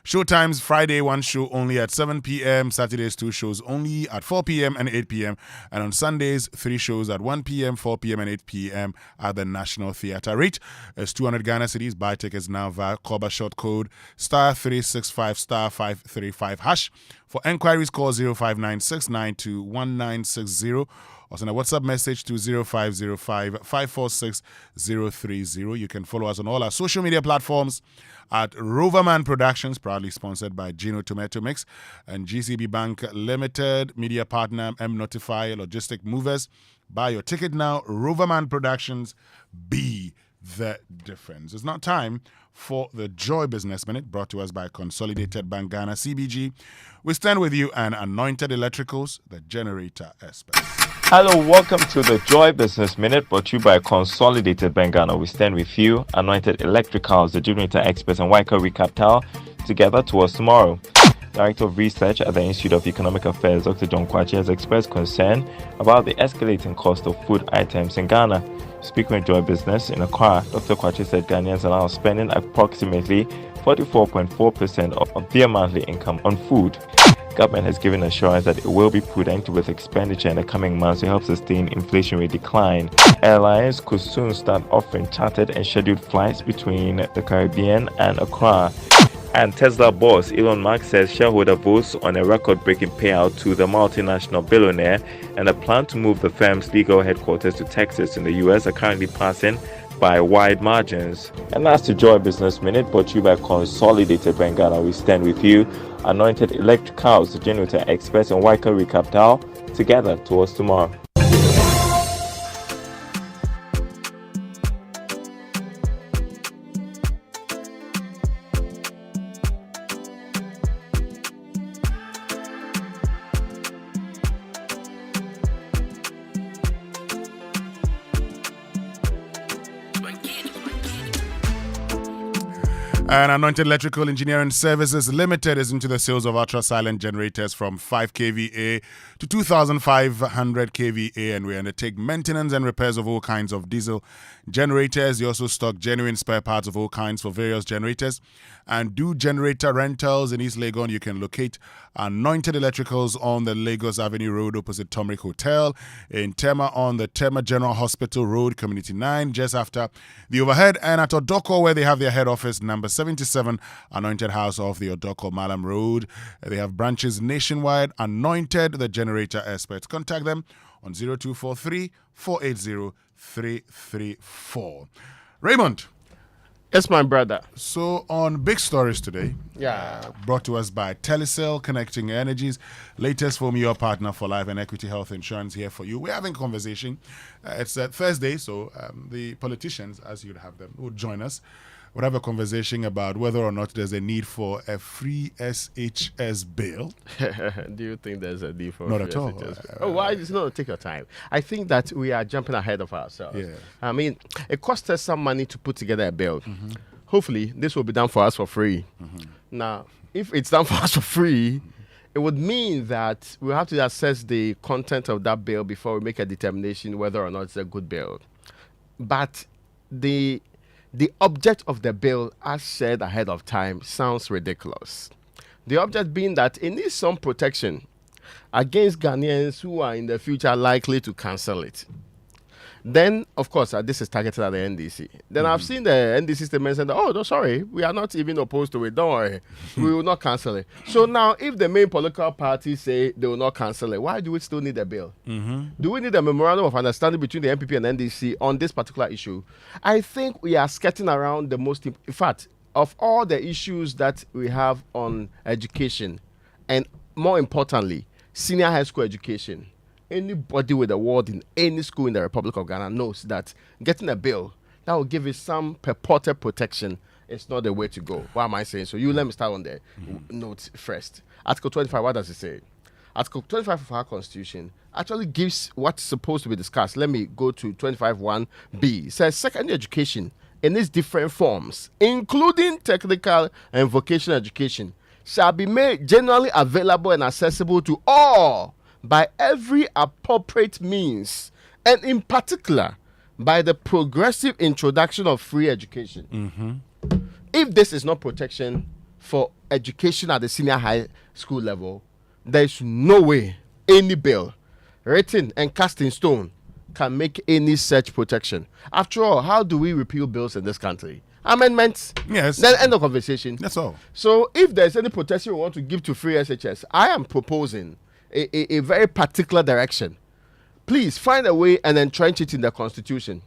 Showtimes: Friday, 1 show only at 7 p.m. Saturdays, 2 shows only at 4 p.m. and 8 p.m. And on Sundays, 3 shows at 1 p.m., 4 p.m. and 8 p.m. at the National Theatre. Rate is 200 Ghana cedis. Buy tickets now via Koba short code *365 *535 #. For enquiries, call 0596921960 or send a WhatsApp message to 0505 546 030. You can follow us on all our social media platforms at Roverman Productions, proudly sponsored by Gino Tomato Mix and GCB Bank Limited, media partner M Notify Logistic Movers. Buy your ticket now. Roverman Productions, be the difference. It's now time for the Joy Business Minute, brought to us by Consolidated Bank Ghana CBG. We stand with you and Anointed Electricals, the generator experts. Hello, welcome to the Joy Business Minute, brought to you by Consolidated Bank Ghana. We stand with you, Anointed Electricals, the generator experts, and Waika Capital, together towards tomorrow. Director of Research at the Institute of Economic Affairs, Dr. John Kwachi, has expressed concern about the escalating cost of food items in Ghana. Speaking with Joy Business in Accra, Dr. Kwachi said Ghanaians are now spending approximately 44.4% of their monthly income on food. Government has given assurance that it will be prudent with expenditure in the coming months to help sustain inflationary decline. Airlines could soon start offering chartered and scheduled flights between the Caribbean and Accra. And Tesla boss Elon Musk says shareholder votes on a record-breaking payout to the multinational billionaire, and a plan to move the firm's legal headquarters to Texas in the US are currently passing by wide margins. And that's the Joy Business Minute, brought to you by Consolidated Bengala. We stand with you. Anointed Electricals, the generator experts, and Waika Recapital, together towards tomorrow. And Anointed Electrical Engineering Services Limited is into the sales of ultra-silent generators from 5 kVA to 2,500 kVA, and we undertake maintenance and repairs of all kinds of diesel generators. You also stock genuine spare parts of all kinds for various generators and do generator rentals in East Legon. You can locate Anointed Electricals on the Lagos Avenue Road opposite Tomric Hotel, in Tema on the Tema General Hospital Road, Community 9, just after the overhead, and at Odoko, where they have their head office, number 77 Anointed House off the Odoko Malam Road. They have branches nationwide. Anointed, the generator experts. Contact them on 0243 480 334. Raymond. Yes, my brother. So on Big Stories today, brought to us by Telecel, Connecting Energies, latest from your partner for life and equity health insurance here for you. We're having a conversation. It's Thursday, so the politicians, as you'd have them, would join us. We'll have a conversation about whether or not there's a need for a free SHS bill. Do you think there's a need for not a at free all? SHS bill? Why? It's not. Take your time. I think that we are jumping ahead of ourselves. Yeah. I mean, it costs us some money to put together a bill. Hopefully, this will be done for us for free. Now, if it's done for us for free, it would mean that we'll have to assess the content of that bill before we make a determination whether or not it's a good bill. But the object of the bill, as said ahead of time, sounds ridiculous. The object being that it needs some protection against Ghanaians who are in the future likely to cancel it. Then, of course, this is targeted at the NDC. Then I've seen the NDC statement saying, oh, no, sorry, we are not even opposed to it. Don't worry, we will not cancel it. So now, if the main political parties say they will not cancel it, why do we still need a bill? Do we need a memorandum of understanding between the MPP and NDC on this particular issue? I think we are skirting around the most, in fact, of all the issues that we have on education, and more importantly, senior high school education. Anybody with a ward in any school in the Republic of Ghana knows that getting a bill that will give it some purported protection is not the way to go. Why am I saying so? You let me start on the note first. Article 25, what does it say? Article 25 of our Constitution actually gives what's supposed to be discussed. Let me go to 25(1)(b). It says secondary education in its different forms, including technical and vocational education, shall be made generally available and accessible to all by every appropriate means, and in particular by the progressive introduction of free education. If this is not protection for education at the senior high school level, there is no way any bill written and cast in stone can make any such protection. After all, how do we repeal bills in this country? Amendments. Yes. Then end of conversation. That's all. So if there's any protection we want to give to free SHS, I am proposing a very particular direction. Please find a way and entrench it in the Constitution.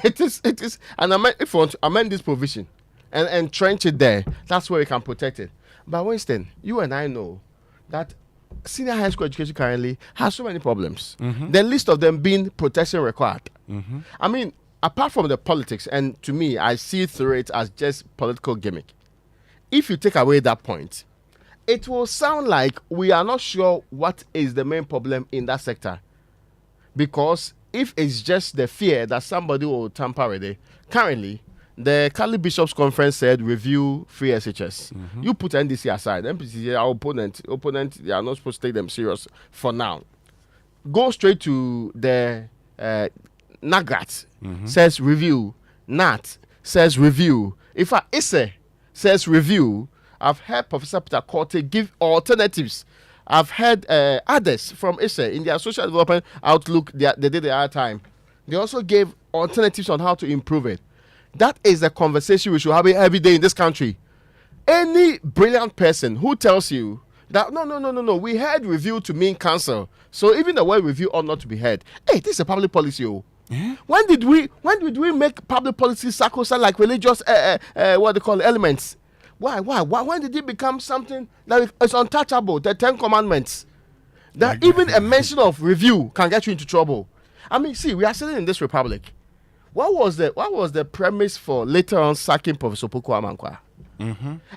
It is, and if you want to amend this provision and entrench it there, that's where we can protect it. But Winston, you and I know that senior high school education currently has so many problems. The list of them being protection required. I mean, apart from the politics, and to me, I see through it as just political gimmick. If you take away that point, it will sound like we are not sure what is the main problem in that sector. Because if it's just the fear that somebody will tamper with it, currently, the Cali Bishops Conference said review free SHS. You put NDC aside. NPC, our opponent, they are not supposed to take them serious for now. Go straight to the NAGAT, says review. NAT says review. If ISE says review, I've heard Professor Peter Korte give alternatives. I've heard others from ISE in their social development outlook. They did the other time. They also gave alternatives on how to improve it. That is the conversation we should have every day in this country. Any brilliant person who tells you that no, we heard review to mean cancel, so even the word review ought not to be heard. Hey, this is a public policy. When did we make public policy sacrosanct like religious what they call elements? Why? When did it become something that is untouchable? The 10 Commandments. That even a mention of review can get you into trouble. I mean, see, we are sitting in this republic. What was the premise for later on sacking Professor Poku Amankwa?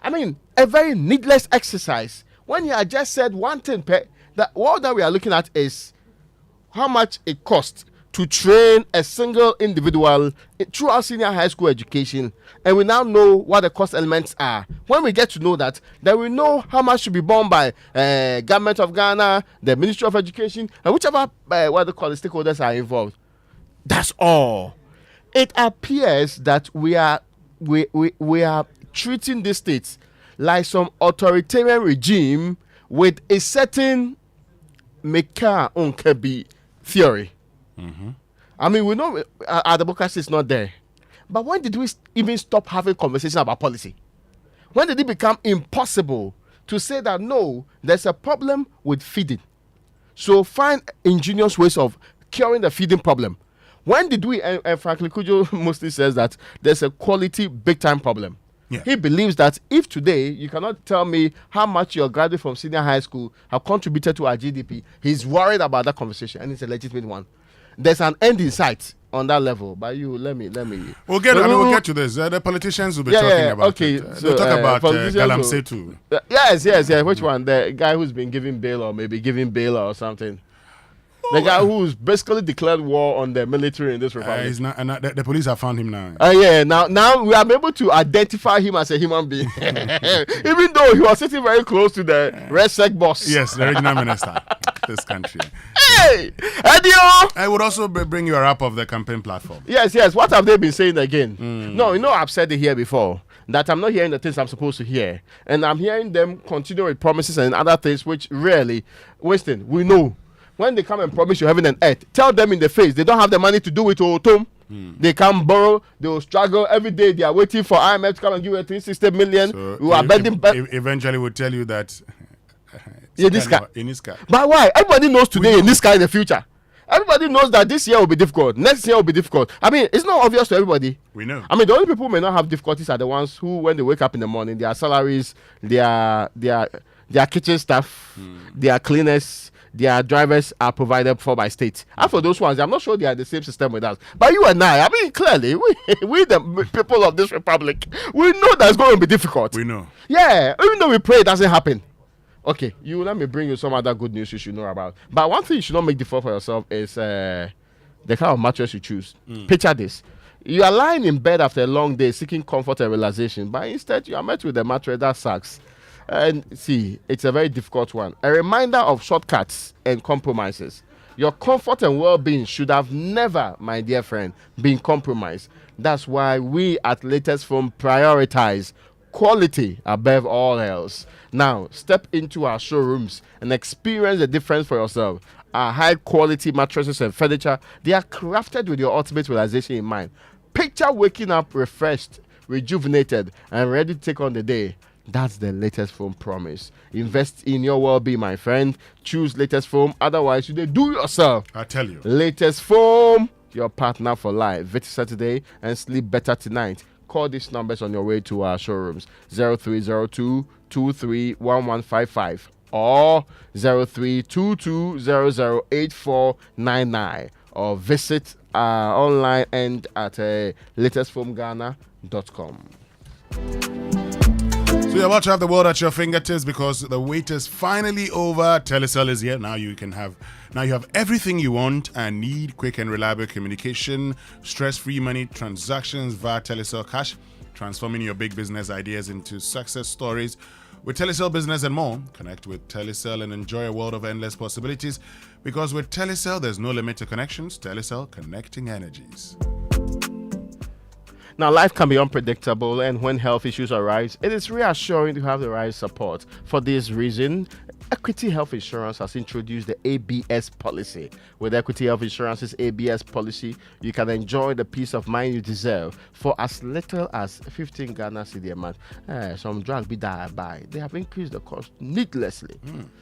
I mean, a very needless exercise. When you had just said one thing, that all that we are looking at is how much it costs to train a single individual through our senior high school education, and we now know what the cost elements are. When we get to know that, then we know how much should be borne by government of Ghana, the Ministry of Education, and whichever what they call the stakeholders are involved. That's all. It appears that we are treating the states like some authoritarian regime with a certain Meka Unkebi theory. I mean, we know our democracy is not there. But when did we even stop having conversation about policy? When did it become impossible to say that, no, there's a problem with feeding, so find ingenious ways of curing the feeding problem? When did we, and frankly, Kujo mostly says that there's a quality big-time problem. Yeah. He believes that if today you cannot tell me how much your graduate from senior high school have contributed to our GDP, he's worried about that conversation, and it's a legitimate one. There's an end in sight on that level. But you, let me. We'll get to this. The politicians will be talking about it. They'll talk about galamsey too. Yes. Which one? The guy who's been giving bail or maybe giving bail or something. The guy who's basically declared war on the military in this republic. He's not, and the police have found him now. Now we are able to identify him as a human being, even though he was sitting very close to the RedSec boss. Yes, the regional minister of this country. Hey, Edio! I would also bring you a wrap of the campaign platform. Yes. What have they been saying again? No, I've said it here before, that I'm not hearing the things I'm supposed to hear, and I'm hearing them continue with promises and other things which really, Winston, we know. When they come and promise you heaven and earth, tell them in the face they don't have the money to do it. Tom. They can't borrow. They will struggle every day. They are waiting for IMF to come and give you 360 million. So we are bending. Eventually, we'll tell you that. In this car. But why? Everybody knows today in this car in the future. Everybody knows that this year will be difficult. Next year will be difficult. I mean, it's not obvious to everybody. We know. I mean, the only people who may not have difficulties are the ones who, when they wake up in the morning, their salaries, their kitchen staff, their cleaners, their drivers are provided for by state. And for those ones, I'm not sure they are the same system with us. But you and I mean, clearly, we the people of this republic, we know that's going to be difficult. We know. Yeah, even though we pray it doesn't happen. Okay, let me bring you some other good news you should know about. But one thing you should not make default for yourself is the kind of mattress you choose. Picture this. You are lying in bed after a long day seeking comfort and relaxation, but instead you are met with a mattress that sucks. And see, it's a very difficult one. A reminder of shortcuts and compromises. Your comfort and well-being should have never, my dear friend, been compromised. That's why we at Latest Foam prioritize quality above all else. Now, step into our showrooms and experience the difference for yourself. Our high-quality mattresses and furniture, they are crafted with your ultimate realization in mind. Picture waking up refreshed, rejuvenated, and ready to take on the day. That's the Latest Foam promise. Invest in your well-being, my friend. Choose Latest Foam. Otherwise, you do yourself. I tell you. Latest Foam, your partner for life. Visit Saturday and sleep better tonight. Call these numbers on your way to our showrooms. 0302-231155 or 0322008499, or visit online and at latestfoamghana.com. So you're about to have the world at your fingertips because the wait is finally over. Telecel is here. Now you have everything you want and need: quick and reliable communication, stress-free money transactions via Telecel Cash, transforming your big business ideas into success stories. With Telecel Business and more, connect with Telecel and enjoy a world of endless possibilities, because with Telecel, there's no limit to connections. Telecel, connecting energies. Now, life can be unpredictable, and when health issues arise, it is reassuring to have the right support. For this reason, Equity Health Insurance has introduced the ABS policy. With Equity Health Insurance's ABS policy, you can enjoy the peace of mind you deserve for as little as 15 Ghana cedi a month. Some drugs be that I buy, they have increased the cost needlessly.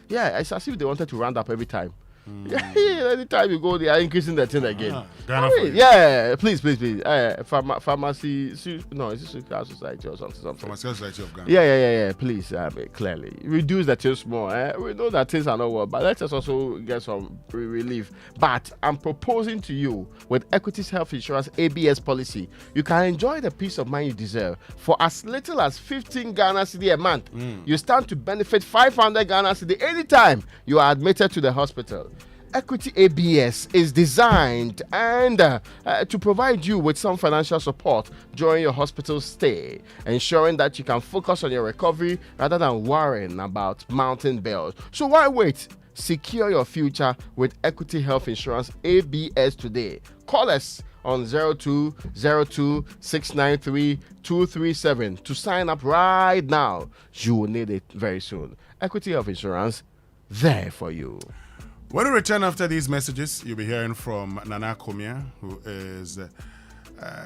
Yeah, it's as if they wanted to round up every time. Anytime you go, they are increasing the thing again. Yeah, please. Pharmacy, no, is this a society or something? Pharmaceutical Society of Ghana. Yeah. Please, clearly reduce the thing small. We know that things are not well, but let us also get some relief. But I'm proposing to you with Equity's Health Insurance ABS policy, you can enjoy the peace of mind you deserve for as little as 15 Ghana cedi a month. You stand to benefit 500 Ghana cedi anytime you are admitted to the hospital. Equity ABS is designed to provide you with some financial support during your hospital stay, ensuring that you can focus on your recovery rather than worrying about mounting bills. So why wait? Secure your future with Equity Health Insurance ABS today. Call us on 0202 693 237 to sign up right now. You will need it very soon. Equity Health Insurance, there for you. When we return after these messages, you'll be hearing from Nana Komia, who is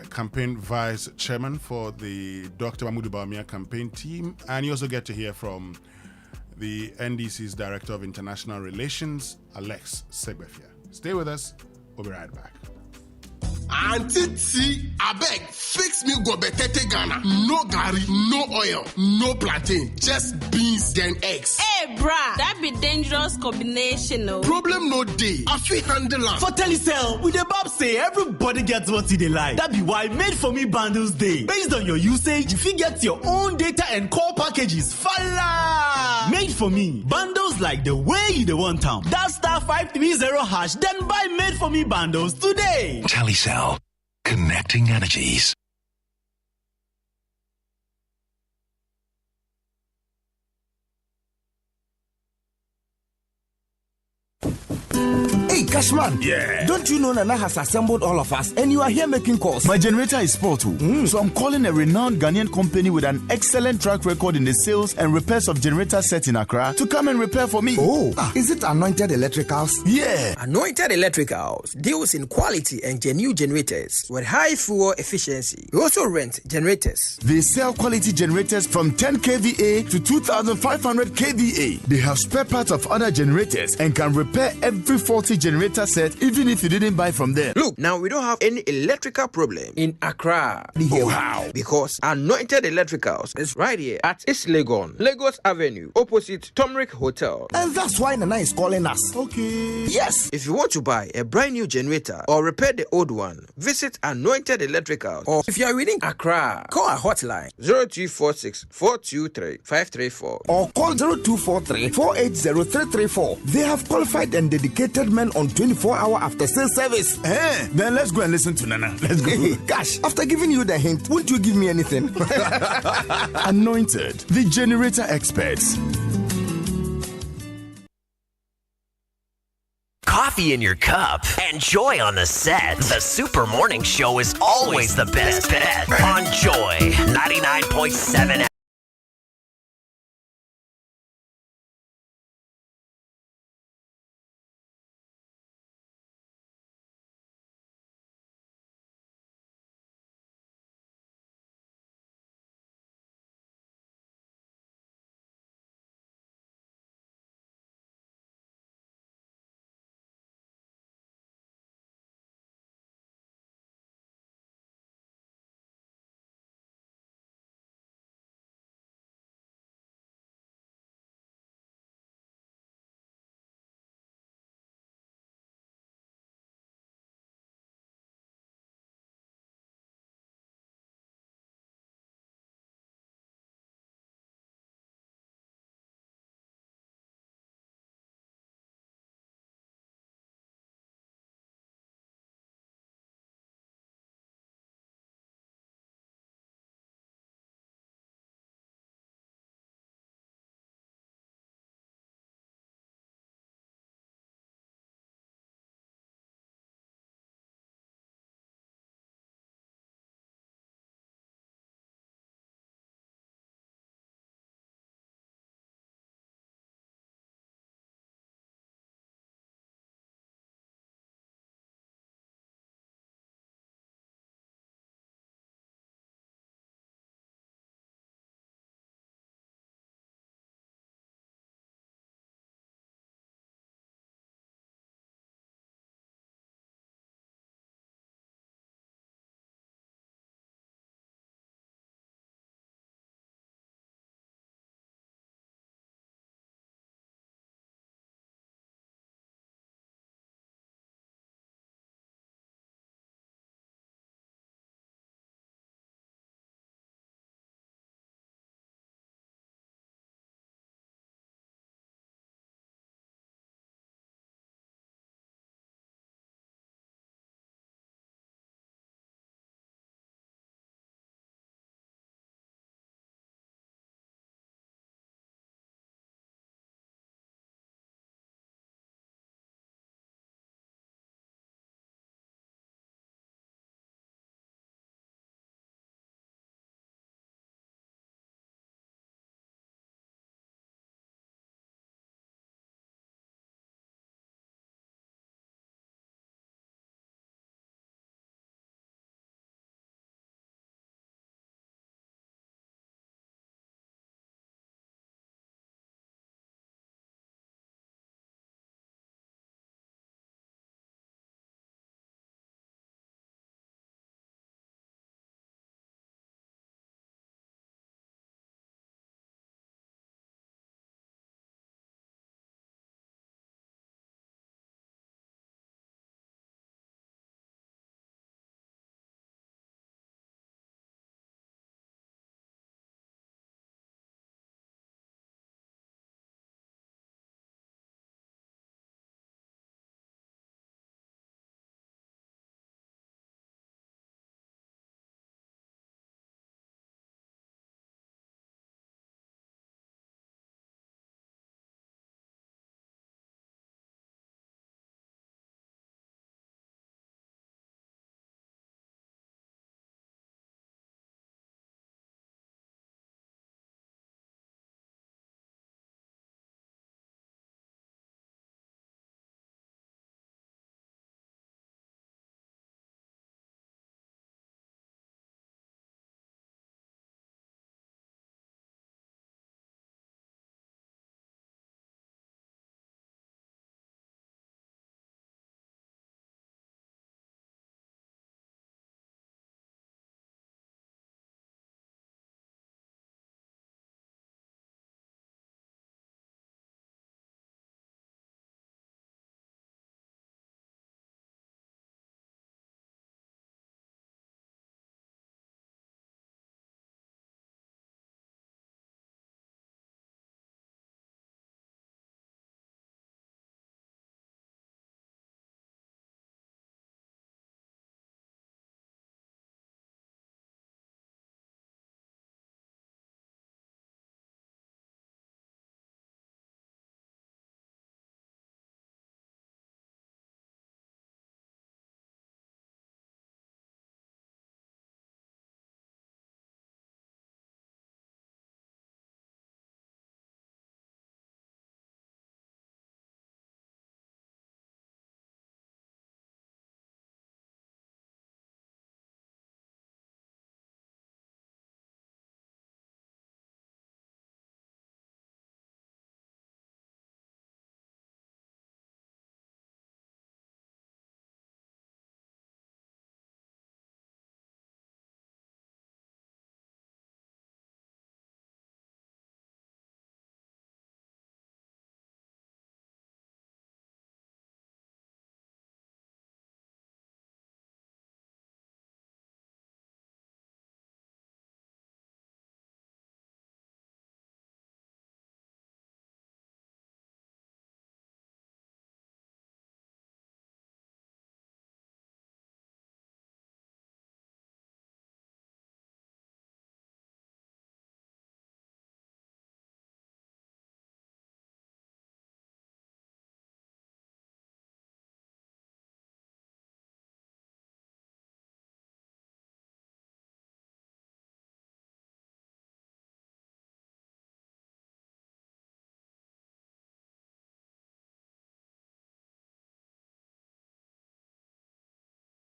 campaign vice chairman for the Dr. Mahmoud Bawumia campaign team. And you also get to hear from the NDC's Director of International Relations, Alex Segbefia. Stay with us. We'll be right back. Auntie T, abeg, fix me gobetete Ghana. No gari, no oil, no plantain, just beans then eggs. Hey, brah, that be dangerous combination, no? Problem no day. I feel handle am. For Telecel, we the Bob say everybody gets what they like. That be why Made For Me bundles day. Based on your usage, you fit get your own data and call packages. Fala! Made For Me bundles like the way you the want them. That star 530 hash, then buy Made For Me bundles today. Telecel. Connecting energies. Hey, Cashman. Yeah. Don't you know Nana has assembled all of us and you are here making calls? My generator is spoiled too. So I'm calling a renowned Ghanaian company with an excellent track record in the sales and repairs of generator sets in Accra to come and repair for me. Oh, is it Anointed Electricals? Yeah. Anointed Electricals deals in quality and genuine generators with high fuel efficiency. We also rent generators. They sell quality generators from 10 kVA to 2500 kVA. They have spare parts of other generators and can repair every faulty generator set even if you didn't buy from them. Look, now we don't have any electrical problem in Accra. Oh, how? Because Anointed Electricals is right here at East Legon, Lagos Avenue, opposite Tomric Hotel. And that's why Nana is calling us. Okay. Yes. If you want to buy a brand new generator or repair the old one, visit Anointed Electricals. Or if you are within Accra, call our hotline 0246 423 534 or call 0243 480 334. They have qualified and dedicated men on 24-hour after sales service. Then let's go and listen to Nana. Let's go. Gosh, after giving you the hint, won't you give me anything? Anointed, the generator experts. Coffee in your cup and joy on the set. The Super Morning Show is always the best bet on Joy 99.7.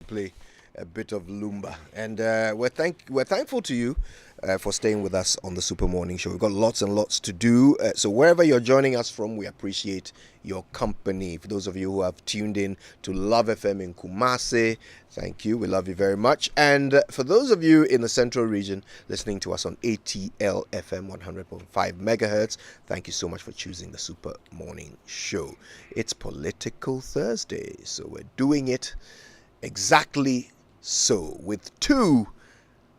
play a bit of Lumba. And we're thankful to you for staying with us on the Super Morning Show. We've got lots and lots to do. So wherever you're joining us from, we appreciate your company. For those of you who have tuned in to Love FM in Kumasi, thank you. We love you very much. And for those of you in the Central Region listening to us on ATL FM 100.5 megahertz, thank you so much for choosing the Super Morning Show. It's Political Thursday, so we're doing it exactly so, with two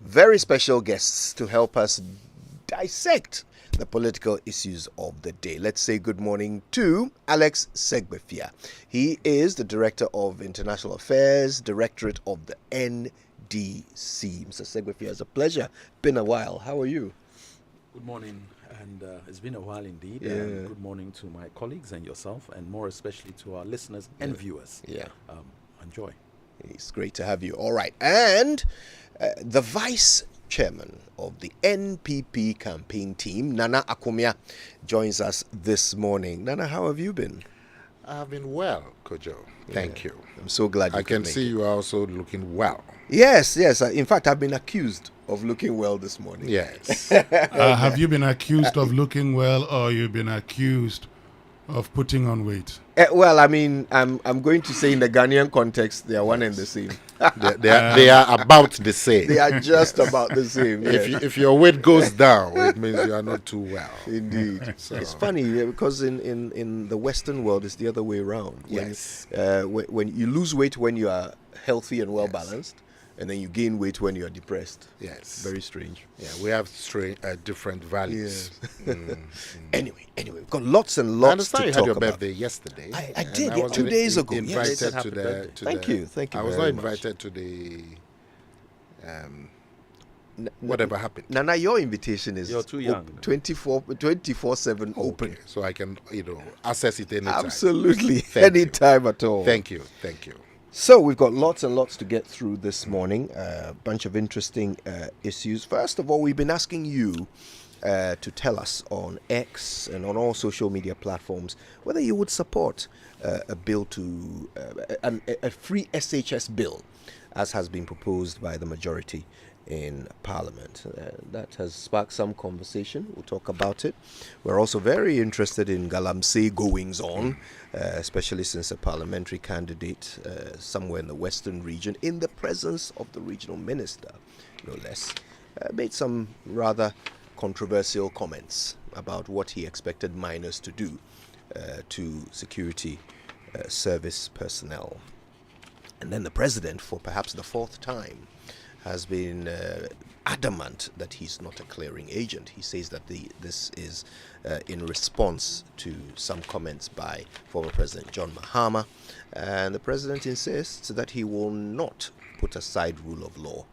very special guests to help us dissect the political issues of the day. Let's say good morning to Alex Segbefia. He is the Director of International Affairs, Directorate of the NDC. Mr. Segbefia, it's a pleasure. Been a while. How are you? Good morning, and it's been a while indeed. Yeah. Good morning to my colleagues and yourself, and more especially to our listeners and viewers. Yeah. Enjoy. It's great to have you. All right. And the Vice Chairman of the NPP campaign team, Nana Akumia, joins us this morning. Nana, how have you been? I've been well, Kojo. Thank you. I'm so glad you I can see you are also looking well. Yes. In fact, I've been accused of looking well this morning. Yes. Have you been accused of looking well, or you've been accused of putting on weight? Well, I mean, I'm going to say in the Ghanaian context, they are one and the same. they are about the same. They are just about the same. Yes. If your weight goes down, it means you are not too well. Indeed. So. It's funny because in the Western world, it's the other way around. Yes. When you lose weight when you are healthy and well balanced, and then you gain weight when you are depressed. Yes. Very strange. Yeah, we have different values. Yes. Anyway, we've got lots and lots I understand to you talk had your about. birthday yesterday. I did, 2 days ago. Invited Yes. to the. Thank you I was not very invited to the. Whatever happened. Nana, your invitation is You're too young. 24/7 open. Okay, so I can, access it anytime. Absolutely. Thank Anytime at all. Thank you. So we've got lots and lots to get through this morning. A bunch of interesting issues. First of all, we've been asking you to tell us on X and on all social media platforms whether you would support a bill to a free SHS bill, as has been proposed by the majority in Parliament. That has sparked some conversation. We'll talk about it. We're also very interested in galamsey goings on, especially since a parliamentary candidate somewhere in the Western region, in the presence of the regional minister, no less, made some rather controversial comments about what he expected minors to do to security service personnel. And then the president, for perhaps the fourth time, has been adamant that he's not a clearing agent. He says that this is in response to some comments by former President John Mahama, and the president insists that he will not put aside rule of law,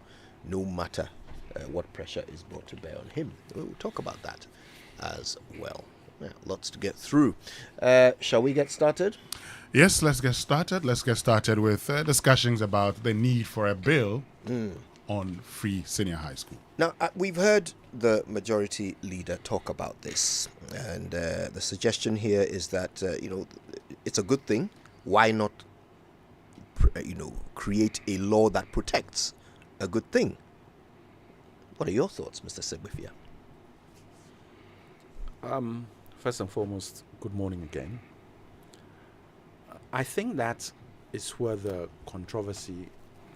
no matter what pressure is brought to bear on him. We'll talk about that as well. Yeah, lots to get through. Shall we get started? Yes, let's get started. Let's get started with discussions about the need for a bill on free senior high school. Now, we've heard the majority leader talk about this, and the suggestion here is that, it's a good thing. Why not, create a law that protects a good thing? What are your thoughts, Mr. Segbefia? First and foremost, good morning again. I think that is where the controversy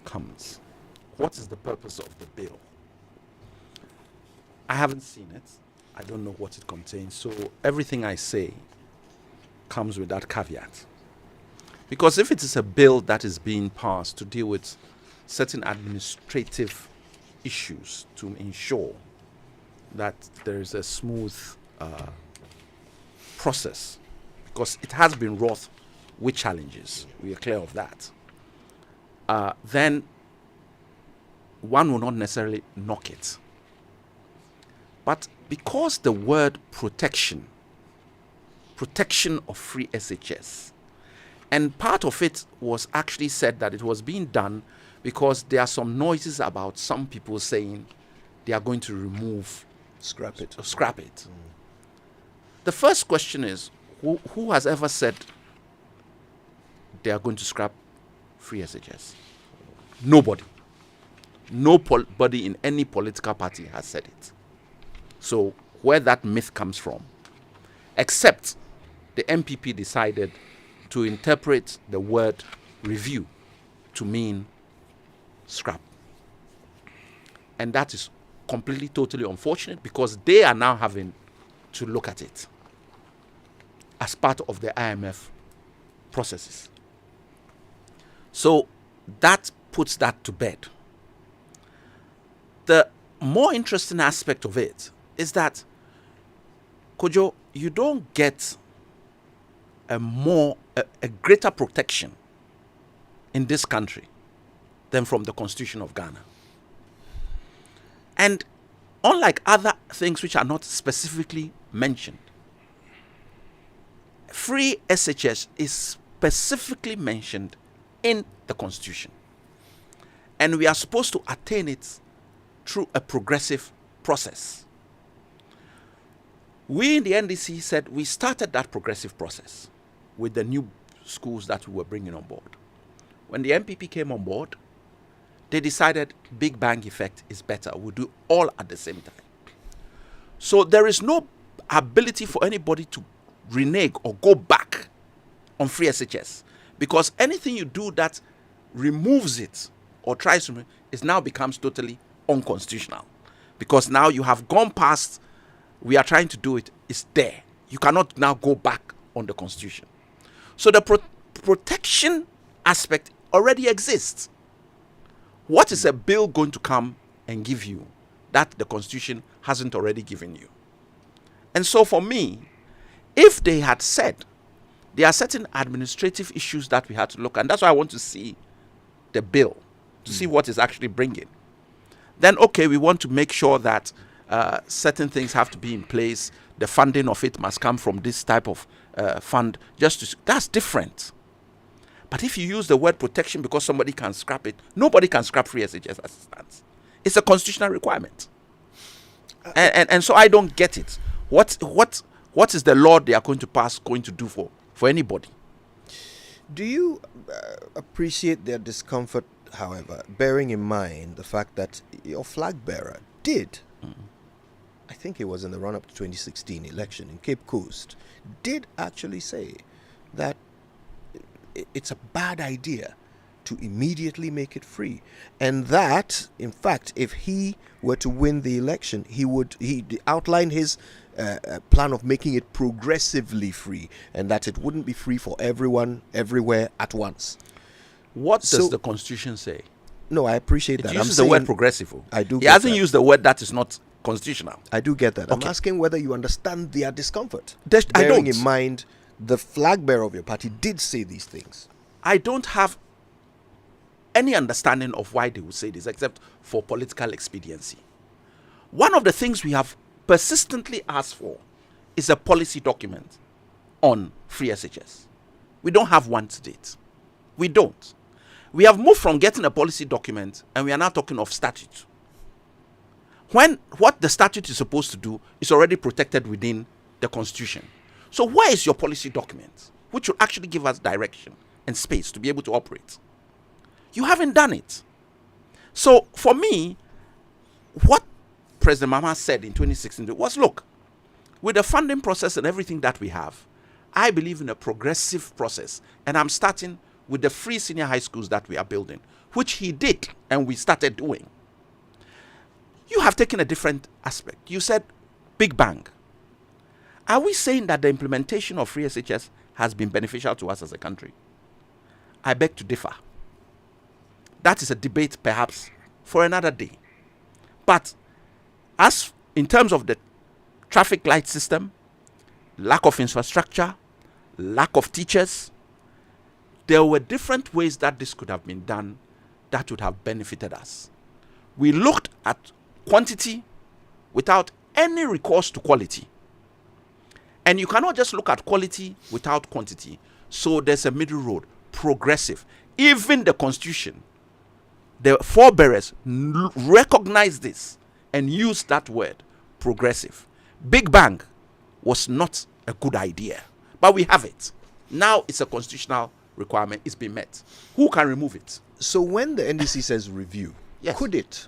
comes. What is the purpose of the bill? I haven't seen it. I don't know what it contains. So everything I say comes with that caveat. Because if it is a bill that is being passed to deal with certain administrative issues to ensure that there is a smooth process, because it has been wrought with challenges, we are clear of that, then one will not necessarily knock it. But because the word protection of free SHS, and part of it was actually said that it was being done because there are some noises about some people saying they are going to scrap it. The first question is, who has ever said they are going to scrap free SHS? Nobody. Nobody in any political party has said it. So where that myth comes from, except the MPP decided to interpret the word review to mean scrap. And that is completely, totally unfortunate, because they are now having to look at it as part of the IMF processes. So that puts that to bed. The more interesting aspect of it is that, Kojo, you don't get a greater protection in this country than from the Constitution of Ghana. And unlike other things which are not specifically mentioned, free SHS is specifically mentioned in the Constitution. And we are supposed to attain it through a progressive process. We in the NDC said we started that progressive process with the new schools that we were bringing on board. When the MPP came on board, they decided Big Bang effect is better. We'll do all at the same time. So there is no ability for anybody to renege or go back on free SHS, because anything you do that removes it or tries to remove it now becomes totally unconstitutional, because now you have gone past, we are trying to do it, it's there. You cannot now go back on the Constitution. So the protection aspect already exists. What is a bill going to come and give you that the Constitution hasn't already given you? And so for me, if they had said there are certain administrative issues that we had to look at, and that's why I want to see the bill, to see what is actually bringing, then okay, we want to make sure that certain things have to be in place. The funding of it must come from this type of fund. That's different. But if you use the word protection because somebody can scrap it, nobody can scrap free SHS as it stands. It's a constitutional requirement. And so I don't get it. What is the law they are going to pass going to do for anybody? Do you appreciate their discomfort, however, bearing in mind the fact that your flag bearer did, I think it was in the run-up to 2016 election in Cape Coast, did actually say that it's a bad idea to immediately make it free, and that, in fact, if he were to win the election, he outlined his plan of making it progressively free, and that it wouldn't be free for everyone, everywhere, at once. What does the Constitution say? No, I appreciate that. It uses the word progressive. I do. He hasn't used the word that is not constitutional. I do get that. Okay. I'm asking whether you understand their discomfort. I don't. Bearing in mind, the flag bearer of your party did say these things. I don't have any understanding of why they would say this, except for political expediency. One of the things we have persistently asked for is a policy document on free SHS. We don't have one to date. We don't. We have moved from getting a policy document, and we are now talking of statute. When what the statute is supposed to do is already protected within the Constitution. So where is your policy document, which will actually give us direction and space to be able to operate? You haven't done it. So for me, what President Mahama said in 2016 was, look, with the funding process and everything that we have, I believe in a progressive process, and I'm starting with the free senior high schools that we are building, which he did and we started doing. You have taken a different aspect. You said Big Bang. Are we saying that the implementation of free SHS has been beneficial to us as a country? I beg to differ. That is a debate perhaps for another day. But as in terms of the traffic light system, lack of infrastructure, lack of teachers, there were different ways that this could have been done that would have benefited us. We looked at quantity without any recourse to quality. And you cannot just look at quality without quantity. So there's a middle road, progressive. Even the Constitution, the forebearers recognize this and use that word, progressive. Big Bang was not a good idea, but we have it. Now it's a constitutional requirement is being met. Who can remove it? So when the NDC says review, Yes. could it,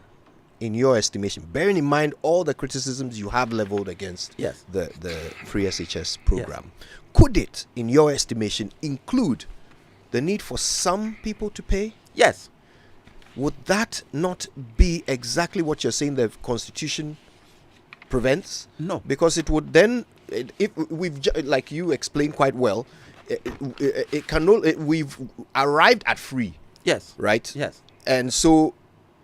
in your estimation, bearing in mind all the criticisms you have leveled against Yes. the free SHS program, could it, in your estimation, include the need for some people to pay? Yes. Would that not be exactly what you're saying the Constitution prevents? No. Because it would then, if we've like you explained quite well, it can we've arrived at free. Yes. Right? Yes. And so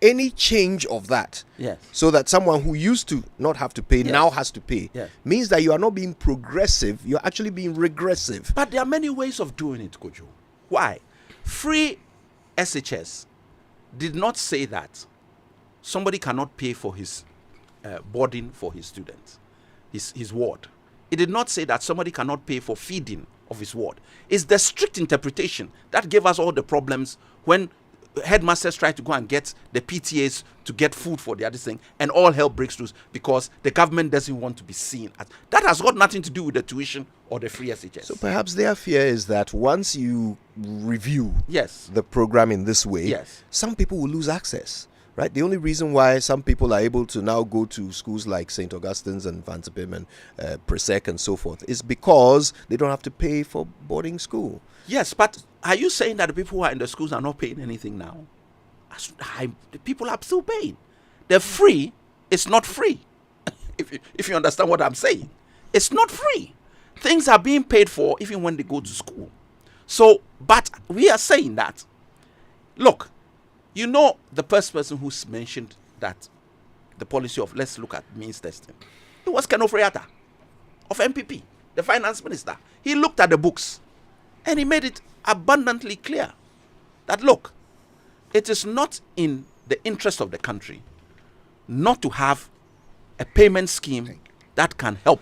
any change of that, Yes. so that someone who used to not have to pay Yes. now has to pay, Yes. means that you are not being progressive, you're actually being regressive. But there are many ways of doing it, Kojo. Why? Free SHS did not say that somebody cannot pay for his boarding for his students, his ward. It did not say that somebody cannot pay for feeding of his ward. It's the strict interpretation that gave us all the problems when headmasters try to go and get the PTAs to get food for the other thing, and all hell breaks loose because the government doesn't want to be seen as. That has got nothing to do with the tuition or the free SHS. So perhaps their fear is that once you review Yes. the program in this way, Yes. some people will lose access. Right? The only reason why some people are able to now go to schools like St. Augustine's and Vansipim and Presec and so forth is because they don't have to pay for boarding school. Yes, but are you saying that the people who are in the schools are not paying anything now? The people are still paying. The free is not free. if you understand what I'm saying. It's not free. Things are being paid for even when they go to school. So, but we are saying that, look, you know the first person who's mentioned that the policy of let's look at means testing. It was Ken Ofriata of MPP, the finance minister. He looked at the books and he made it abundantly clear that, look, it is not in the interest of the country not to have a payment scheme that can help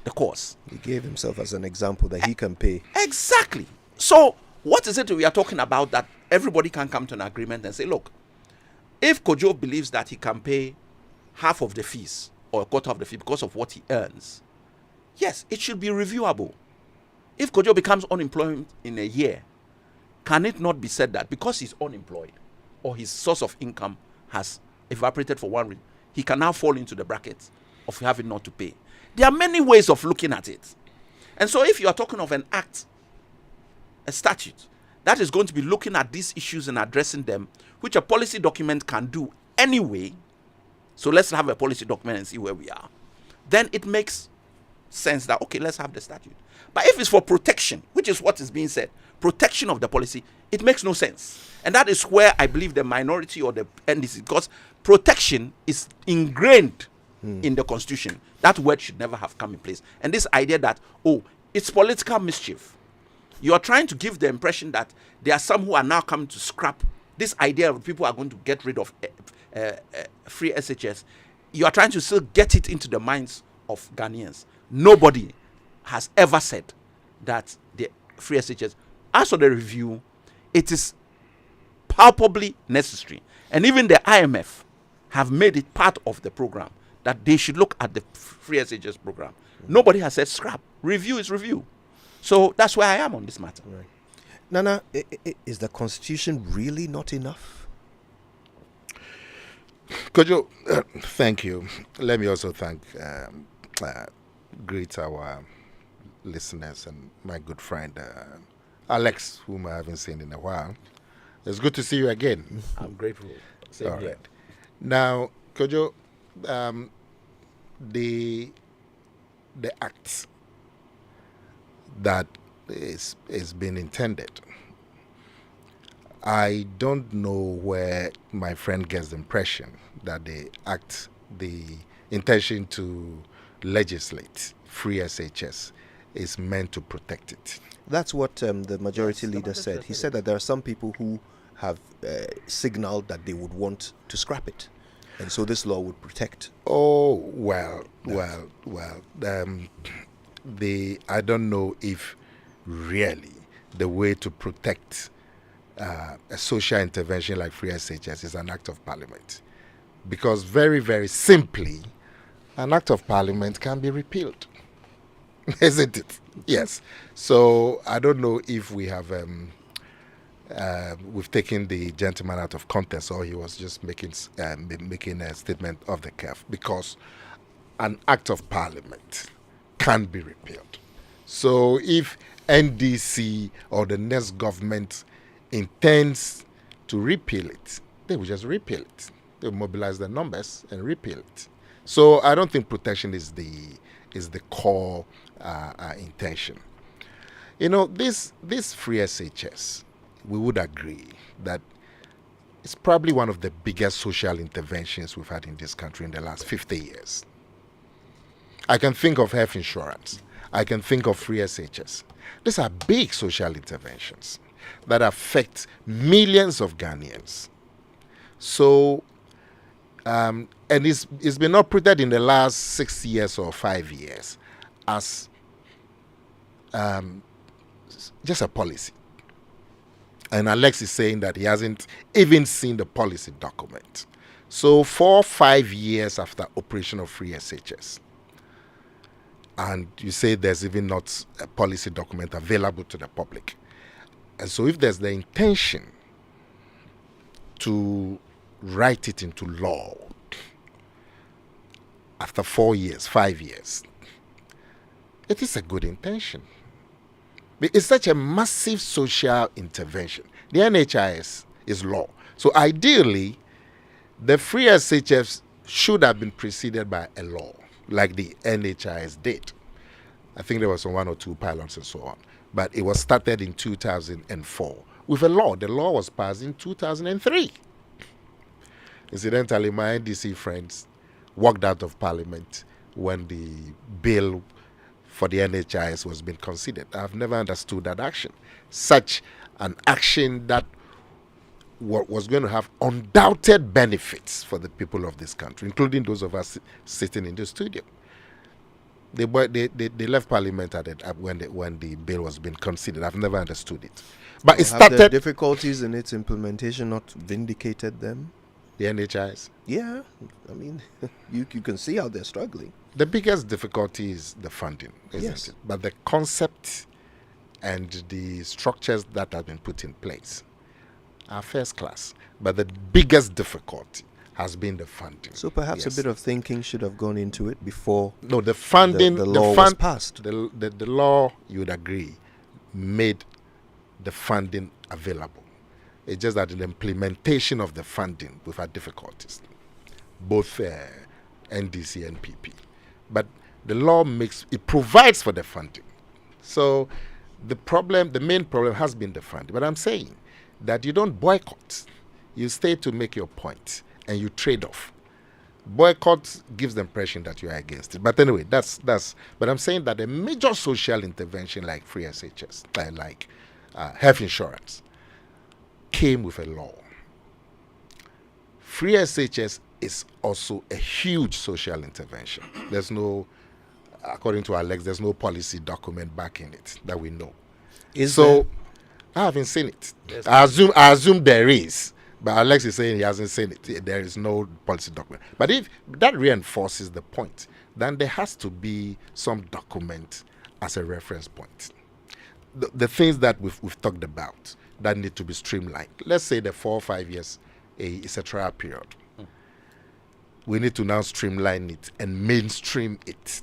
the cause. He gave himself as an example that he can pay. Exactly. So what is it we are talking about that everybody can come to an agreement and say, look, if Kojo believes that he can pay half of the fees or a quarter of the fee because of what he earns, yes, it should be reviewable. If Kojo becomes unemployed in a year, can it not be said that because he's unemployed or his source of income has evaporated for one reason, he can now fall into the bracket of having not to pay? There are many ways of looking at it. And so if you are talking of an act, a statute, that is going to be looking at these issues and addressing them, which a policy document can do anyway. So let's have a policy document and see where we are. Then it makes sense that, okay, let's have the statute. But if it's for protection, which is what is being said, protection of the policy, it makes no sense. And that is where I believe the minority or the NDC, because protection is ingrained in the Constitution. That word should never have come in place. And this idea that, oh, it's political mischief. You are trying to give the impression that there are some who are now coming to scrap this idea of people are going to get rid of free SHS. You are trying to still get it into the minds of Ghanaians. Nobody has ever said that the free SHS, as for the review, it is palpably necessary. And even the IMF have made it part of the program that they should look at the free SHS program. Nobody has said scrap. Review is review. So that's where I am on this matter. Right. Nana, is the Constitution really not enough? Kojo, thank you. Let me also greet our listeners and my good friend Alex, whom I haven't seen in a while. It's good to see you again. I'm grateful. Same All here. right. Now, Kojo, the act that is being intended, I don't know where my friend gets the impression that the intention to legislate free SHS is meant to protect it. That's what the majority leader said. He said that there are some people who have signaled that they would want to scrap it, and so this law would protect. Oh, well. I don't know if really the way to protect a social intervention like free SHS is an act of parliament, because very, very simply, an act of parliament can be repealed, isn't it? Yes. So I don't know if we have we've taken the gentleman out of context, or he was just making a statement of the cuff, because an act of parliament can be repealed. So if NDC or the next government intends to repeal it, they will just repeal it. They will mobilize the numbers and repeal it. So I don't think protection is the core intention. You know, this free SHS, we would agree that it's probably one of the biggest social interventions we've had in this country in the last 50 years. I can think of health insurance. I can think of free SHS. These are big social interventions that affect millions of Ghanaians. So, and it's been operated in the last 6 years or 5 years as just a policy. And Alex is saying that he hasn't even seen the policy document. So 4 or 5 years after operation of free SHS, and you say there's even not a policy document available to the public. And so if there's the intention to write it into law after 4 years, 5 years, it is a good intention. It's such a massive social intervention. The NHIS is law. So ideally, the free SHS should have been preceded by a law, like the NHIS did. I think there was 1 or 2 pilots and so on. But it was started in 2004 with a law. The law was passed in 2003. Incidentally, my NDC friends walked out of Parliament when the bill for the NHIS was being considered. I've never understood that action. Such an action that was going to have undoubted benefits for the people of this country, including those of us sitting in the studio. They left Parliament at it when the bill was being considered. I've never understood it. But it started. Have the difficulties in its implementation not vindicated them? The NHIS? Yeah. I mean, you can see how they're struggling. The biggest difficulty is the funding, isn't Yes. it? But the concept and the structures that have been put in place are first class. But the biggest difficulty has been the funding. So perhaps a bit of thinking should have gone into it before. No, the funding, the law was passed. The law, you would agree, made the funding available. It's just that in the implementation of the funding, we've had difficulties, both NDC and PP. But the law provides for the funding. So the main problem has been the funding. But I'm saying that you don't boycott. You stay to make your point and you trade off. Boycott gives the impression that you are against it. But anyway, but I'm saying that a major social intervention like free SHS, like health insurance, came with a law. Free SHS is also a huge social intervention. There's no, according to Alex, there's no policy document backing it that we know. So I haven't seen it. I assume there is, but Alex is saying he hasn't seen it. There is no policy document. But if that reinforces the point, then there has to be some document as a reference point. The things that we've talked about that need to be streamlined. Let's say the 4 or 5 years is a trial period. We need to now streamline it and mainstream it.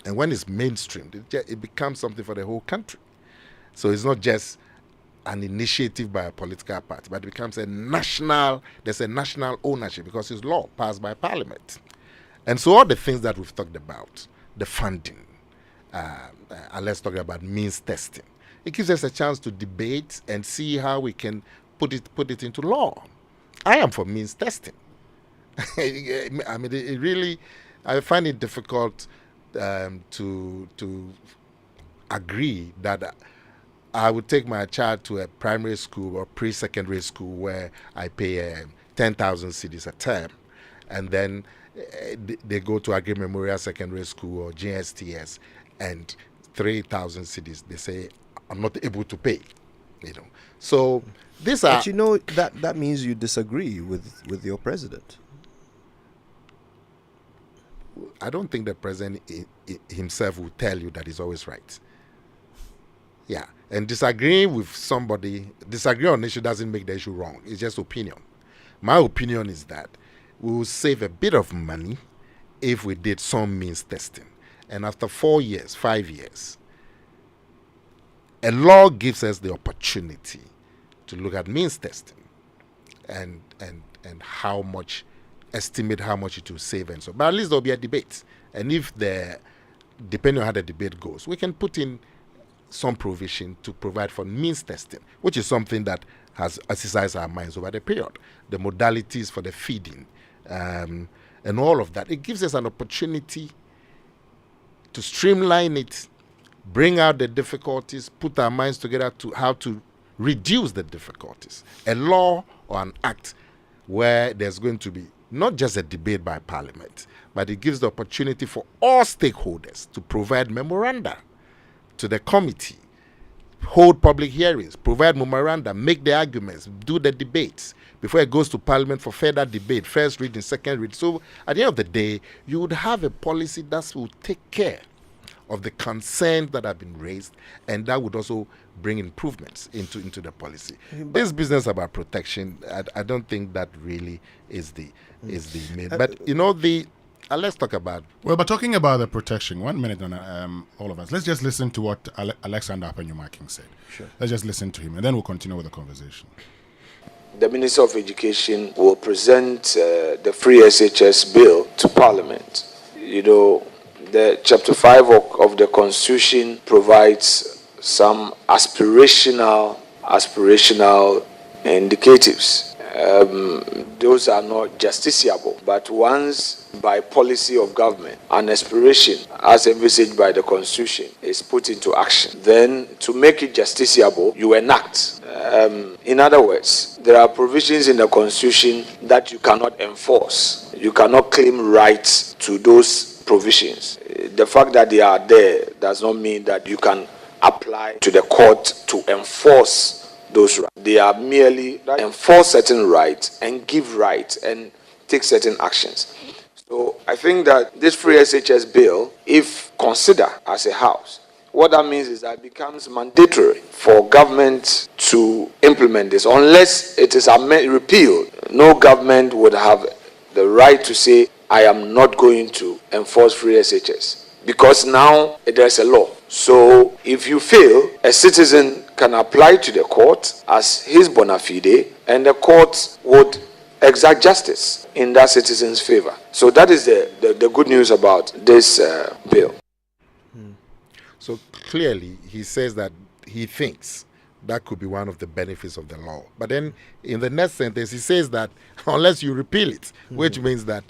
And when it's mainstreamed, it becomes something for the whole country. So it's not just an initiative by a political party, but it becomes there's a national ownership because it's law passed by Parliament. And so all the things that we've talked about, the funding, and let's talk about means testing. It gives us a chance to debate and see how we can put it into law. I am for means testing. I mean, I find it difficult to agree that I would take my child to a primary school or pre-secondary school where I pay 10,000 cedis a term, and then they go to Agri Memorial Secondary School or GSTS, and 3,000 cedis. They say I'm not able to pay. So these are. But that means you disagree with your president. I don't think the president himself will tell you that he's always right. Yeah, and disagreeing with somebody, disagreeing on an issue doesn't make the issue wrong. It's just opinion. My opinion is that we will save a bit of money if we did some means testing. And after 4 years, 5 years, a law gives us the opportunity to look at means testing and how much, estimate how much it will save and so. But at least there'll be a debate. And if depending on how the debate goes, we can put in some provision to provide for means testing, which is something that has exercised our minds over the period. The modalities for the feeding and all of that. It gives us an opportunity to streamline it, bring out the difficulties, put our minds together to how to reduce the difficulties. A law or an act where there's going to be not just a debate by Parliament, but it gives the opportunity for all stakeholders to provide memoranda to the committee, hold public hearings, provide memoranda, make the arguments, do the debates before it goes to Parliament for further debate, first reading, second reading. So at the end of the day, you would have a policy that will take care of the concerns that have been raised, and that would also bring improvements into the policy. This business about protection, I don't think that really is the main. But let's talk about. Well, but talking about the protection, 1 minute on all of us. Let's just listen to what Alexander Apenyumaking said. Sure. Let's just listen to him, and then we'll continue with the conversation. The Minister of Education will present the free SHS bill to Parliament. The Chapter 5 of the Constitution provides some aspirational indicatives. Those are not justiciable, but once by policy of government, an aspiration as envisaged by the Constitution is put into action, then to make it justiciable, you enact. In other words, there are provisions in the Constitution that you cannot enforce. You cannot claim rights to those provisions. The fact that they are there does not mean that you can apply to the court to enforce those rights. They are merely enforce certain rights and give rights and take certain actions. So I think that this free SHS bill, if considered as a house, what that means is that it becomes mandatory for government to implement this. Unless it is repealed, no government would have the right to say, I am not going to enforce free SHS. Because now there's a law. So if you fail, a citizen can apply to the court as his bona fide, and the court would exact justice in that citizen's favor. So that is the good news about this bill. So clearly, he says that he thinks that could be one of the benefits of the law. But then in the next sentence, he says that unless you repeal it, which means that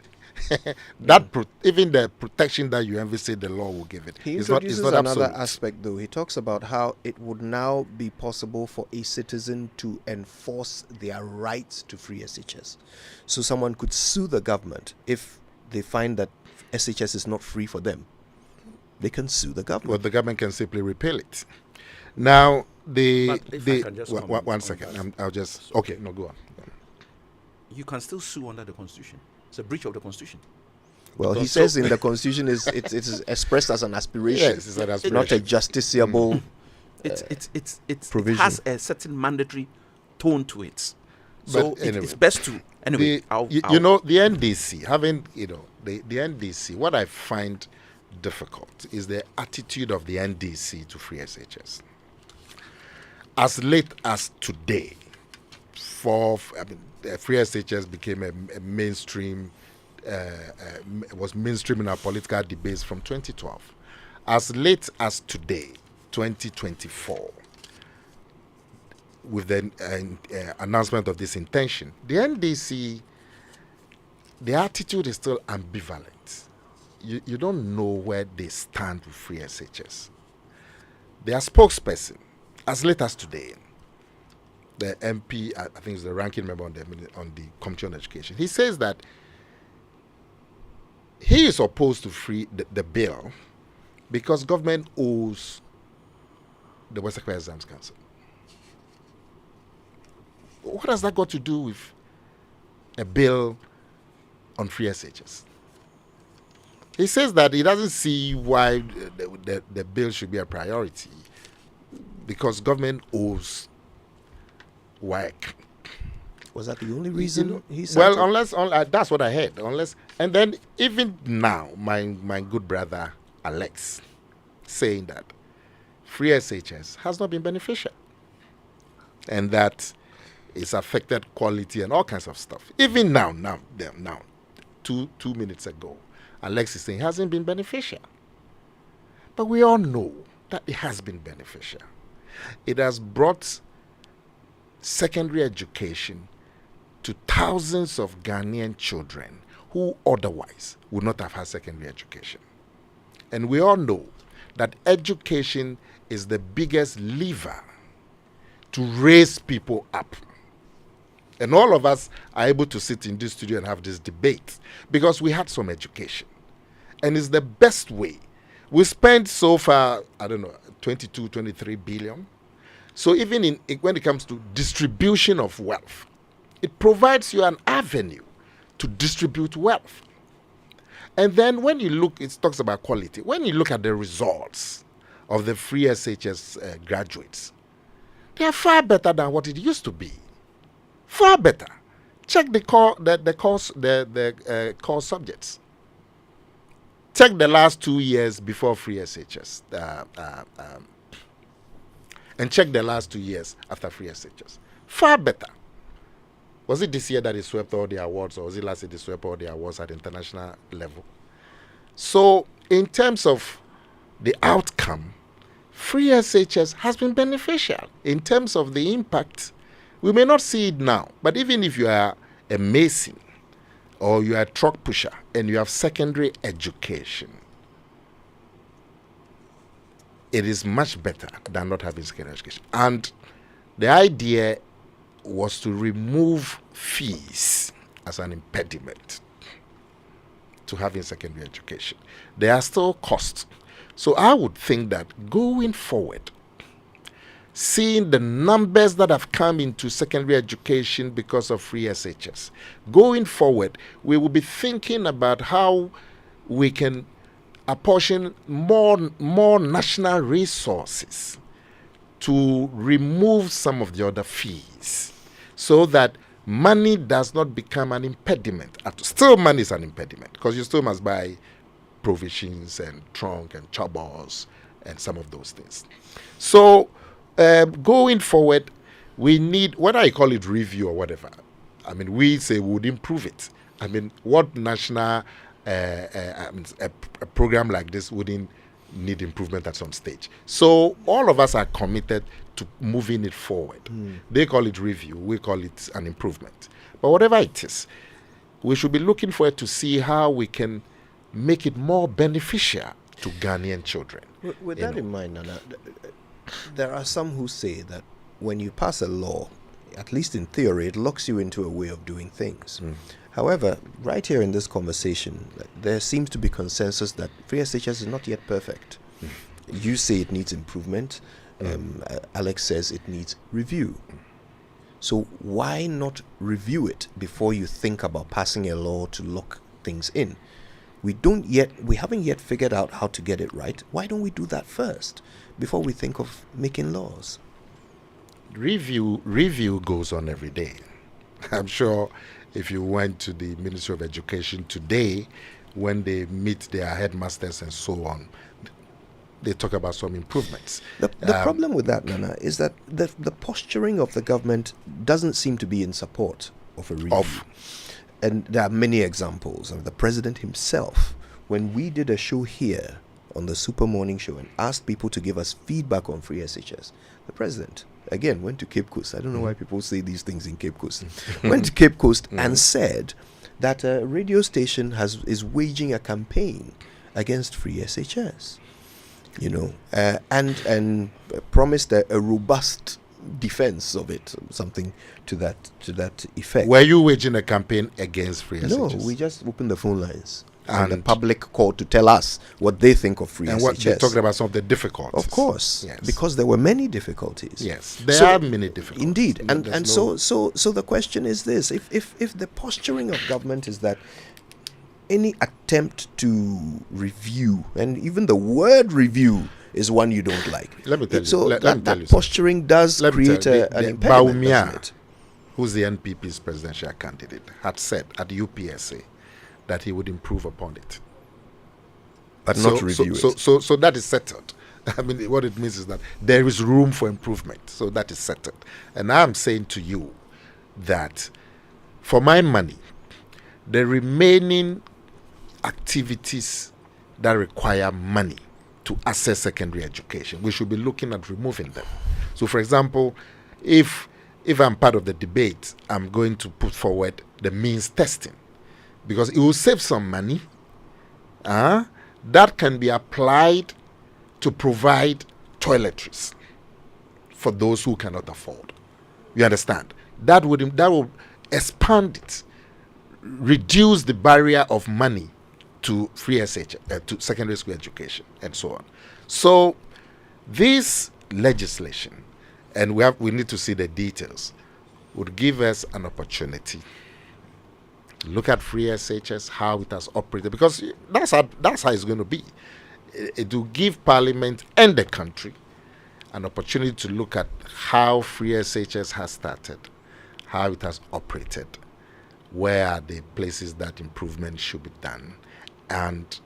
even the protection that you envisage the law will give it. He it's introduces not another absolute. aspect, though. He talks about how it would now be possible for a citizen to enforce their rights to free SHS. So someone could sue the government if they find that SHS is not free for them. They can sue the government. Well, the government can simply repeal it. Now, one second. I'll just. Okay, no, go on. You can still sue under the Constitution. It's a breach of the Constitution. Well, he says in the Constitution it is expressed as an aspiration, yes, it's an aspiration. Not a justiciable It provision. has a certain mandatory tone to it. So anyway, it's best to anyway. The NDC the NDC. What I find difficult is the attitude of the NDC to free SHS. As late as today, free SHS became a mainstream, was mainstream in our political debates from 2012. As late as today, 2024, with the announcement of this intention, the NDC, the attitude is still ambivalent. You don't know where they stand with free SHS. Their spokesperson, as late as today, the MP, I think is the ranking member on the Committee on Education, he says that he is opposed to free the bill because government owes the West Africa Exams Council. What has that got to do with a bill on free SHS? He says that he doesn't see why the bill should be a priority. because government owes WAEC. Was that the only reason he said? Well, unless that's what I heard. And then even now, my good brother Alex saying that free SHS has not been beneficial, and that it's affected quality and all kinds of stuff. Even now, 2 minutes ago, Alex is saying it hasn't been beneficial. But we all know that it has been beneficial. It has brought secondary education to thousands of Ghanaian children who otherwise would not have had secondary education. And we all know that education is the biggest lever to raise people up. And all of us are able to sit in this studio and have this debate because we had some education. And it's the best way. We spent so far, 22, 23 billion. So even when it comes to distribution of wealth, it provides you an avenue to distribute wealth. And then when you look, it talks about quality. When you look at the results of the free SHS graduates, they are far better than what it used to be. Far better. Check the core subjects. Check the last 2 years before free SHS, and check the last 2 years after free SHS. Far better. Was it this year that it swept all the awards, or was it last year they swept all the awards at international level? So, in terms of the outcome, free SHS has been beneficial. In terms of the impact, we may not see it now, but even if you are a mason or you are a truck pusher and you have secondary education, it is much better than not having secondary education. And the idea was to remove fees as an impediment to having secondary education. There are still costs. So I would think that going forward, seeing the numbers that have come into secondary education because of free SHS, going forward, we will be thinking about how we can apportion more national resources to remove some of the other fees so that money does not become an impediment. Still, money is an impediment because you still must buy provisions and trunk and chobos and some of those things. So going forward, we need, whether I call it review or whatever, I mean, we say we would improve it. I mean, what national a program like this wouldn't need improvement at some stage? So all of us are committed to moving it forward. They call it review, we call it an improvement. But whatever it is, we should be looking for it to see how we can make it more beneficial to Ghanaian children. With that in mind, Nana, there are some who say that when you pass a law, at least in theory, it locks you into a way of doing things. However, right here in this conversation, there seems to be consensus that free SHS is not yet perfect. You say it needs improvement. Alex says it needs review. So why not review it before you think about passing a law to lock things in? We haven't yet figured out how to get it right. Why don't we do that first before we think of making laws? Review goes on every day. I'm sure if you went to the Ministry of Education today, when they meet their headmasters and so on, they talk about some improvements. The problem with that, Nana, is that the posturing of the government doesn't seem to be in support of a review. And there are many examples. The president himself, when we did a show here on the Super Morning Show and asked people to give us feedback on free SHS, the president, again, went to Cape Coast. I don't know why people say these things in Cape Coast. Went to Cape Coast and said that a radio station is waging a campaign against free SHS, and promised a robust defense of it, something to that effect. Were you waging a campaign against free SHS? No, we just opened the phone lines. And the public called to tell us what they think of free SHS. And what they're talking about, some of the difficulties. Of course, yes. Because there were many difficulties. Yes, there are many difficulties. Indeed, so the question is this: if the posturing of government is that any attempt to review, and even the word review is one you don't like. Let me tell you. So Let me tell that you posturing does create an impediment, doesn't it? Who's the NPP's presidential candidate, had said at UPSA that he would improve upon it. But not review it. So that is settled. I mean, what it means is that there is room for improvement. So that is settled. And I'm saying to you that for my money, the remaining activities that require money to access secondary education, we should be looking at removing them. So, for example, if I'm part of the debate, I'm going to put forward the means testing, because it will save some money that can be applied to provide toiletries for those who cannot afford. You understand? That will expand it, reduce the barrier of money to free FSHS, to secondary school education, and so on. So this legislation, and we need to see the details, would give us an opportunity to look at free FSHS, how it has operated, because that's how it's going to be. It will give Parliament and the country an opportunity to look at how free FSHS has started, how it has operated, where are the places that improvement should be done, and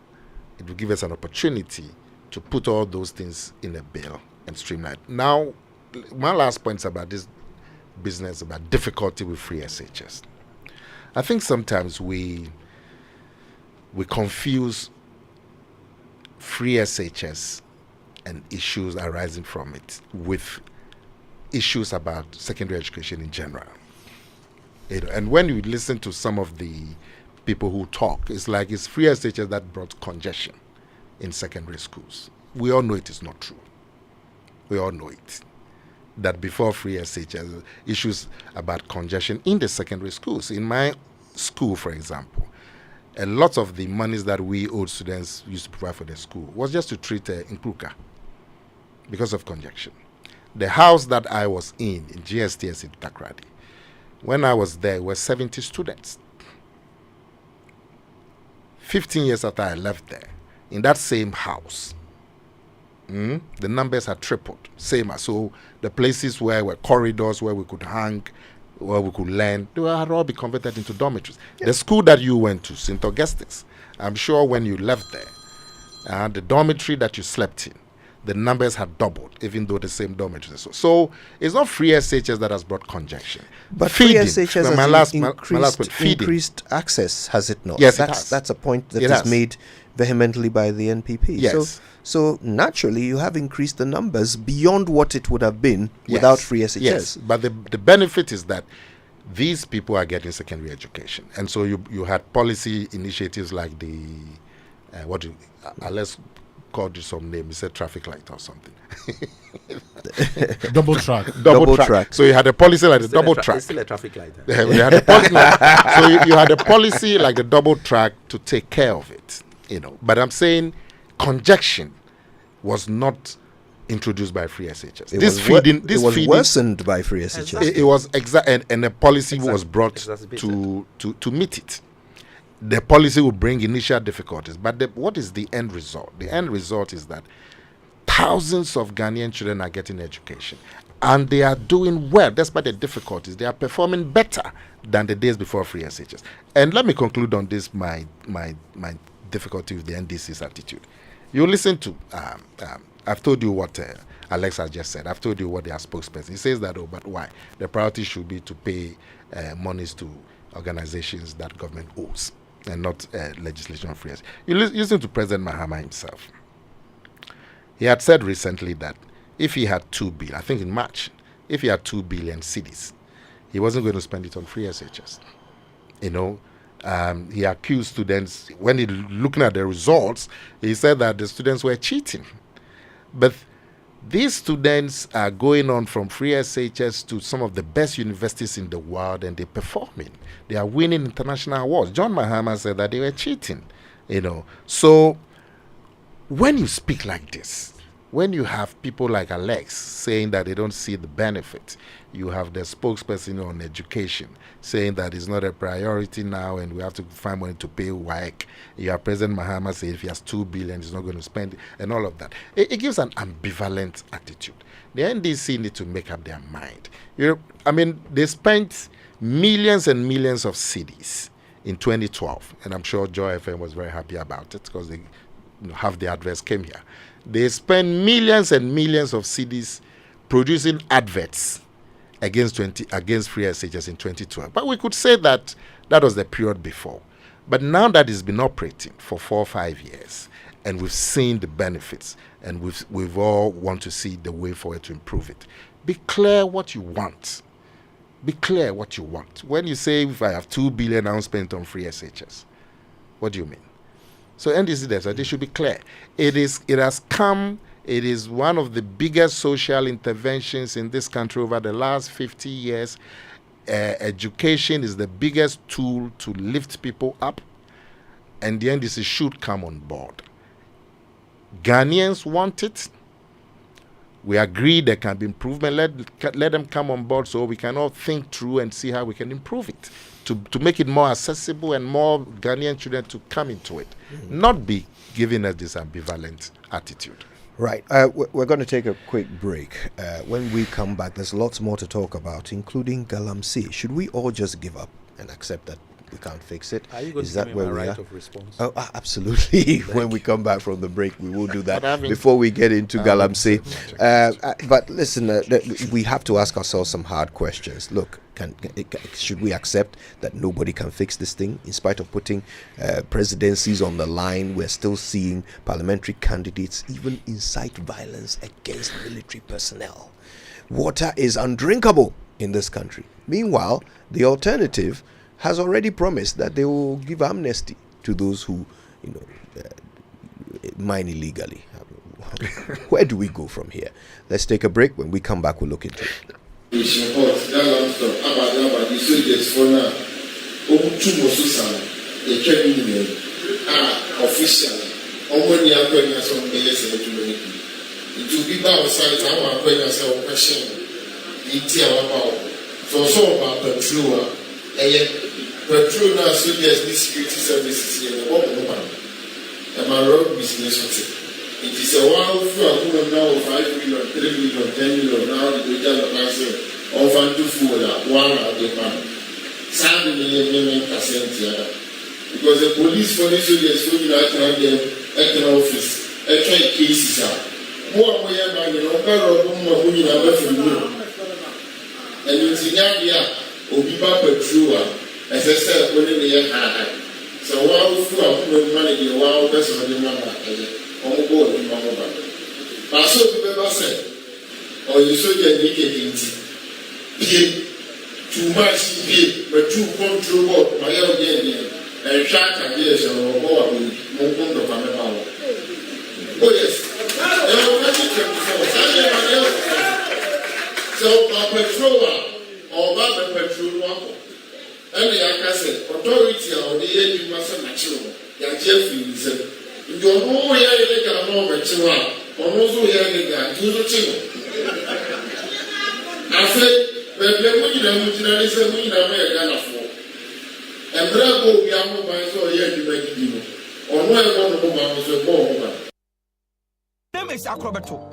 it will give us an opportunity to put all those things in a bill and streamline. Now, my last point is about this business about difficulty with free FSHS. I think sometimes we confuse free FSHS and issues arising from it with issues about secondary education in general. And when you listen to some of the people who talk, it's like it's free FSHS that brought congestion in secondary schools. We all know it is not true. We all know it. That before free FSHS, issues about congestion in the secondary schools. In my school, for example, a lot of the monies that we old students used to provide for the school was just to treat Nkruka because of congestion. The house that I was in GSTS in Takrady, when I was there, were 70 students. 15 years after I left there, in that same house, the numbers had tripled. So the places where were corridors where we could hang, where we could learn, they had all been converted into dormitories. Yeah. The school that you went to, St. Augustine's, I'm sure when you left there, the dormitory that you slept in, the numbers had doubled, even though the same dormitories. So it's not free FSHS that has brought congestion. But free FSHS has increased access, has it not? Yes, it has. That's a point that is made vehemently by the NPP. Yes. So naturally, you have increased the numbers beyond what it would have been without free FSHS. Yes, but the benefit is that these people are getting secondary education. And so you had policy initiatives like the, let's call it some name, it's a traffic light or something. Double track. Double track. So you had a policy like the double track. It's still a traffic light. You had a policy so you had a policy like the double track to take care of it. But I'm saying congestion was not introduced by free FSHS. It was worsened by free FSHS. Exactly. It was and a policy was brought to meet it. The policy will bring initial difficulties, but what is the end result? The end result is that thousands of Ghanaian children are getting education, and they are doing well despite the difficulties. They are performing better than the days before free FSHS. And let me conclude on this: my difficulty with the NDC's attitude. You listen to, I've told you what Alex has just said. I've told you what their spokesperson. He says that, but why? The priority should be to pay monies to organizations that government owes and not legislation of free FSHS. You listen to President Mahama himself. He had said recently that if he had 2 billion, I think in March, if he had 2 billion cedis, he wasn't going to spend it on free FSHS. He accused students, when he looking at the results, he said that the students were cheating. But these students are going on from free FSHS to some of the best universities in the world, and they're performing. They are winning international awards. John Mahama said that they were cheating. So when you speak like this, when you have people like Alex saying that they don't see the benefit, you have the spokesperson on education saying that it's not a priority now and we have to find money to pay WAEC. You have President Mahama saying if he has 2 billion, he's not going to spend it, and all of that. It gives an ambivalent attitude. The NDC need to make up their mind. They spent millions and millions of cedis in 2012, and I'm sure Joy FM was very happy about it because they half the adverts came here. They spent millions and millions of cedis producing adverts against free SHS in 2012. But we could say that was the period before. But now that it's been operating for 4 or 5 years, and we've seen the benefits, and we've all want to see the way forward to improve it. Be clear what you want. Be clear what you want. When you say if I have 2 billion now spent on free SHS, what do you mean? So NDC does that. It should be clear. It has come. It is one of the biggest social interventions in this country over the last 50 years. Education is the biggest tool to lift people up, and the NDC should come on board. Ghanaians want it. We agree there can be improvement. Let them come on board so we can all think through and see how we can improve it to make it more accessible and more Ghanaian children to come into it, not be giving us this ambivalent attitude. Right. We're going to take a quick break. When we come back, there's lots more to talk about, including galamsey. Should we all just give up and accept that we can't fix it? Are you going Is to that give me where my we right are? of response? Oh, absolutely. When we come back from the break, we will do that before we get into galamsey. But listen, we have to ask ourselves some hard questions. Look, should we accept that nobody can fix this thing? In spite of putting presidencies on the line, we're still seeing parliamentary candidates even incite violence against military personnel. Water is undrinkable in this country. Meanwhile, the alternative has already promised that they will give amnesty to those who, mine illegally. Where do we go from here? Let's take a break. When we come back, we'll look into it. Petrol now soldiers need security services here. The one woman, and my road business with it. It is a while for a woman now 5 million, 3 million, 10 million. Now the data person of and to food at 1 at the man. 7 million percent here. Because the police for the soldiers for the office, I try cases out. More way man, you know, who you have left from you. And you see now, Obiba Petrol. As I said, when they are so while full money, the wild person of the mama, on board in Mama. But so the paper said, or you saw your naked pay too much pay, but too control what my own game and track and years or more with Mokondo Pamela. Oh, yes, there were 2024. So, Petrol or Baba Petrol. And the Akase, authority or the Eddie Master Natural, Jeffrey said, you know, we are a moment to one, or also hearing that to the children. I said, when the women is a woman American for. And Bravo, we are mobile, so here to make you. Or where one woman was a woman.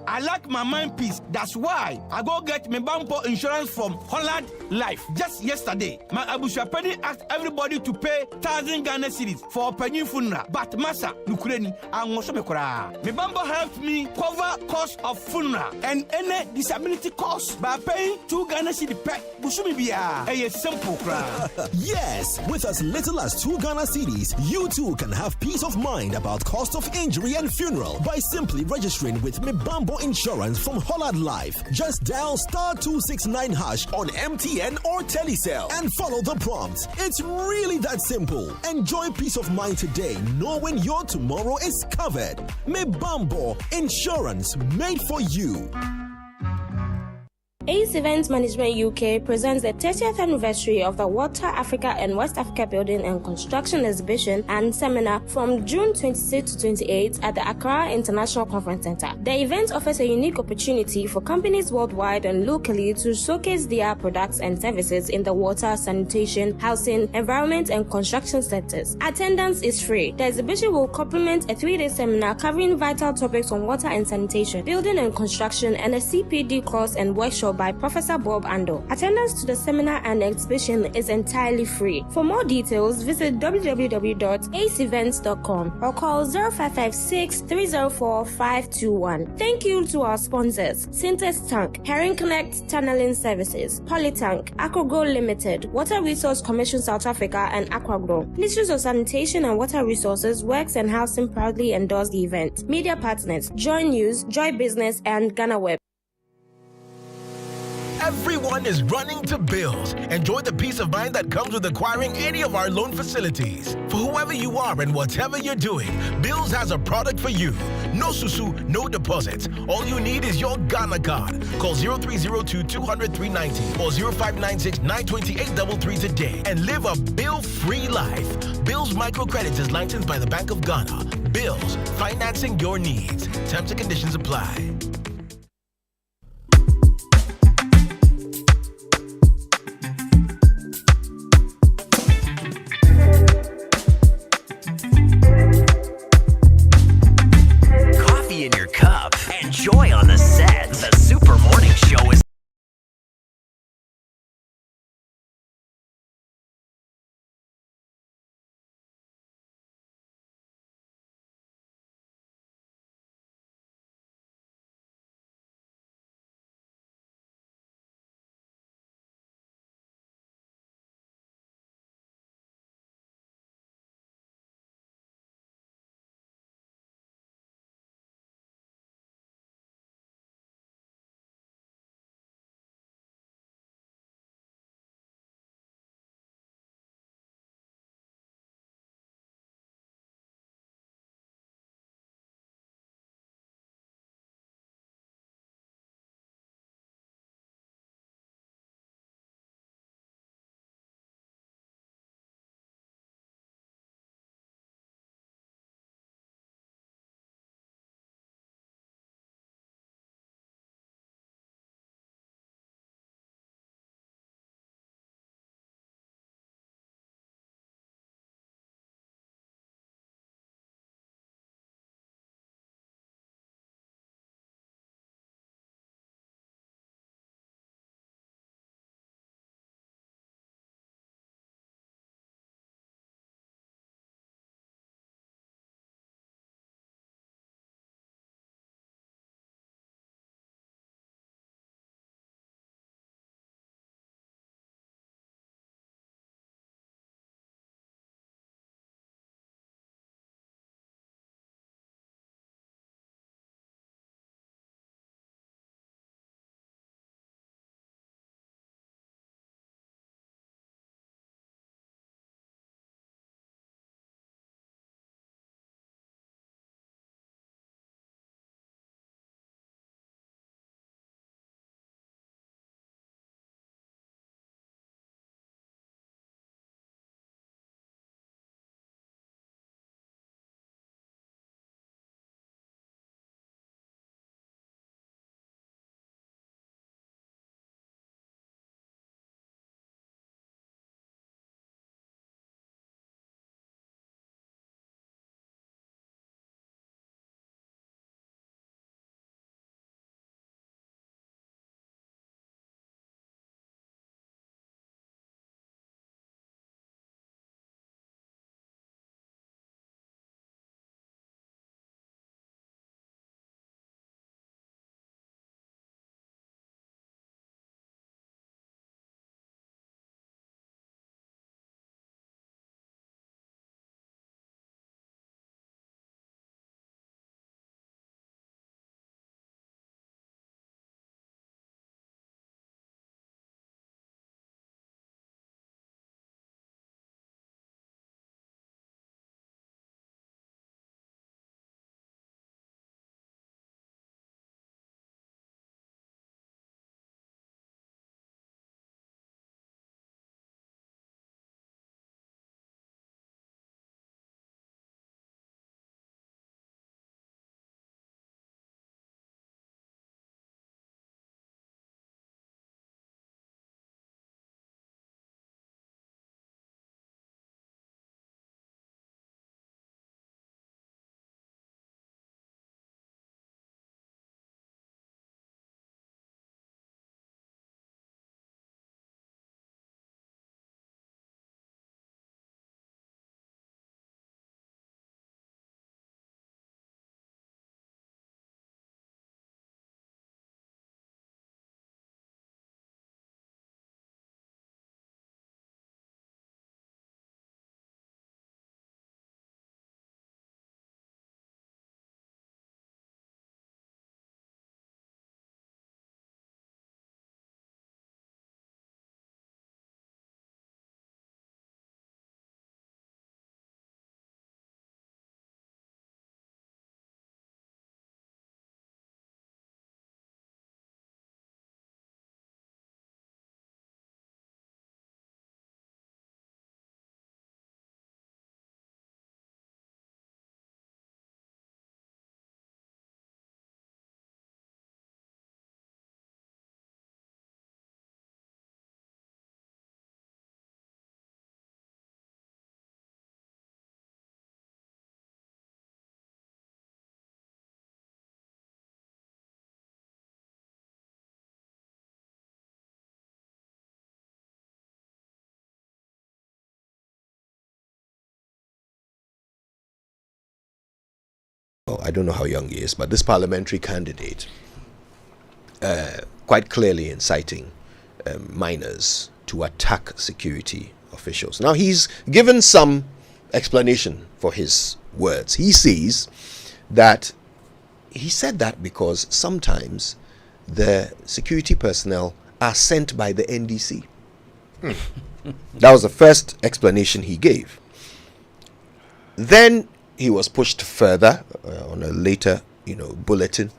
I like my mind peace. That's why I go get my bumper insurance from Holland Life. Just yesterday, my Abushapeni asked everybody to pay 1,000 Ghana cedis for a penny funeral. But Masa, Nukureni, and Mosomekora. My bumper helped me cover cost of funeral and any disability cost by paying 2 Ghana cedis per Bushumibia. A simple cry. Yes, with as little as 2 Ghana cedis, you too can have peace of mind about cost of injury and funeral by simply registering with Mibambo Insurance from Holland Life. Just dial *269# on MTN or Telecel and follow the prompts. It's really that simple. Enjoy peace of mind today, knowing your tomorrow is covered. Mibambo Insurance, made for you. ACE Events Management UK presents the 30th anniversary of the Water Africa and West Africa Building and Construction Exhibition and Seminar from June 26 to 28 at the Accra International Conference Center. The event offers a unique opportunity for companies worldwide and locally to showcase their products and services in the water, sanitation, housing, environment, and construction sectors. Attendance is free. The exhibition will complement a 3-day seminar covering vital topics on water and sanitation, building and construction, and a CPD course and workshop by Professor Bob Ando. Attendance to the seminar and exhibition is entirely free. For more details, visit www.aceevents.com or call 0556 304 521. Thank you to our sponsors: Syntex Tank, Herring Connect Tunneling Services, Polytank, Aquagrow Limited, Water Resource Commission South Africa, and Aquagrow. Ministries of Sanitation and Water Resources, Works and Housing proudly endorse the event. Media partners: Joy News, Joy Business, and Ghana Web. Everyone is running to Bills. Enjoy the peace of mind that comes with acquiring any of our loan facilities. For whoever you are and whatever you're doing, Bills has a product for you. No susu, no deposit. All you need is your Ghana card. Call 0302-200-390 or 0596-928-33 today and live a bill-free life. Bills Microcredit is licensed by the Bank of Ghana. Bills, financing your needs. Terms and conditions apply. In your cup. Enjoy on the set. The Super Morning Show is well, I don't know how young he is, but this parliamentary candidate quite clearly inciting minors to attack security officials. Now, he's given some explanation for his words. He says that he said that because sometimes the security personnel are sent by the NDC. That was the first explanation he gave. Then he was pushed further on a later, bulletin,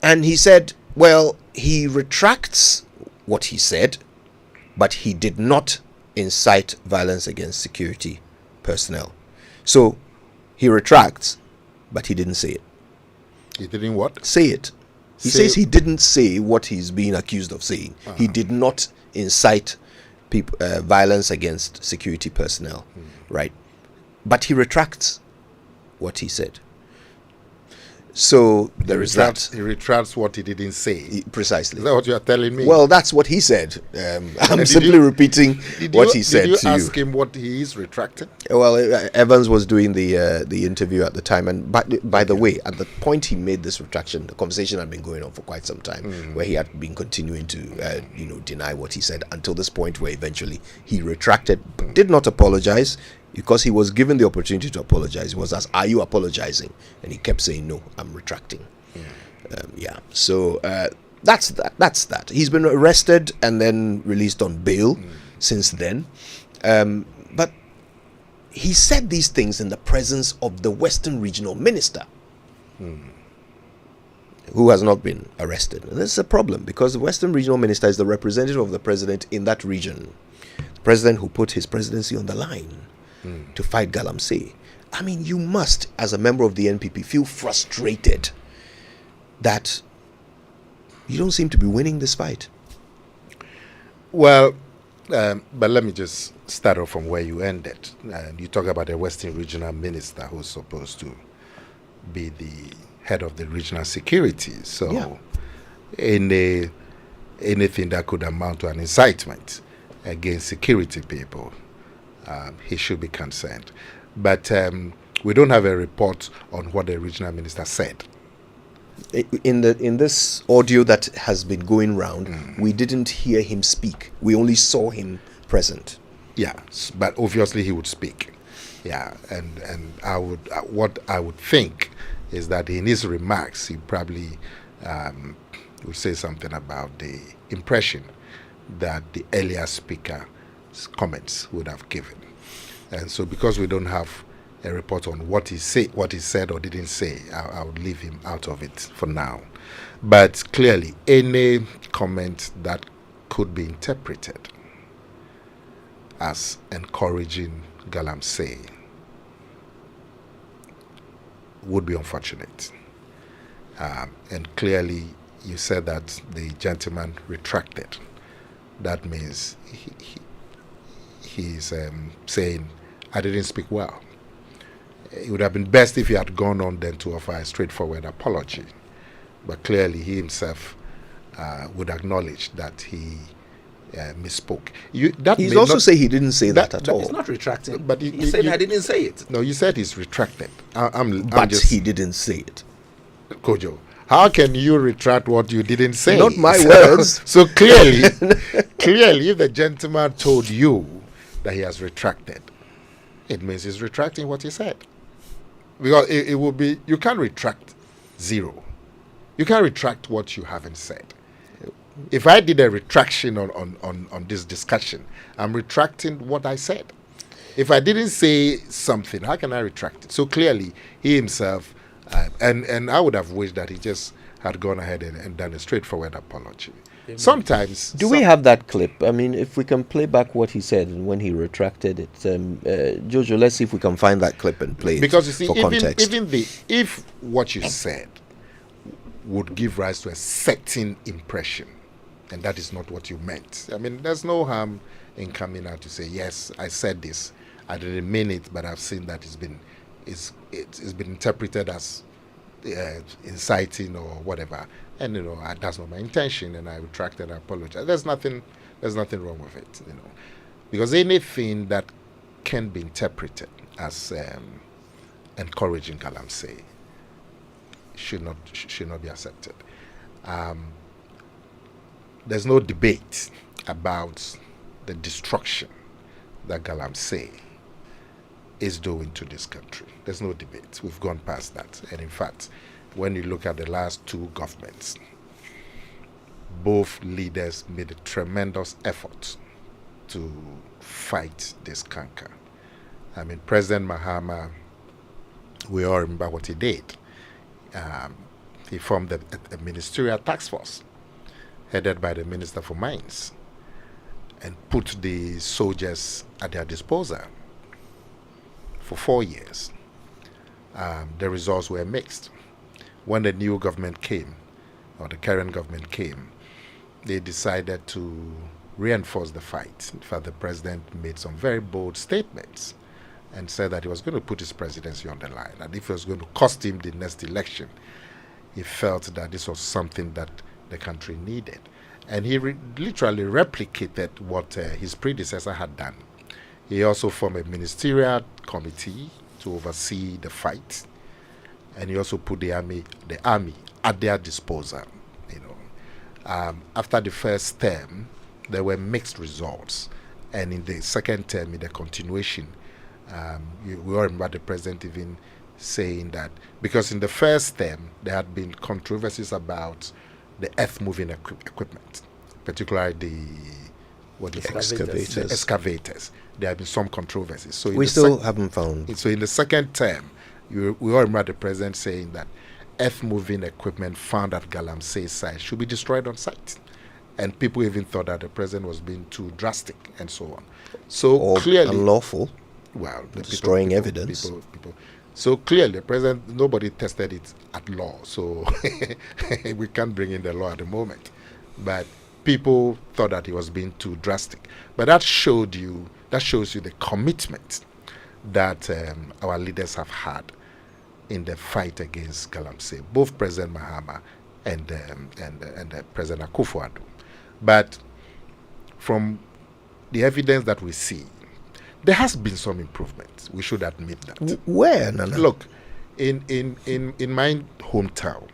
and he said, well, he retracts what he said, but he did not incite violence against security personnel. So he retracts, but he didn't say it. He didn't what? Say it. He says he didn't say what he's being accused of saying. He did not incite violence against security personnel, right? But he retracts what he said. So there is that. He retracts what he didn't say. Precisely. Is that what you are telling me? Well, that's what he said. I'm simply repeating what he said to you. Did you ask him what he is retracting? Well, Evans was doing the interview at the time, and by the way, at the point he made this retraction, the conversation had been going on for quite some time, where he had been continuing to deny what he said until this point where eventually he retracted, did not apologize. Because he was given the opportunity to apologize. He was asked, are you apologizing? And he kept saying, no, I'm retracting. So that's that. He's been arrested and then released on bail since then. But he said these things in the presence of the Western Regional Minister, who has not been arrested. And this is a problem because the Western Regional Minister is the representative of the president in that region. The president who put his presidency on the line to fight galamsey. I mean, you must, as a member of the NPP, feel frustrated that you don't seem to be winning this fight. Well, but let me just start off from where you ended. You talk about the Western Regional Minister who's supposed to be the head of the regional security. So anything that could amount to an incitement against security people, he should be concerned. But we don't have a report on what the regional minister said. In this audio that has been going round, we didn't hear him speak. We only saw him present. Yeah, but obviously he would speak. Yeah, and I would what I would think is that in his remarks he probably would say something about the impression that the earlier speaker's comments would have given. And so because we don't have a report on what he said or didn't say, I would leave him out of it for now. But clearly, any comment that could be interpreted as encouraging galamsey would be unfortunate. And clearly, you said that the gentleman retracted. That means he's saying, I didn't speak well. It would have been best if he had gone on then to offer a straightforward apology. But clearly he himself would acknowledge that he misspoke. He's also saying he didn't say that at all. He's not retracting. But he said I didn't say it. No, you said he's retracted. But he didn't say it. Kojo, how can you retract what you didn't say? Not my words. So clearly, if the gentleman told you that he has retracted, it means he's retracting what he said. Because it will be, you can't retract zero. You can't retract what you haven't said. If I did a retraction on this discussion, I'm retracting what I said. If I didn't say something, how can I retract it? So clearly, he himself, and I would have wished that he just had gone ahead and done a straightforward apology. Sometimes... Do we have that clip? I mean, if we can play back what he said and when he retracted it. Jojo, let's see if we can find that clip and play because it you see, for context. If what you said would give rise to a certain impression, and that is not what you meant. I mean, there's no harm in coming out to say, yes, I said this. I didn't mean it, but I've seen that it's been interpreted as inciting or whatever. And that's not my intention, and I retract and I apologize. There's nothing wrong with it, because anything that can be interpreted as encouraging galamsey should not be accepted. There's no debate about the destruction that galamsey is doing to this country. There's no debate. We've gone past that. And in fact, when you look at the last two governments, both leaders made a tremendous effort to fight this canker. I mean, President Mahama, we all remember what he did. He formed a ministerial task force headed by the Minister for Mines and put the soldiers at their disposal for 4 years. The results were mixed. When the new government came, or the current government came, they decided to reinforce the fight. In fact, the president made some very bold statements and said that he was going to put his presidency on the line, and if it was going to cost him the next election, he felt that this was something that the country needed. And he literally replicated what his predecessor had done. He also formed a ministerial committee to oversee the fight, and he also put the army at their disposal. After the first term, there were mixed results, and in the second term, in the continuation, we all remember the president even saying that because in the first term there had been controversies about the earth-moving equipment, particularly the excavators. There have been some controversies. So we still haven't found. So in the second term, we all remember the president saying that earth-moving equipment found at galamsey site should be destroyed on site. And people even thought that the president was being too drastic and so on. So or clearly unlawful. Well, destroying evidence. People. So clearly, the president, nobody tested it at law. So we can't bring in the law at the moment. But people thought that he was being too drastic. But that shows you the commitment that our leaders have had in the fight against galamsey, both President Mahama and President Akufo-Addo. But from the evidence that we see, there has been some improvement. We should admit that. Where, Nana? Look, in my hometown,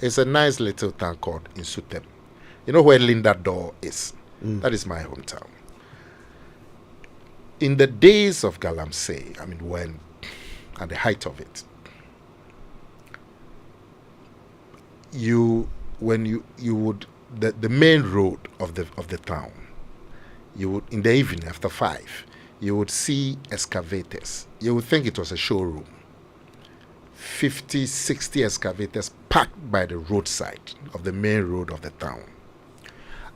it's a nice little town called Insutem. You know where Linda Door is? That is my hometown. In the days of galamsey, I mean, when at the height of it, the main road of the town, you would, in the evening after 5, you would see excavators. You would think it was a showroom. 50, 60 excavators parked by the roadside of the main road of the town.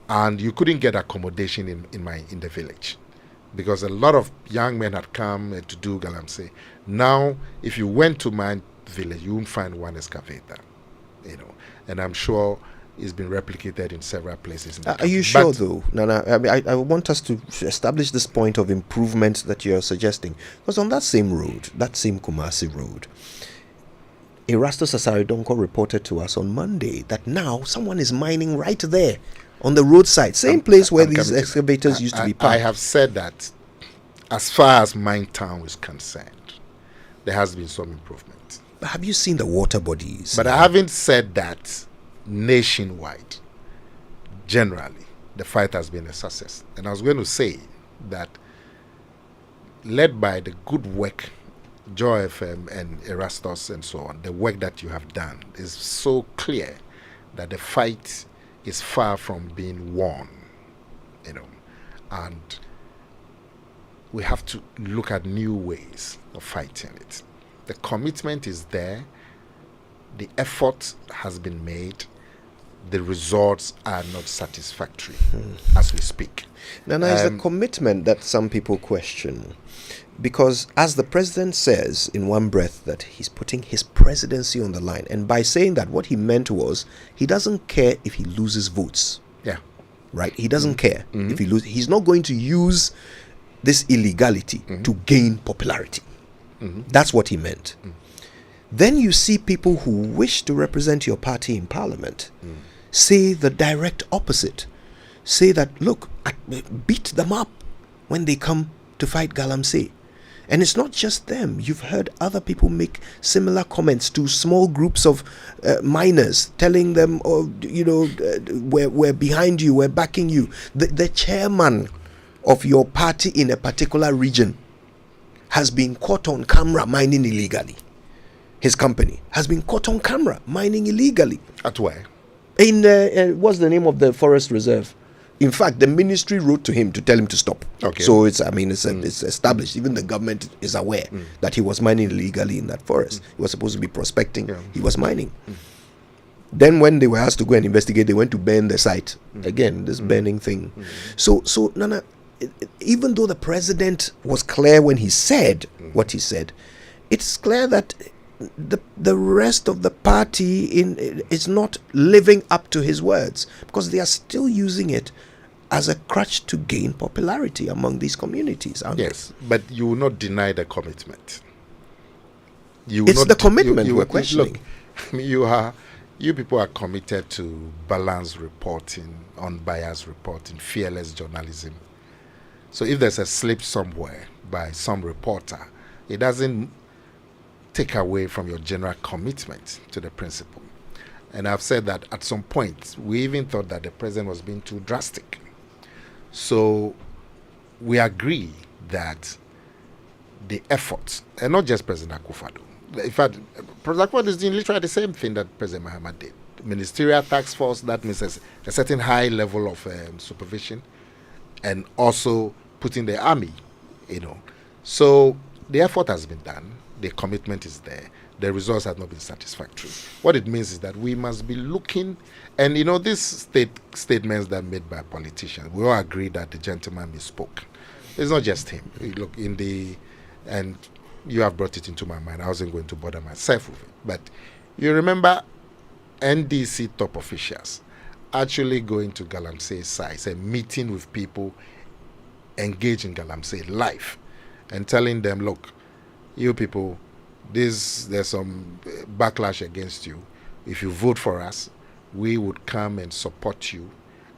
And you couldn't get accommodation in the village because a lot of young men had come to do galamsey. Now, if you went to my village, you wouldn't find one excavator, and I'm sure it's been replicated in several places. Are you sure, though, Nana? I mean, I want us to establish this point of improvement that you're suggesting. Because on that same road, that same Kumasi road, Erastus Asaridonko reported to us on Monday that now someone is mining right there on the roadside, same place where these excavators used to be parked. I have said that as far as my town is concerned, there has been some improvement. But have you seen the water bodies? But I haven't said that nationwide. Generally, the fight has been a success. And I was going to say that led by the good work, Joy FM and Erastus and so on, the work that you have done is so clear that the fight is far from being won, and we have to look at new ways of fighting it. The commitment is there, the effort has been made, the results are not satisfactory as we speak. Nana, is the commitment that some people question. Because as the president says in one breath that he's putting his presidency on the line, and by saying that, what he meant was he doesn't care if he loses votes. Yeah. Right? He doesn't care if he loses. He's not going to use this illegality to gain popularity. That's what he meant. Then you see people who wish to represent your party in parliament say the direct opposite. Say that, look, beat them up when they come to fight galamsey. And it's not just them. You've heard other people make similar comments to small groups of miners, telling them, oh, we're behind you, we're backing you. The chairman of your party in a particular region has been caught on camera mining illegally. His company has been caught on camera mining illegally. At where? In what's the name of the forest reserve? In fact, the ministry wrote to him to tell him to stop. Okay. So it's established. Even the government is aware that he was mining illegally in that forest. He was supposed to be prospecting. He was mining. Then when they were asked to go and investigate, they went to burn the site. Again, this burning thing. So Nana, even though the president was clear when he said what he said, it's clear that the rest of the party is not living up to his words, because they are still using it as a crutch to gain popularity among these communities. Yes, but you will not deny the commitment. It's the commitment we're questioning. Look, you people are committed to balanced reporting, unbiased reporting, fearless journalism. So if there's a slip somewhere by some reporter, it doesn't take away from your general commitment to the principle. And I've said that at some point, we even thought that the president was being too drastic. So we agree that the efforts, and not just President Akufo-Addo. In fact, President Akufo-Addo is doing literally the same thing that President Mahama did. Ministerial task force, that means a certain high level of supervision, and also putting the army, So the effort has been done. The commitment is there. The results have not been satisfactory. What it means is that we must be looking, and these statements that are made by politicians, we all agree that the gentleman misspoke. It's not just him. Look, and you have brought it into my mind. I wasn't going to bother myself with it. But you remember NDC top officials actually going to galamsey sites and meeting with people engaged in galamsey life and telling them, look, you people, there's some backlash against you. If you vote for us, we would come and support you.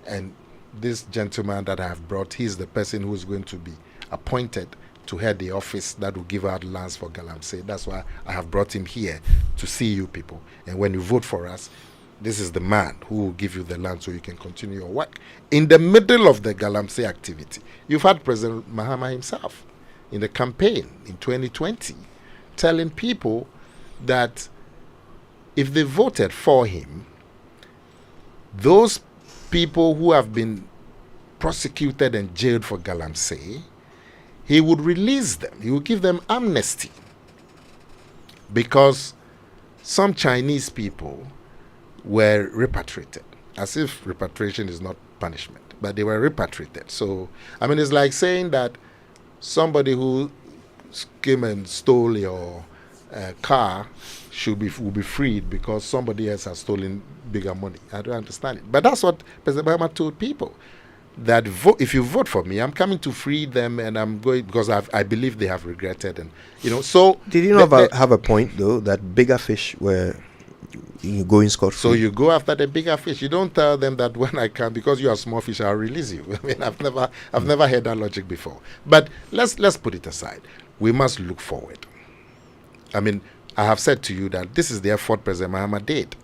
And this gentleman that I have brought, he's the person who's going to be appointed to head the office that will give out lands for galamsey. That's why I have brought him here to see you people. And when you vote for us, this is the man who will give you the land so you can continue your work. In the middle of the galamsey activity, you've had President Mahama himself in the campaign in 2020 telling people that if they voted for him, those people who have been prosecuted and jailed for galamsey, he would release them. He would give them amnesty, because some Chinese people were repatriated, as if repatriation is not punishment, but they were repatriated. So, it's like saying that somebody who came and stole your car will be freed because somebody else has stolen bigger money. I don't understand it. But that's what President Mahama told people, that if you vote for me, I'm coming to free them, and I'm going because I believe they have regretted. And so did you not have a point though that bigger fish were going scot-free? So you go after the bigger fish. You don't tell them that when I come, because you are small fish, I'll release you. I've never heard that logic before. But let's put it aside. We must look forward. I have said to you that this is the effort President Mahama did.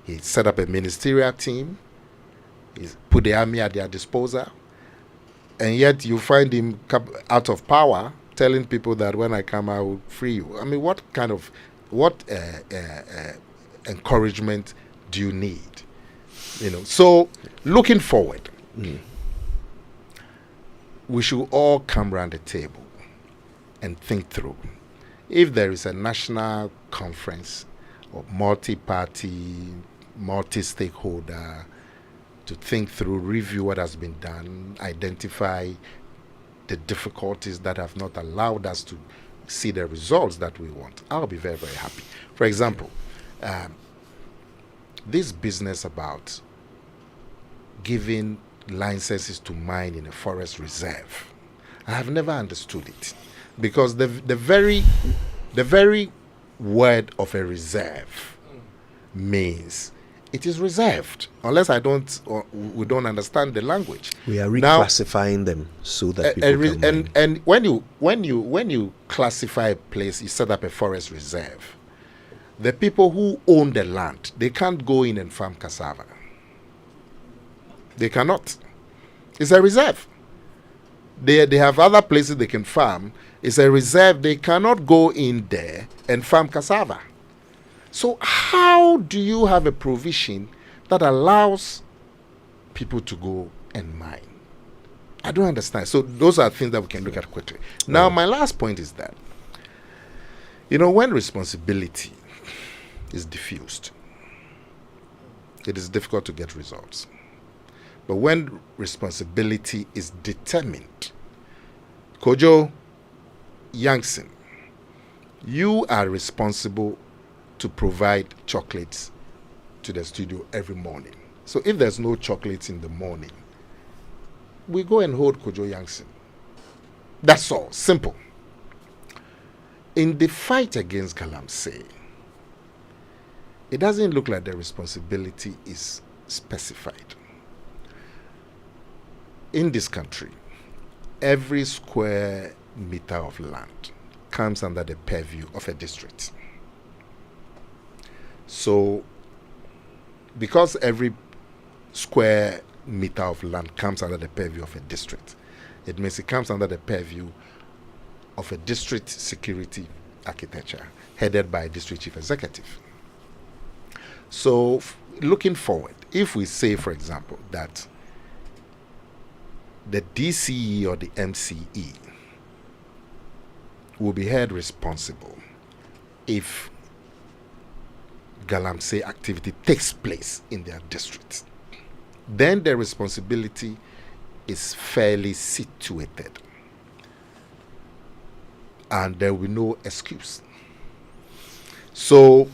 He set up a ministerial team. He put the army at their disposal. And yet you find him out of power telling people that when I come, I will free you. What encouragement do you need? So looking forward, we should all come around the table and think through. If there is a national conference or multi-party, multi-stakeholder to think through, review what has been done, identify the difficulties that have not allowed us to see the results that we want, I'll be very, very happy. For example, this business about giving licenses to mine in a forest reserve, I have never understood it, because the very word of a reserve means it is reserved, unless we don't understand the language. We are reclassifying them so that people can and when you classify a place, you set up a forest reserve. The people who own the land, they can't go in and farm cassava. They cannot. It's a reserve. They have other places they can farm. It's a reserve. They cannot go in there and farm cassava. So how do you have a provision that allows people to go and mine? I don't understand. So those are things that we can look at quickly. Now, my last point is that, when responsibility is diffused, it is difficult to get results. But when responsibility is determined, Kojo Yankson, you are responsible to provide chocolates to the studio every morning. So if there's no chocolates in the morning, we go and hold Kojo Yankson. That's all. Simple. In the fight against galamsey, it doesn't look like the responsibility is specified. In this country, every square meter of land comes under the purview of a district. So, because every square meter of land comes under the purview of a district, it means it comes under the purview of a district security architecture headed by a district chief executive. So, looking forward, if we say, for example, that the DCE or the MCE will be held responsible if galamsey activity takes place in their district, then the responsibility is fairly situated and there will be no excuse. So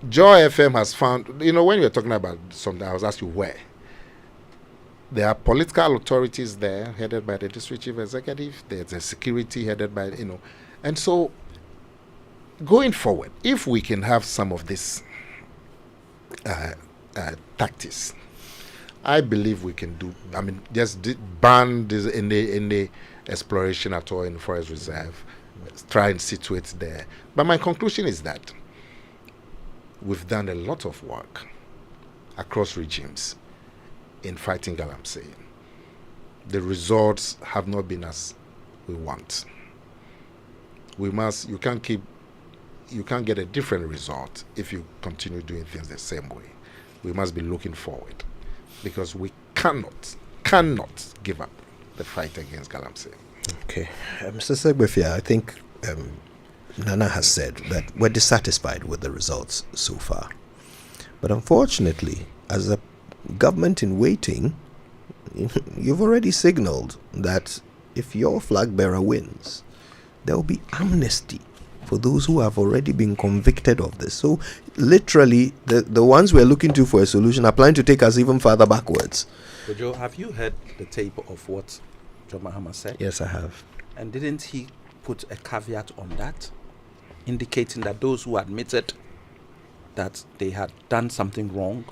Joy FM has found, when you're talking about something, I was asking you where. There are political authorities there headed by the district chief executive. There's a security headed by, and so going forward, if we can have some of this tactics, I believe we can do. Just ban this in the exploration at all in the forest reserve, try and situate there. But my conclusion is that we've done a lot of work across regimes in fighting galamsey. The results have not been as we want. You can't get a different result if you continue doing things the same way. We must be looking forward because we cannot give up the fight against galamsey. Okay. Mr. Segbefia, I think Nana has said that we're dissatisfied with the results so far. But unfortunately, as a government in waiting, you've already signaled that if your flag bearer wins, there will be amnesty for those who have already been convicted of this. So literally, the ones we're looking to for a solution are planning to take us even further backwards. Joe, have you heard the tape of what John Mahama said? Yes, I have. And didn't he put a caveat on that, indicating that those who admitted that they had done something wrong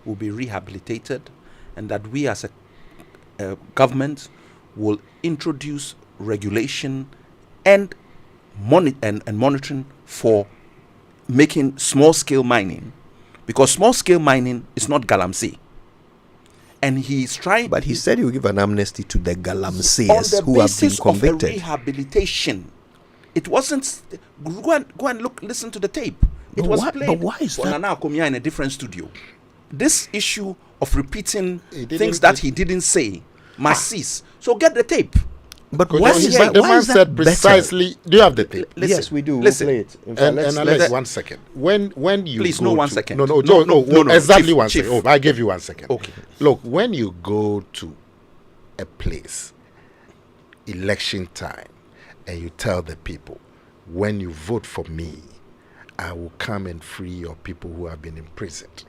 will be rehabilitated, and that we as a government will introduce regulation and monitoring for making small-scale mining, because small-scale mining is not galamsey. And he's trying. But he said he will give an amnesty to the galamseyers who have been convicted. Of rehabilitation. It wasn't. Go and listen to the tape. It was played. But why is that? Nana Akomia in a different studio. This issue of repeating things that he didn't say must cease. So get the tape. But why is that precisely? Do you have the tape? Listen, yes, we do. Listen. We'll play it. In fact, let's 1 second. When you please, go no 1 to, second. No, exactly Chief, 1 second. Oh, I gave you 1 second. Okay. Look, when you go to a place, election time, and you tell the people, when you vote for me, I will come and free your people who have been imprisoned.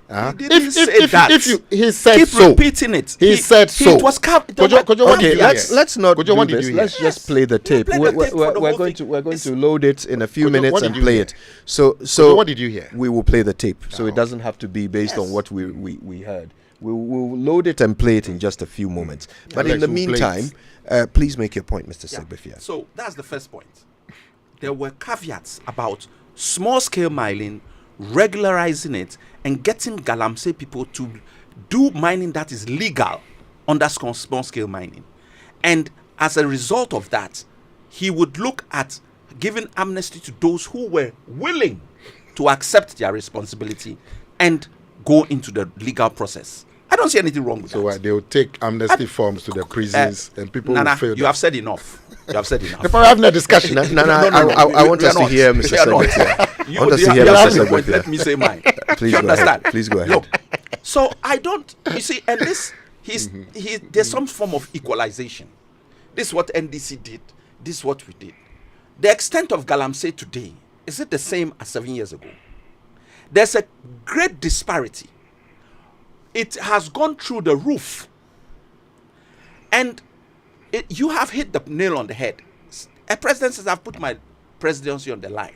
He said keep so. repeating it. He said so. It was Okay, let's not Kojo, do what did this. you Let's hear? just play the tape. play the tape for the We're whole going thing. to load it in a few Kojo, minutes what and did you play hear? it. So Kojo, what did you hear? We will play the tape, so it doesn't have to be based on what we heard. We'll load it and play it in just a few moments. But in Alex, the we'll play meantime, please make your point, Mr. Segbefia. So that's the first point. There were caveats about small-scale mining, regularizing it, and getting galamsey people to do mining that is legal under small-scale mining. And as a result of that, he would look at giving amnesty to those who were willing to accept their responsibility and go into the legal process. I don't see anything wrong with that. So they will take amnesty forms to the prisons and people will fail. You have said enough. You have said enough. If we're having a discussion. I want us to hear Mr. Segbefia. I want us to hear Mr. Segbefia. Let me say mine. Please go ahead. Please go ahead. Look, so I don't, you see, and this, there's some form of equalization. This is what NDC did. This is what we did. The extent of galamsey today, is it the same as 7 years ago? There's a great disparity. It has gone through the roof. And you have hit the nail on the head. A president says, I've put my presidency on the line.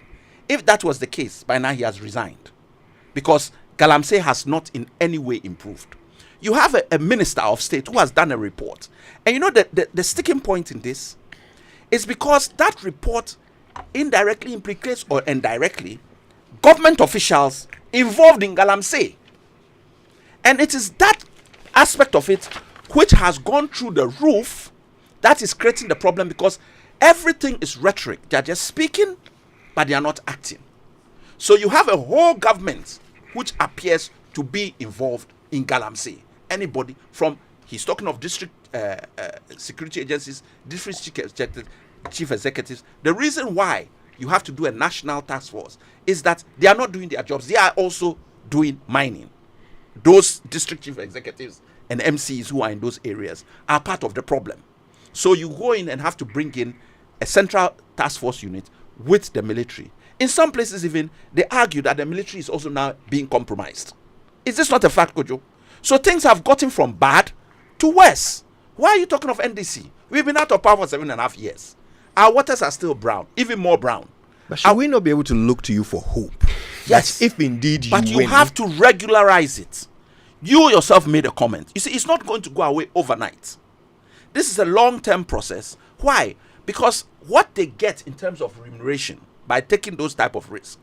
If that was the case, by now he has resigned. Because galamsey has not in any way improved. You have a minister of state who has done a report. And you know the sticking point in this is because that report indirectly implicates or indirectly government officials involved in galamsey. And it is that aspect of it which has gone through the roof that is creating the problem, because everything is rhetoric. They are just speaking, but they are not acting. So you have a whole government which appears to be involved in galamsey. Anybody from, he's talking of district security agencies, district chief executives. The reason why you have to do a national task force is that they are not doing their jobs. They are also doing mining. Those district chief executives and MCs who are in those areas are part of the problem. So you go in and have to bring in a central task force unit with the military. In some places even, they argue that the military is also now being compromised. Is this not a fact, Kojo? So things have gotten from bad to worse. Why are you talking of NDC? We've been out of power for 7.5 years. Our waters are still brown, even more brown. But should we not be able to look to you for hope? Yes. That if indeed you But you win, have to regularize it. You yourself made a comment. You see, it's not going to go away overnight. This is a long-term process. Why? Because what they get in terms of remuneration by taking those type of risks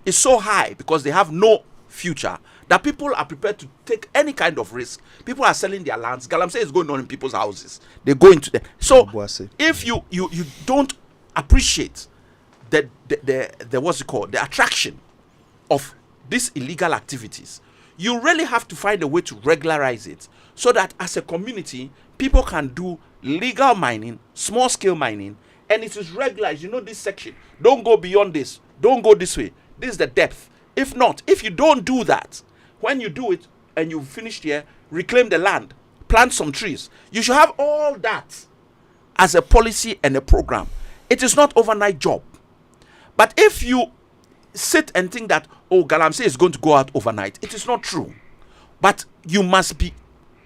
is so high, because they have no future, that people are prepared to take any kind of risk. People are selling their lands. Galamsey is going on in people's houses. They go into them. So if you don't appreciate the what's it called, the attraction of these illegal activities, you really have to find a way to regularize it, so that as a community, people can do legal mining, small scale mining, and it is regularized. You know, this section, don't go beyond this, don't go this way, this is the depth. If not, if you don't do that, when you do it and you finish here, reclaim the land, plant some trees, you should have all that as a policy and a program. It is not overnight job. But if you sit and think that, oh, galamsey is going to go out overnight, it is not true. But you must be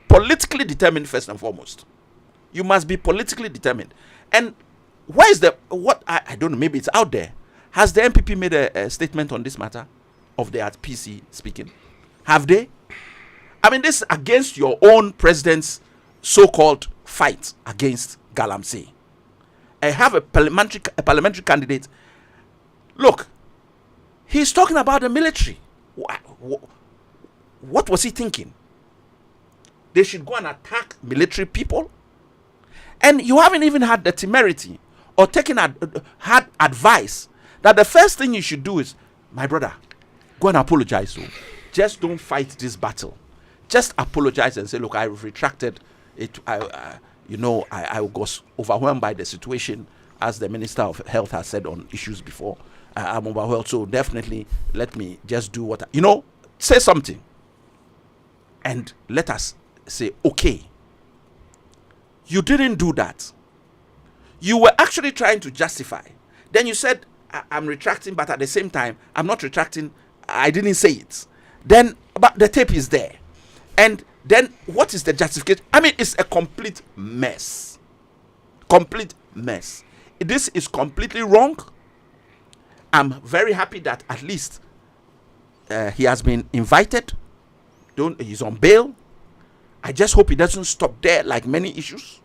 politically determined first and foremost. You must be politically determined. And where is I don't know, maybe it's out there. Has the MPP made a statement on this matter of their PC speaking? Have they? I mean, this is against your own president's so-called fight against galamsey. I have a parliamentary candidate. Look, he's talking about the military. What was he thinking? They should go and attack military people? And you haven't even had the temerity or had advice that the first thing you should do is, my brother, go and apologize. So just don't fight this battle. Just apologize and say, look, I retracted it. I was overwhelmed by the situation, as the Minister of Health has said on issues before. I'm overwhelmed, so definitely let me just do what say something. And let us say, okay, you didn't do that. You were actually trying to justify. Then you said, I'm retracting, but at the same time, I'm not retracting. I didn't say it. Then But the tape is there. And then what is the justification? I mean, it's a complete mess. Complete mess. This is completely wrong. I'm very happy that at least he has been invited. He's on bail. I just hope he doesn't stop there like many issues.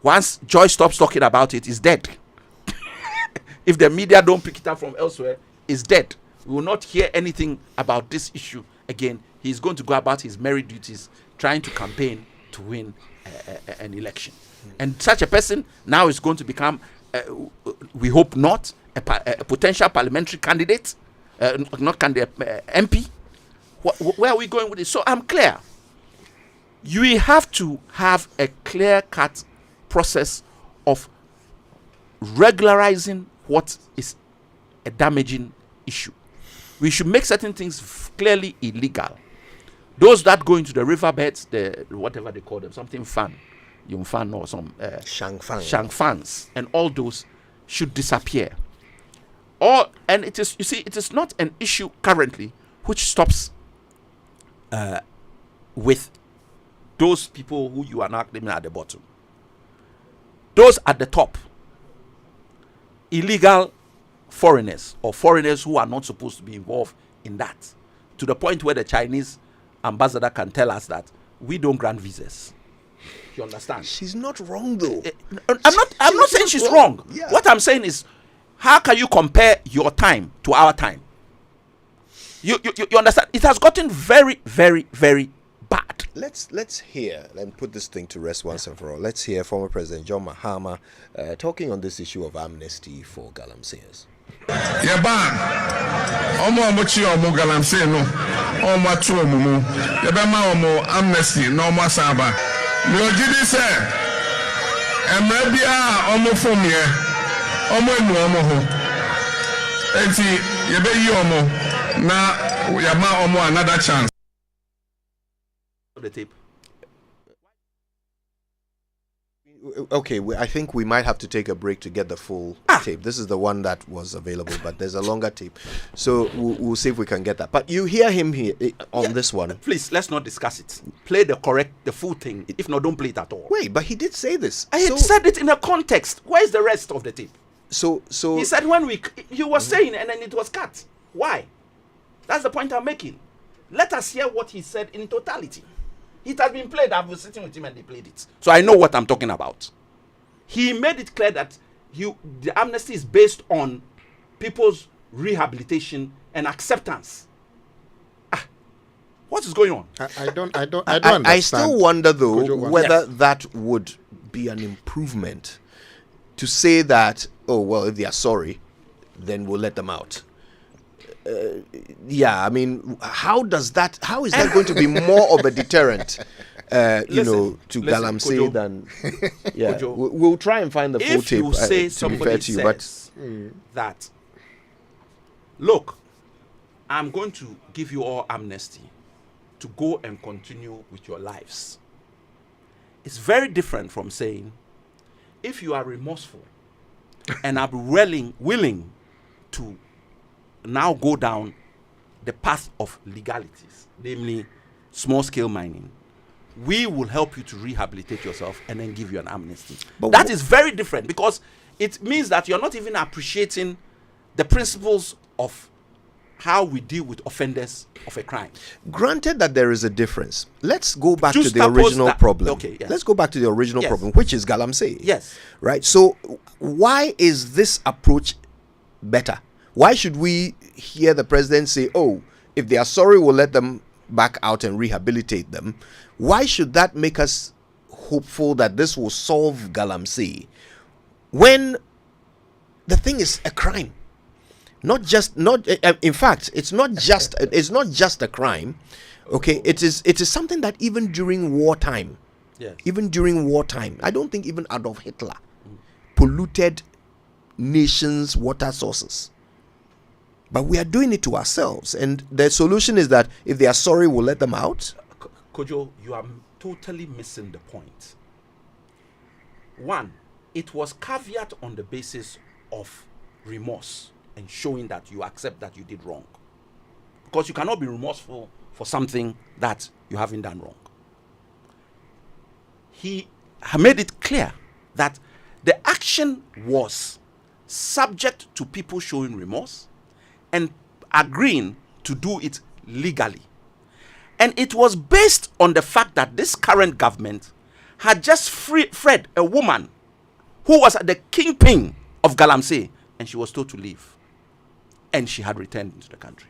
Once Joy stops talking about it, he's dead. If the media don't pick it up from elsewhere, he's dead. We will not hear anything about this issue again. He's going to go about his merry duties, trying to campaign to win an election. And such a person now is going to become, we hope not, a potential parliamentary candidate, not candidate, MP. Where are we going with this? So I'm clear. You have to have a clear-cut process of regularizing what is a damaging issue. We should make certain things clearly illegal. Those that go into the riverbeds, the whatever they call them, something fun, yung fan or some shangfans, and all those should disappear. And it is, you see, it is not an issue currently which stops with those people who you are not claiming at the bottom. Those at the top, illegal foreigners or foreigners who are not supposed to be involved in that, to the point where the Chinese ambassador can tell us that we don't grant visas. You understand? She's not wrong though. I'm not saying she's wrong. Yeah. What I'm saying is, how can you compare your time to our time? You understand? It has gotten very, very, very bad. Let's hear and put this thing to rest once and for all. Let's hear former President John Mahama talking on this issue of amnesty for galamseyers. Yaban, omo mochi omo galamsey no, omo atu omo mu. Yabema omo amnesty no omo saba. Mi ojidi se, emre bia omo fom ye, omo enu omo ho. Enti yabe yi omo na yama omo another chance. The tape. Okay, I think we might have to take a break to get the full tape. This is the one that was available, but there's a longer tape. So we'll see if we can get that. But you hear him here on this one. Please, let's not discuss it. Play the full thing. If not, don't play it at all. Wait, but he did say this. I had said it in a context. Where's the rest of the tape? So he said he was saying, and then it was cut. Why? That's the point I'm making. Let us hear what he said in totality. It has been played. I was sitting with him and they played it. So I know what I'm talking about. He made it clear that the amnesty is based on people's rehabilitation and acceptance. What is going on? I don't understand. I still wonder though whether that would be an improvement to say that, oh well, if they are sorry, then we'll let them out. Yeah, I mean, how is that going to be more of a deterrent, to galamsey than? Yeah, we'll try and find the full tape. If you say somebody says that, look, I'm going to give you all amnesty to go and continue with your lives. It's very different from saying, if you are remorseful and are willing to now go down the path of legalities, namely small-scale mining, we will help you to rehabilitate yourself and then give you an amnesty. But that is very different, because it means that you're not even appreciating the principles of how we deal with offenders of a crime. Granted that there is a difference, let's go back to the original problem. Okay, yes. Let's go back to the original problem, which is galamsey. Yes. Right? So why is this approach better? Why should we hear the president say, oh, if they are sorry, we'll let them back out and rehabilitate them? Why should that make us hopeful that this will solve galamsey when the thing is a crime? In fact, it's not just a crime. Okay, it is something that even during wartime, I don't think even Adolf Hitler polluted nations' water sources. But we are doing it to ourselves, and the solution is that if they are sorry, we'll let them out. Kojo, you are totally missing the point. One, it was caveat on the basis of remorse and showing that you accept that you did wrong. Because you cannot be remorseful for something that you haven't done wrong. He made it clear that the action was subject to people showing remorse and agreeing to do it legally. And it was based on the fact that this current government had just freed a woman who was the kingpin of Galamsey, and she was told to leave. And she had returned into the country.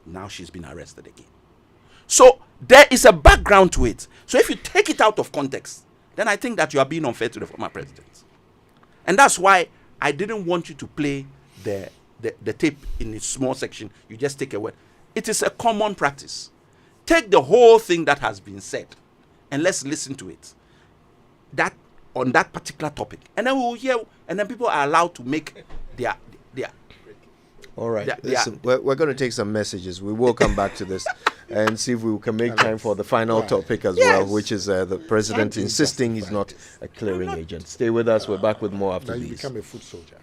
Now she's been arrested again. So there is a background to it. So if you take it out of context, then I think that you are being unfair to the former president. And that's why I didn't want you to play the tape in a small section. You just take a word. It is a common practice. Take the whole thing that has been said and let's listen to it. That on that particular topic. And then we will hear, and then people are allowed to make their all right. Listen, we're going to take some messages. We will come back to this and see if we can make time for the final topic as well, which is the president insisting he's not a clearing agent. Stay with us. We're back with more after these. You become a foot soldier.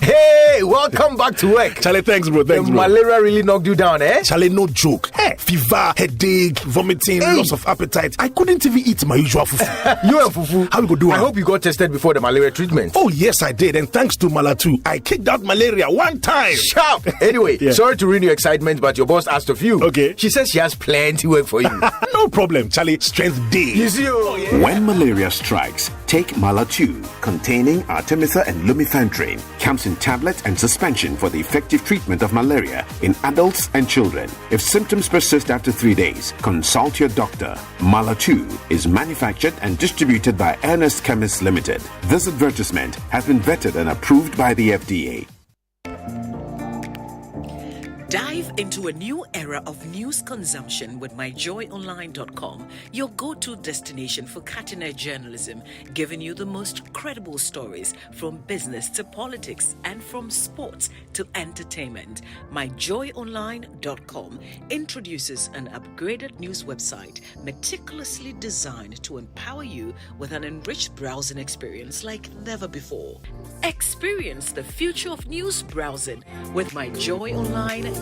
Hey, welcome back to work. Charlie, thanks, bro. Thanks, the bro. Malaria really knocked you down, eh? Charlie, no joke. Hey, fever, headache, vomiting, loss of appetite. I couldn't even eat my usual fufu. You and fufu? How we go do it? I hope you got tested before the malaria treatment. Oh, yes, I did. And thanks to Malatu, I kicked out malaria one time. Sharp. Anyway, sorry to ruin your excitement, but your boss asked of you. Okay. She says she has plenty work for you. No problem, Charlie. Strength day. You see, When malaria strikes, take Malatu, containing Artemether and lumefantrine. Comes in tablets and suspension for the effective treatment of malaria in adults and children. If symptoms persist after 3 days, consult your doctor. Malatu is manufactured and distributed by Ernest Chemists Limited. This advertisement has been vetted and approved by the FDA. Dive into a new era of news consumption with myjoyonline.com, your go-to destination for cutting-edge journalism, giving you the most credible stories from business to politics and from sports to entertainment. Myjoyonline.com introduces an upgraded news website meticulously designed to empower you with an enriched browsing experience like never before. Experience the future of news browsing with myjoyonline.com.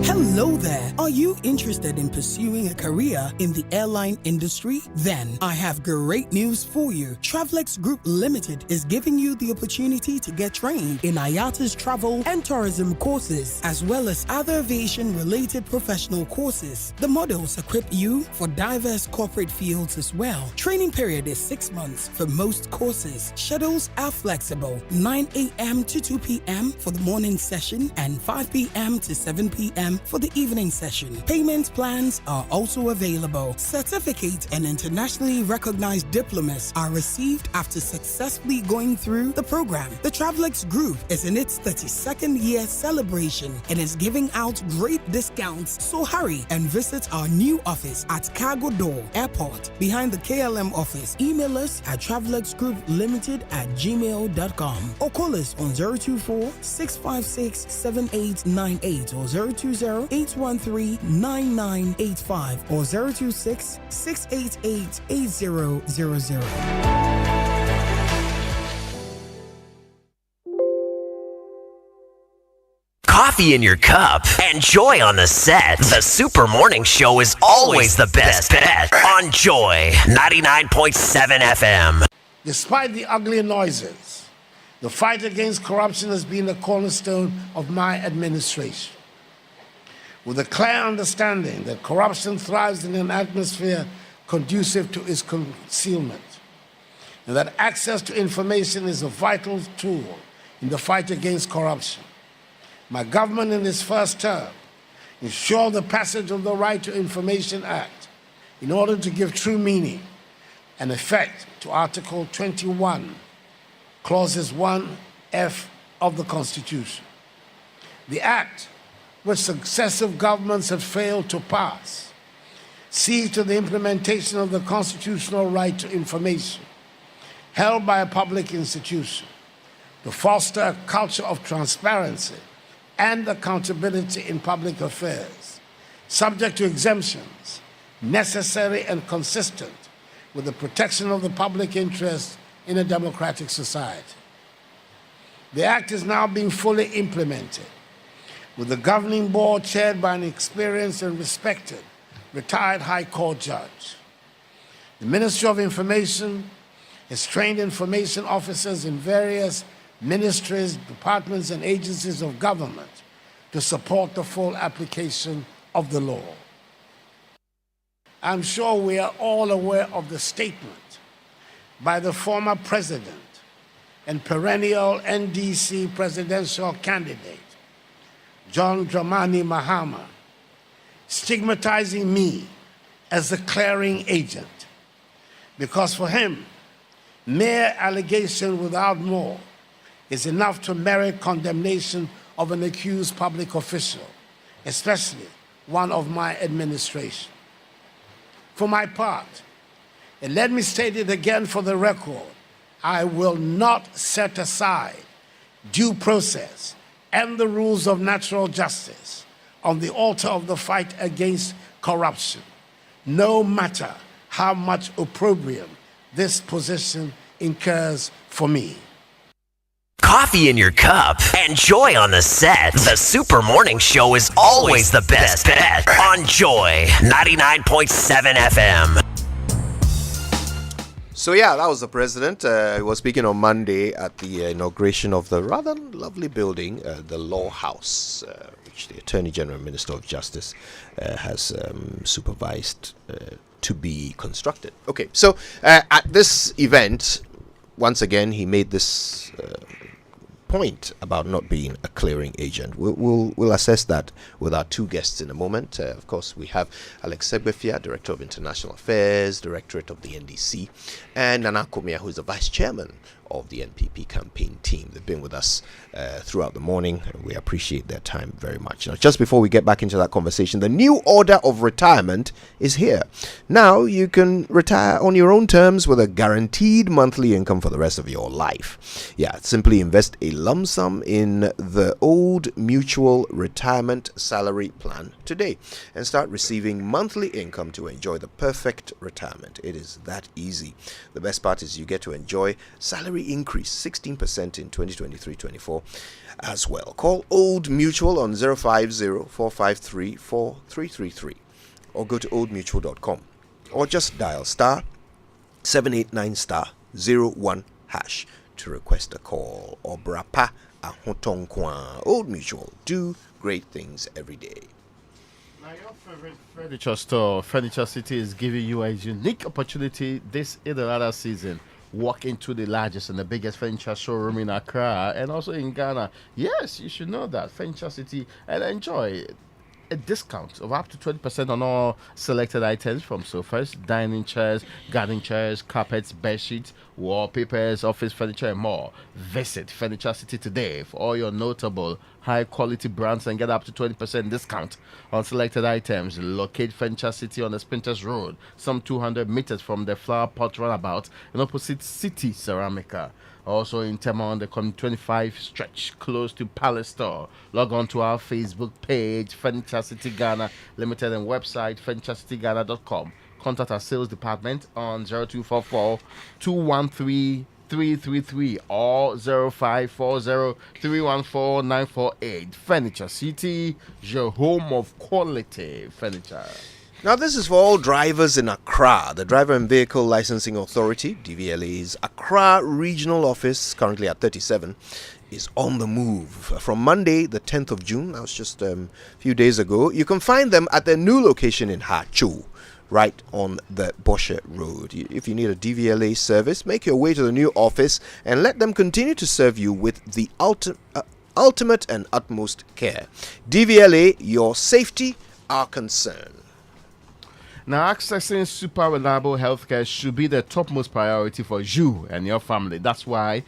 Hello there. Are you interested in pursuing a career in the airline industry? Then I have great news for you. Travelex Group Limited is giving you the opportunity to get trained in IATA's travel and tourism courses, as well as other aviation-related professional courses. The modules equip you for diverse corporate fields as well. Training period is 6 months for most courses. Schedules are flexible. 9 a.m. to 2 p.m. for the morning session and 5 p.m. to 7 p.m. for the evening session. Payment plans are also available. Certificate and internationally recognized diplomas are received after successfully going through the program. The Travelex Group is in its 32nd year celebration and is giving out great discounts. So hurry and visit our new office at Cargo Door Airport behind the KLM office. Email us at travelexgrouplimited@gmail.com or call us on 024-656-7898 or 020-813-9985 or 026-688-8000. Coffee in your cup and joy on the set. The Super Morning Show is always the best bet on Joy 99.7 FM. Despite the ugly noises, the fight against corruption has been the cornerstone of my administration. With a clear understanding that corruption thrives in an atmosphere conducive to its concealment, and that access to information is a vital tool in the fight against corruption. My government in its first term ensured the passage of the Right to Information Act in order to give true meaning and effect to Article 21, Clauses 1F of the Constitution. The Act, which successive governments have failed to pass, sees to the implementation of the constitutional right to information held by a public institution to foster a culture of transparency and accountability in public affairs, subject to exemptions, necessary and consistent with the protection of the public interest in a democratic society. The Act is now being fully implemented, with the governing board chaired by an experienced and respected retired High Court judge. The Ministry of Information has trained information officers in various ministries, departments, and agencies of government to support the full application of the law. I'm sure we are all aware of the statement by the former president and perennial NDC presidential candidate, John Dramani Mahama, stigmatizing me as a clearing agent, because for him, mere allegation without more is enough to merit condemnation of an accused public official, especially one of my administration. For my part, and let me state it again for the record, I will not set aside due process and the rules of natural justice on the altar of the fight against corruption, no matter how much opprobrium this position incurs for me. Coffee in your cup and joy on the set. The Super Morning Show is always the best bet on Joy 99.7 FM. So yeah, that was the president. He was speaking on Monday at the inauguration of the rather lovely building, the Law House, which the Attorney General and Minister of Justice has supervised to be constructed. Okay, so at this event, once again, he made this point about not being a clearing agent. We'll assess that with our two guests in a moment. Of course, we have Alex Segbefia, Director of International Affairs, Directorate of the NDC, and Nana Komia, who is the Vice Chairman of the NPP campaign team. They've been with us throughout the morning, and we appreciate their time very much. Now, just before we get back into that conversation, the new order of retirement is here. Now you can retire on your own terms with a guaranteed monthly income for the rest of your life. Yeah, simply invest a lump sum in the Old Mutual Retirement Salary Plan today and start receiving monthly income to enjoy the perfect retirement. It is that easy. The best part is you get to enjoy salary increase 16% in 2023-24 as well. Call Old Mutual on 050-453-4333 or go to oldmutual.com or just dial star 789 star 01 hash to request a call. Or brapa ahotonkwa. Old Mutual, do great things every day. Now, your favorite furniture store, Furniture City, is giving you a unique opportunity this Eid season. Walk into the largest and the biggest furniture showroom in Accra and also in Ghana. Yes, you should know that. Furniture City, and enjoy a discount of up to 20% on all selected items, from sofas, dining chairs, garden chairs, carpets, bed sheets, wallpapers, office furniture, and more. Visit Furniture City today for all your notable high-quality brands and get up to 20% discount on selected items. Locate Furniture City on the Sprinters Road, some 200 meters from the Flower Pot Runabout, in opposite City Ceramica. Also in Tema on the 25 stretch, close to Palace Store. Log on to our Facebook page, Furniture City Ghana Limited, and website, FurnitureCityGhana.com. Contact our sales department on 0244 213 333 or 0540 314 948. Furniture City, your home of quality furniture. Now, this is for all drivers in Accra. The Driver and Vehicle Licensing Authority, DVLA's Accra Regional Office, currently at 37, is on the move. From Monday, the 10th of June, that was just a few days ago, you can find them at their new location in Hacho, right on the Bosche Road. If you need a DVLA service, make your way to the new office and let them continue to serve you with the ultimate and utmost care. DVLA, your safety, our concern. Now, accessing super reliable healthcare should be the topmost priority for you and your family. That's why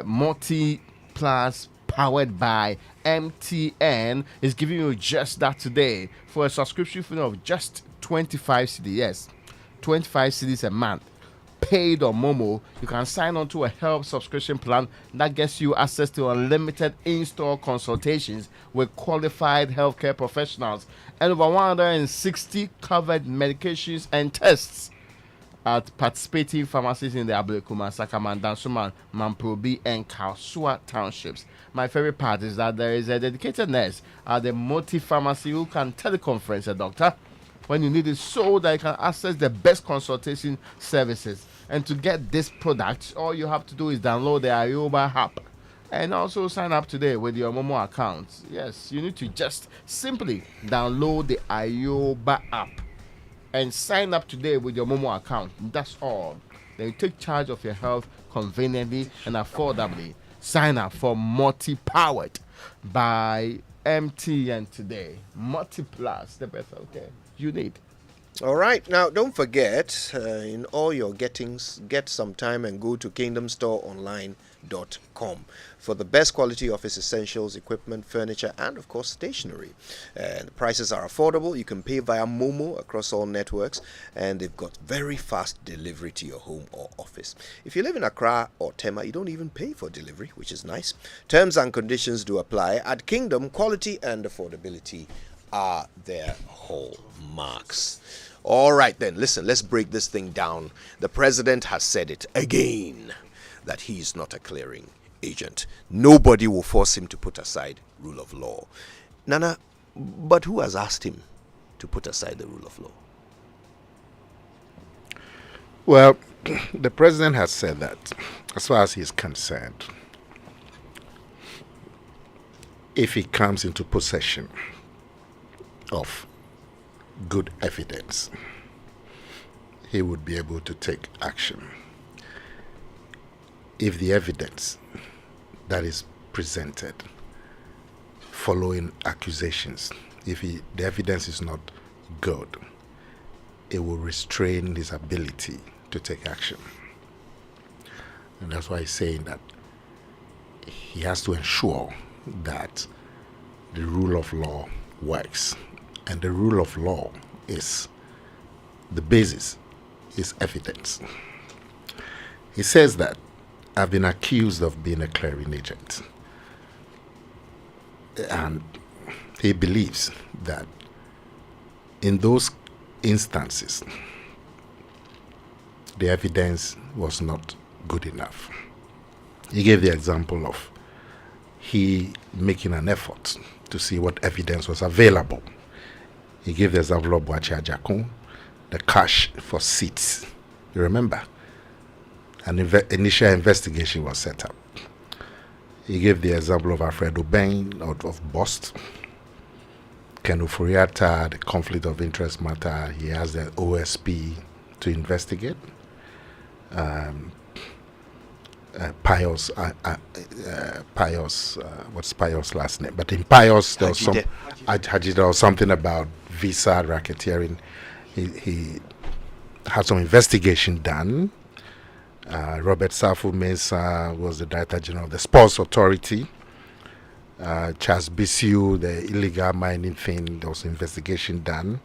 Multi-Plus, powered by MTN, is giving you just that today for a subscription fee of just 25 cedis. Yes, 25 cedis a month. Paid or Momo, you can sign on to a health subscription plan that gets you access to unlimited in-store consultations with qualified healthcare professionals and over 160 covered medications and tests. at participating pharmacies in the Ablekuma, Sakaman, Dansuman, Mamprobi, and Kausua townships. My favorite part is that there is a dedicated nurse at the multi pharmacy who can teleconference a doctor when you need it, so that you can access the best consultation services. And to get this product, all you have to do is download the Ayoba app and also sign up today with your Momo account. Yes, you need to just simply download the Ayoba app and sign up today with your Momo account. That's all. Then you take charge of your health conveniently and affordably. Sign up for Multi-Powered by MTN today. Multi-Plus, the best healthcare you need. All right. Now, don't forget, in all your gettings, get some time and go to kingdomstoreonline.com for the best quality office essentials, equipment, furniture, and, of course, stationery. And the prices are affordable. You can pay via Momo across all networks, and they've got very fast delivery to your home or office. If you live in Accra or Tema, you don't even pay for delivery, which is nice. Terms and conditions do apply. At Kingdom, quality and affordability are their hallmarks. All right, then, listen, let's break this thing down. The president has said it again, that he's not a clearing agent. Nobody will force him to put aside rule of law. Nana, but who has asked him to put aside the rule of law? Well, the president has said that, as far as he's concerned, if he comes into possession of good evidence, he would be able to take action. If the evidence that is presented following accusations, the evidence is not good, it will restrain his ability to take action. And that's why he's saying that he has to ensure that the rule of law works. And the rule of law is, the basis is evidence. He says that I've been accused of being a clearing agent. And he believes that in those instances, the evidence was not good enough. He gave the example of he making an effort to see what evidence was available. He gave the example of Boachi Ajakun, the cash for seats. You remember? An initial investigation was set up. He gave the example of Alfredo Bain out of Bost. Ken Ufuriata, the conflict of interest matter, he has the OSP to investigate. Pius, what's Pius' last name? But in Pius, there was some Hajida or something about visa racketeering. He had some investigation done. Robert Safu Mensah was the Director General of the Sports Authority. Charles Bissiou, the illegal mining thing, there was an investigation done.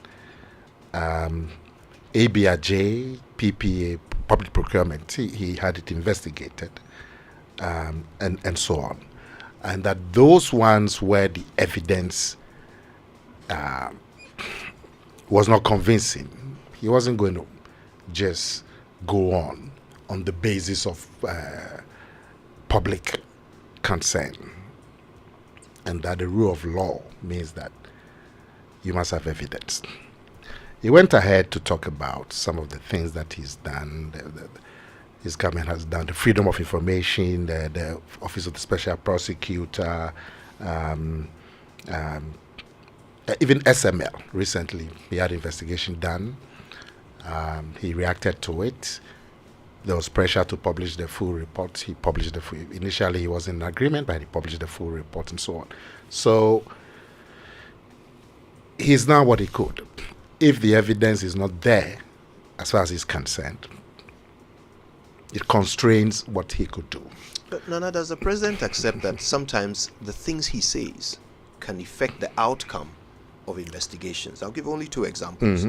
ABRJ, PPA, public procurement, he had it investigated, and so on. And that those ones where the evidence was not convincing, he wasn't going to just go on the basis of public consent. And that the rule of law means that you must have evidence. He went ahead to talk about some of the things that he's done, his government has done, the freedom of information, the Office of the Special Prosecutor, even SML. Recently, he had investigation done. He reacted to it. There was pressure to publish the full report. He published the full. Initially, he was in agreement, but he published the full report and so on. So, he's done what he could. If the evidence is not there, as far as he's concerned, it constrains what he could do. But Nana, does the president accept that sometimes the things he says can affect the outcome of investigations. I'll give only two examples.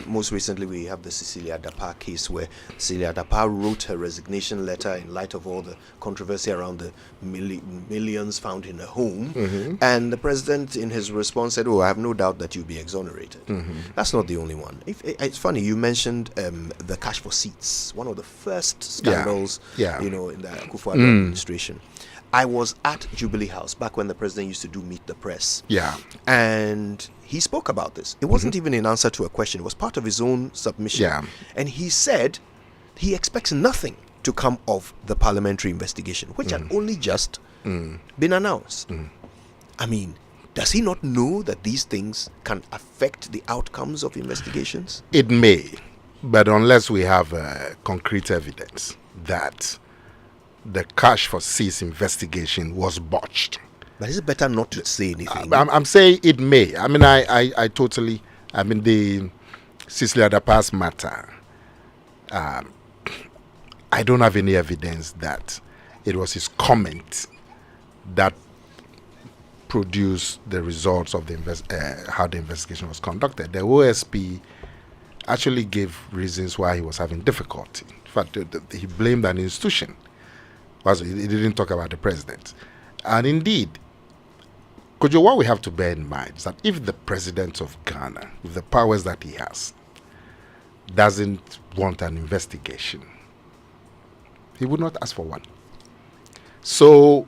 Most recently, we have the Cecilia Dapar case, where Cecilia Dapar wrote her resignation letter in light of all the controversy around the millions found in her home. And the president, in his response, said, "Oh, I have no doubt that you'll be exonerated." That's not the only one. It's funny, you mentioned the cash for seats, one of the first scandals, in the Akufo-Addo administration. I was at Jubilee House back when the president used to do Meet the Press. And he spoke about this. It wasn't even in answer to a question. It was part of his own submission. And he said he expects nothing to come of the parliamentary investigation, which had only just been announced. I mean, does he not know that these things can affect the outcomes of investigations? It may, but unless we have concrete evidence that the cash for seats investigation was botched. But is it better not to say anything? I'm saying it may. I mean, I totally, the Cecilia Dapar's matter, I don't have any evidence that it was his comment that produced the results of the how the investigation was conducted. The OSP actually gave reasons why he was having difficulty. In fact, he blamed an institution. He didn't talk about the president. And indeed, Kojo, what we have to bear in mind is that if the president of Ghana, with the powers that he has, doesn't want an investigation, he would not ask for one. So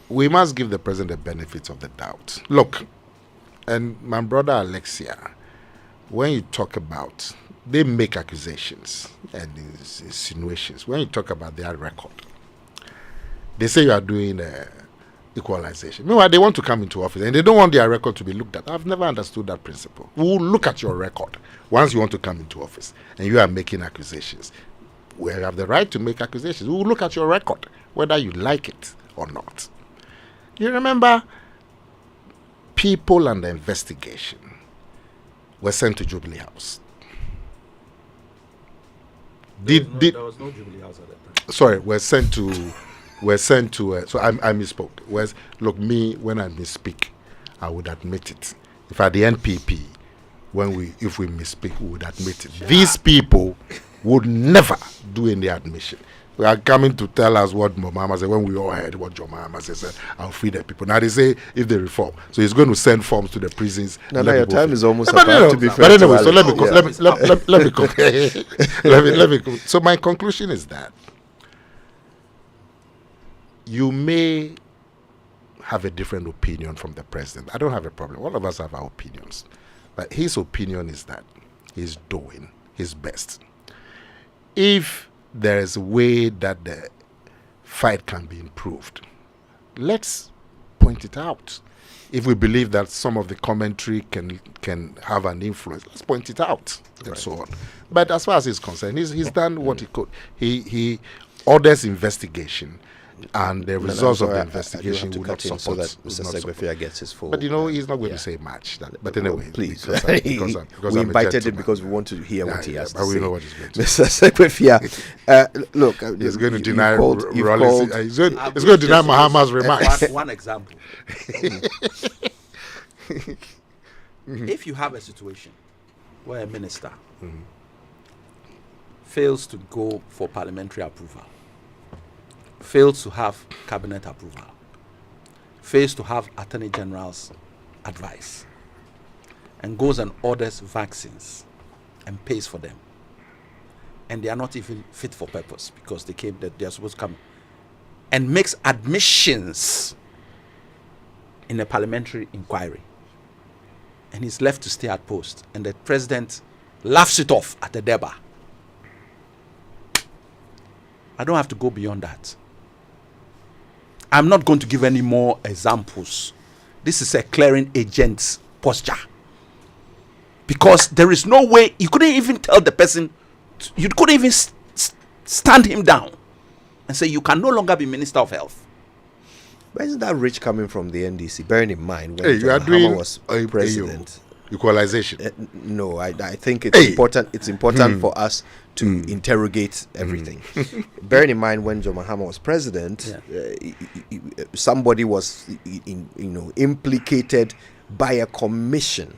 we must give the president the benefits of the doubt. Look, and my brother Alexia, when you talk about, they make accusations and insinuations. When you talk about their record, they say you are doing equalization. Meanwhile, they want to come into office and they don't want their record to be looked at. I've never understood that principle. We will look at your record once you want to come into office and you are making accusations. We have the right to make accusations. We will look at your record, whether you like it or not. You remember, people under investigation were sent to Jubilee House. There was no Jubilee House at that time. Sorry, were sent to. So I misspoke. Look, me, when I misspeak, I would admit it. If at the NPP, if we misspeak, we would admit it. These people would never do any admission. They are coming to tell us what Mama said when we all heard what John Mahama said. I'll free the people. Now they say if they reform, so he's going to send forms to the prisons. Now your time is almost about to be fair. But anyway, so let me. So my conclusion is that you may have a different opinion from the president. I don't have a problem. All of us have our opinions. But his opinion is that he's doing his best. If there is a way that the fight can be improved, let's point it out. If we believe that some of the commentary can have an influence, let's point it out and so on. But as far as he's concerned, he's done what he could. He orders investigation. And the results of the investigation will not support. So that Mr. Secretary gets his full. But he's not going to say much. But anyway, please. Because we invited him because we want to hear what he has to say. We know what he's going to say. Mr. Secretary, look, he's going to deny. He's going to deny Mahama's remarks. One example. If you have a situation where a minister fails to go for parliamentary approval, fails to have cabinet approval, fails to have Attorney General's advice, and goes and orders vaccines and pays for them, and they are not even fit for purpose because they are supposed to come, and makes admissions in a parliamentary inquiry, and he's left to stay at post, and the president laughs it off at the Deba. I don't have to go beyond that. I'm not going to give any more examples. This is a clearing agent's posture. Because there is no way, you couldn't even tell the person, you couldn't even stand him down and say you can no longer be Minister of Health. But isn't that rich coming from the NDC? Bearing in mind when John Mahama was president. Equalization. No, I think it's important. It's important for us to interrogate everything. Bearing in mind when John Mahama was president, somebody was implicated by a commission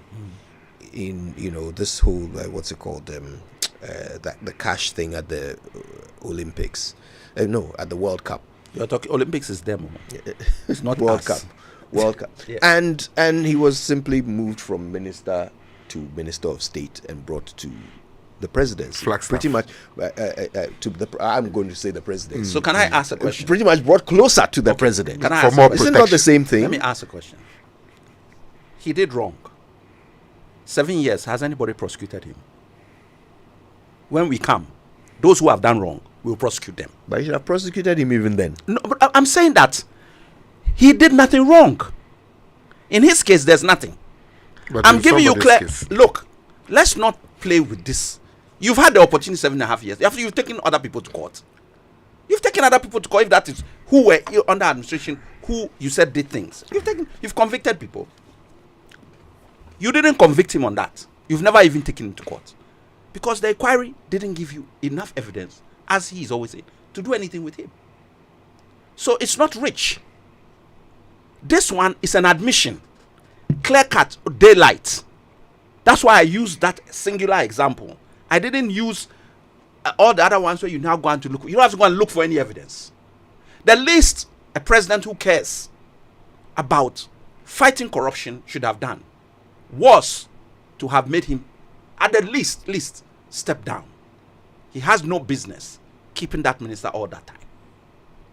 in, this whole, what's it called, the cash thing at the Olympics. No, at the World Cup. You're talking Olympics is demo. It's not World us. Cup. World Cup. Yeah. And he was simply moved from minister to Minister of State and brought to the presidency. Pretty much to the. I'm going to say the presidency. So can I ask a question? Pretty much brought closer to the president. Can I for ask more protection? Isn't not the same thing? Let me ask a question. He did wrong. 7 years. Has anybody prosecuted him? When we come, those who have done wrong, we'll prosecute them. But you should have prosecuted him even then. No, but I'm saying that he did nothing wrong. In his case, there's nothing. But I'm giving you clear. case. Look, let's not play with this. You've had the opportunity 7.5 years. After you've taken other people to court. You've taken other people to court. If that is who were under administration, who you said did things. You've convicted people. You didn't convict him on that. You've never even taken him to court. Because the inquiry didn't give you enough evidence, as he is always saying, to do anything with him. So it's not rich. This one is an admission. Clear cut, daylight. That's why I used that singular example. I didn't use all the other ones where you now go on to look. You don't have to go and look for any evidence. The least a president who cares about fighting corruption should have done was to have made him at the least step down. He has no business keeping that minister all that time.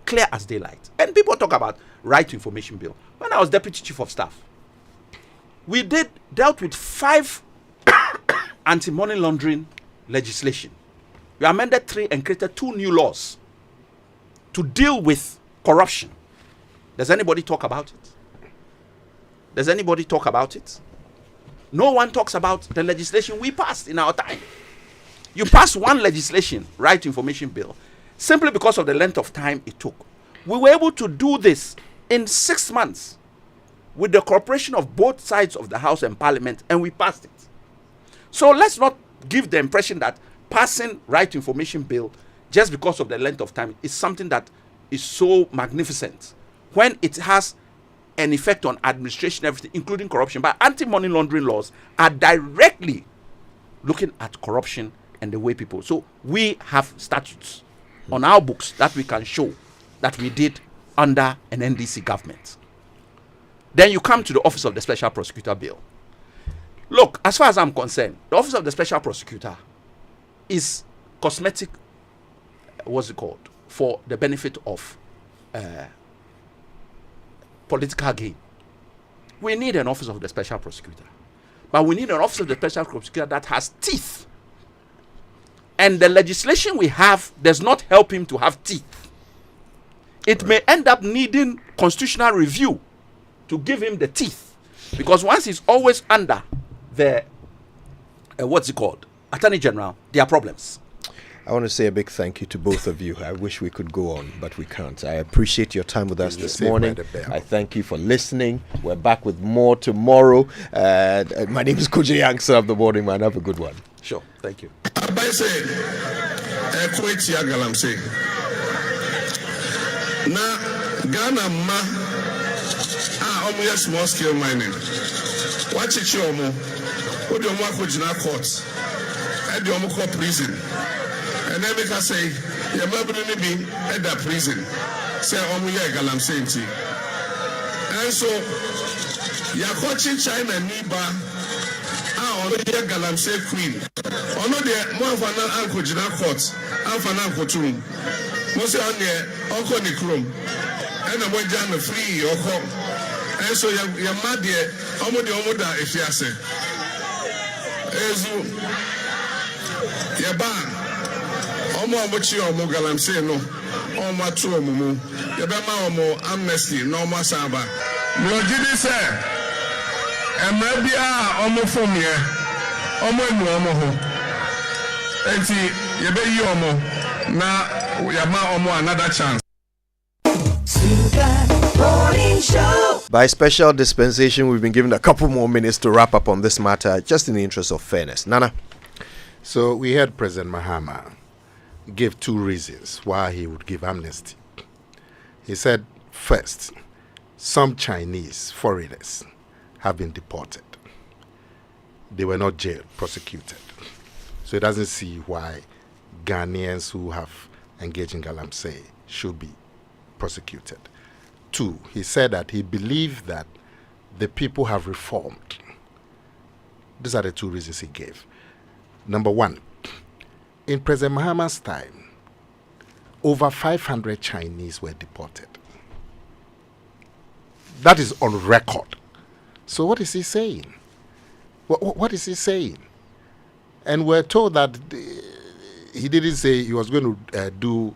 Clear as daylight. And people talk about right to information bill. When I was deputy chief of staff, we dealt with 5 anti-money laundering legislation. We amended 3 and created 2 new laws to deal with corruption. Does anybody talk about it? Does anybody talk about it? No one talks about the legislation we passed in our time. You passed one legislation, right to information bill, simply because of the length of time it took. We were able to do this in 6 months with the cooperation of both sides of the House and Parliament, and we passed it. So let's not give the impression that passing right to information bill just because of the length of time is something that is so magnificent when it has an effect on administration, everything, including corruption. But anti-money laundering laws are directly looking at corruption and the way people. So we have statutes on our books that we can show that we did under an NDC government. Then you come to the Office of the Special Prosecutor Bill. Look, as far as I'm concerned, the Office of the Special Prosecutor is cosmetic, what's it called, for the benefit of political gain. We need an Office of the Special Prosecutor. But we need an Office of the Special Prosecutor that has teeth. And the legislation we have does not help him to have teeth. It may end up needing constitutional review to give him the teeth. Because once he's always under the, what's it called, Attorney General, there are problems. I want to say a big thank you to both of you. I wish we could go on, but we can't. I appreciate your time with us this morning. I thank you for listening. We're back with more tomorrow. My name is Koje Youngster of the Morning Man. Have a good one. Sure. Thank you. Galamsey. Na Ghana ma small scale mining. Watch it, Yomo. What do you want to court? And you call prison. And then they can say, you're not going to be at that prison. Say, galamsey. And so, you're watching China Niba. Galamsey queen. Ono de mo afana anko jina court afana anko tum mo se on de onko ni krom e na mo jana free oko e so ya ma de omo da efiase ezu ya ba omo chi omo galamsey no omo atu omo mu ya be ma omo amnesty no omo saba lojidi se emra bia omo fom ye omo enu omo ho enti yebe yi omo na yama omo another chance. By special dispensation, we've been given a couple more minutes to wrap up on this matter, just in the interest of fairness. Nana? So we heard President Mahama give 2 reasons why he would give amnesty. He said, first, some Chinese foreigners have been deported. They were not jailed, prosecuted. So he doesn't see why Ghanaians who have engaged in galamsey should be prosecuted. 2, he said that he believed that the people have reformed. These are the 2 reasons he gave. Number 1, in President Mahama's time, over 500 Chinese were deported. That is on record. So what is he saying? What is he saying? And we're told that he didn't say he was going to do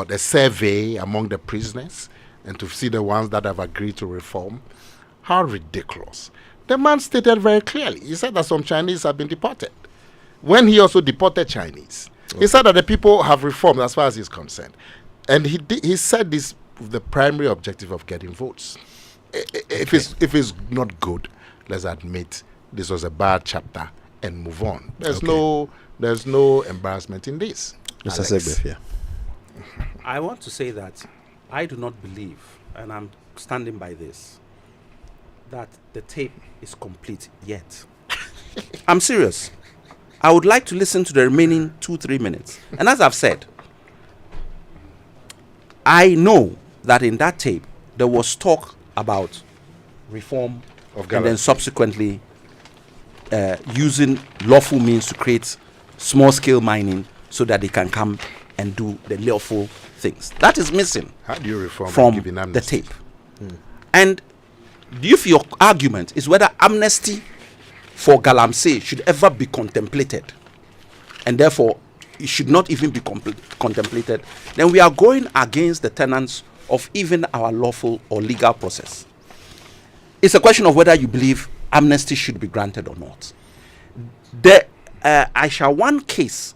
a survey among the prisoners and to see the ones that have agreed to reform. How ridiculous. The man stated very clearly. He said that some Chinese have been deported. When he also deported Chinese, he said that the people have reformed as far as he's concerned. And he said this with the primary objective of getting votes. If it's not good, let's admit this was a bad chapter and move on. There's no embarrassment in this. Mr. Segbef, yeah. I want to say that I do not believe, and I'm standing by this, that the tape is complete yet. I'm serious. I would like to listen to the remaining 2-3 minutes. And as I've said, I know that in that tape there was talk about reform and then subsequently using lawful means to create small-scale mining so that they can come and do the lawful things. That is missing. How do you reform from the tape? And if your argument is whether amnesty for galamsey should ever be contemplated, and therefore it should not even be contemplated, then we are going against the tenets of even our lawful or legal process. It's a question of whether you believe amnesty should be granted or not. The Aisha 1 case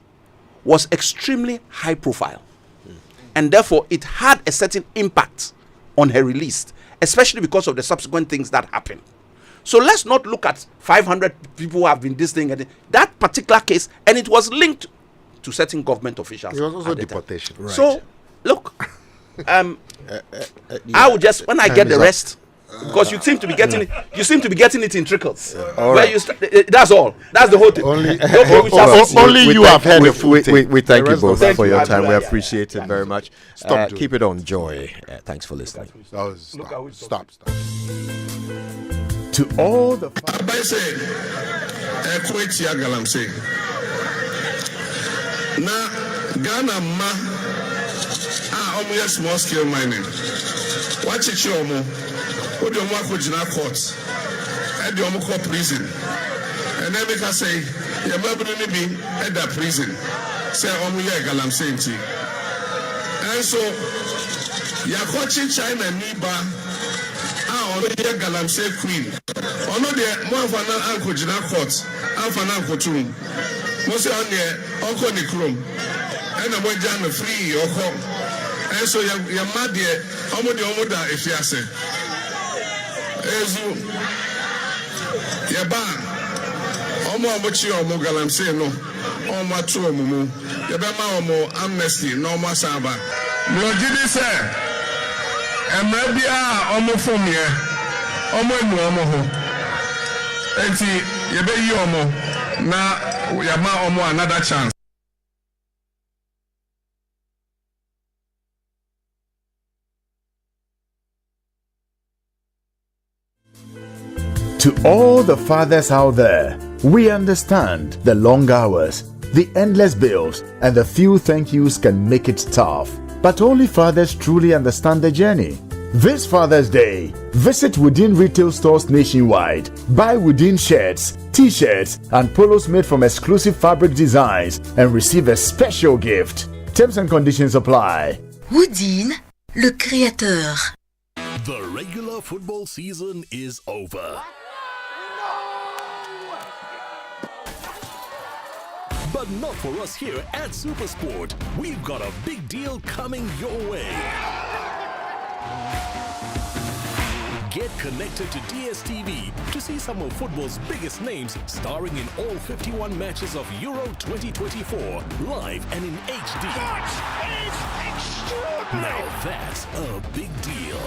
was extremely high profile, and therefore it had a certain impact on her release, especially because of the subsequent things that happened. So let's not look at 500 people who have been this thing and that particular case, and it was linked to certain government officials. It was also deportation. Right. So look, I will just, when I get the rest, because you seem to be getting it in trickles. Where you that's all. That's the whole thing. Only you have heard the full thing. We thank you both for your time. We appreciate it very much. Keep it on, Joy. Thanks for listening. Stop. To all the na Ghana ma small scale mining. Watch it, Chomo. What do you want to court? And you want prison. And then we can say, you're not going to be at that prison. Say, galamsey. And so, you're watching China Niba. Galamsey queen. Ono de mo afana anko jina court, afana anko tum. Mo se on de onko ni krom. E na mo jana free oko. E so ya ma de omo da efiase. Ezu ya ba omo chi omo galamsey no. Omo atu omo mu. Ya be ma omo amnesty no mo saba. Mlojidi se Emrebia omo from here. Omo emu omo ho. Enti yebe yi omo na yama omo another chance. To all the fathers out there, we understand the long hours, the endless bills, and the few thank yous can make it tough. But only fathers truly understand the journey. This Father's Day, visit Within retail stores nationwide. Buy Within shirts, t-shirts, and polos made from exclusive fabric designs and receive a special gift. Terms and conditions apply. Within, le créateur. The regular football season is over. But not for us here at Supersport. We've got a big deal coming your way. Get connected to DSTV to see some of football's biggest names starring in all 51 matches of Euro 2024 live and in HD. That is extraordinary. Now that's a big deal.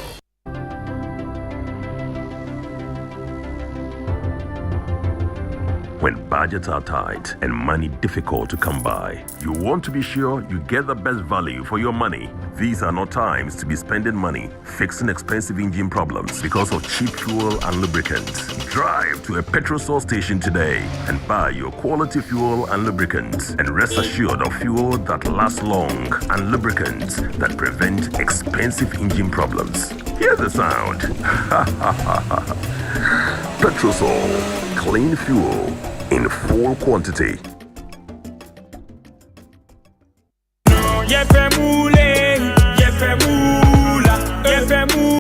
when budgets are tight and money difficult to come by. You want to be sure you get the best value for your money. These are not times to be spending money fixing expensive engine problems because of cheap fuel and lubricants. Drive to a petrol source station today and buy your quality fuel and lubricants, and rest assured of fuel that lasts long and lubricants that prevent expensive engine problems. Hear the sound. Petrosol, clean fuel in full quantity.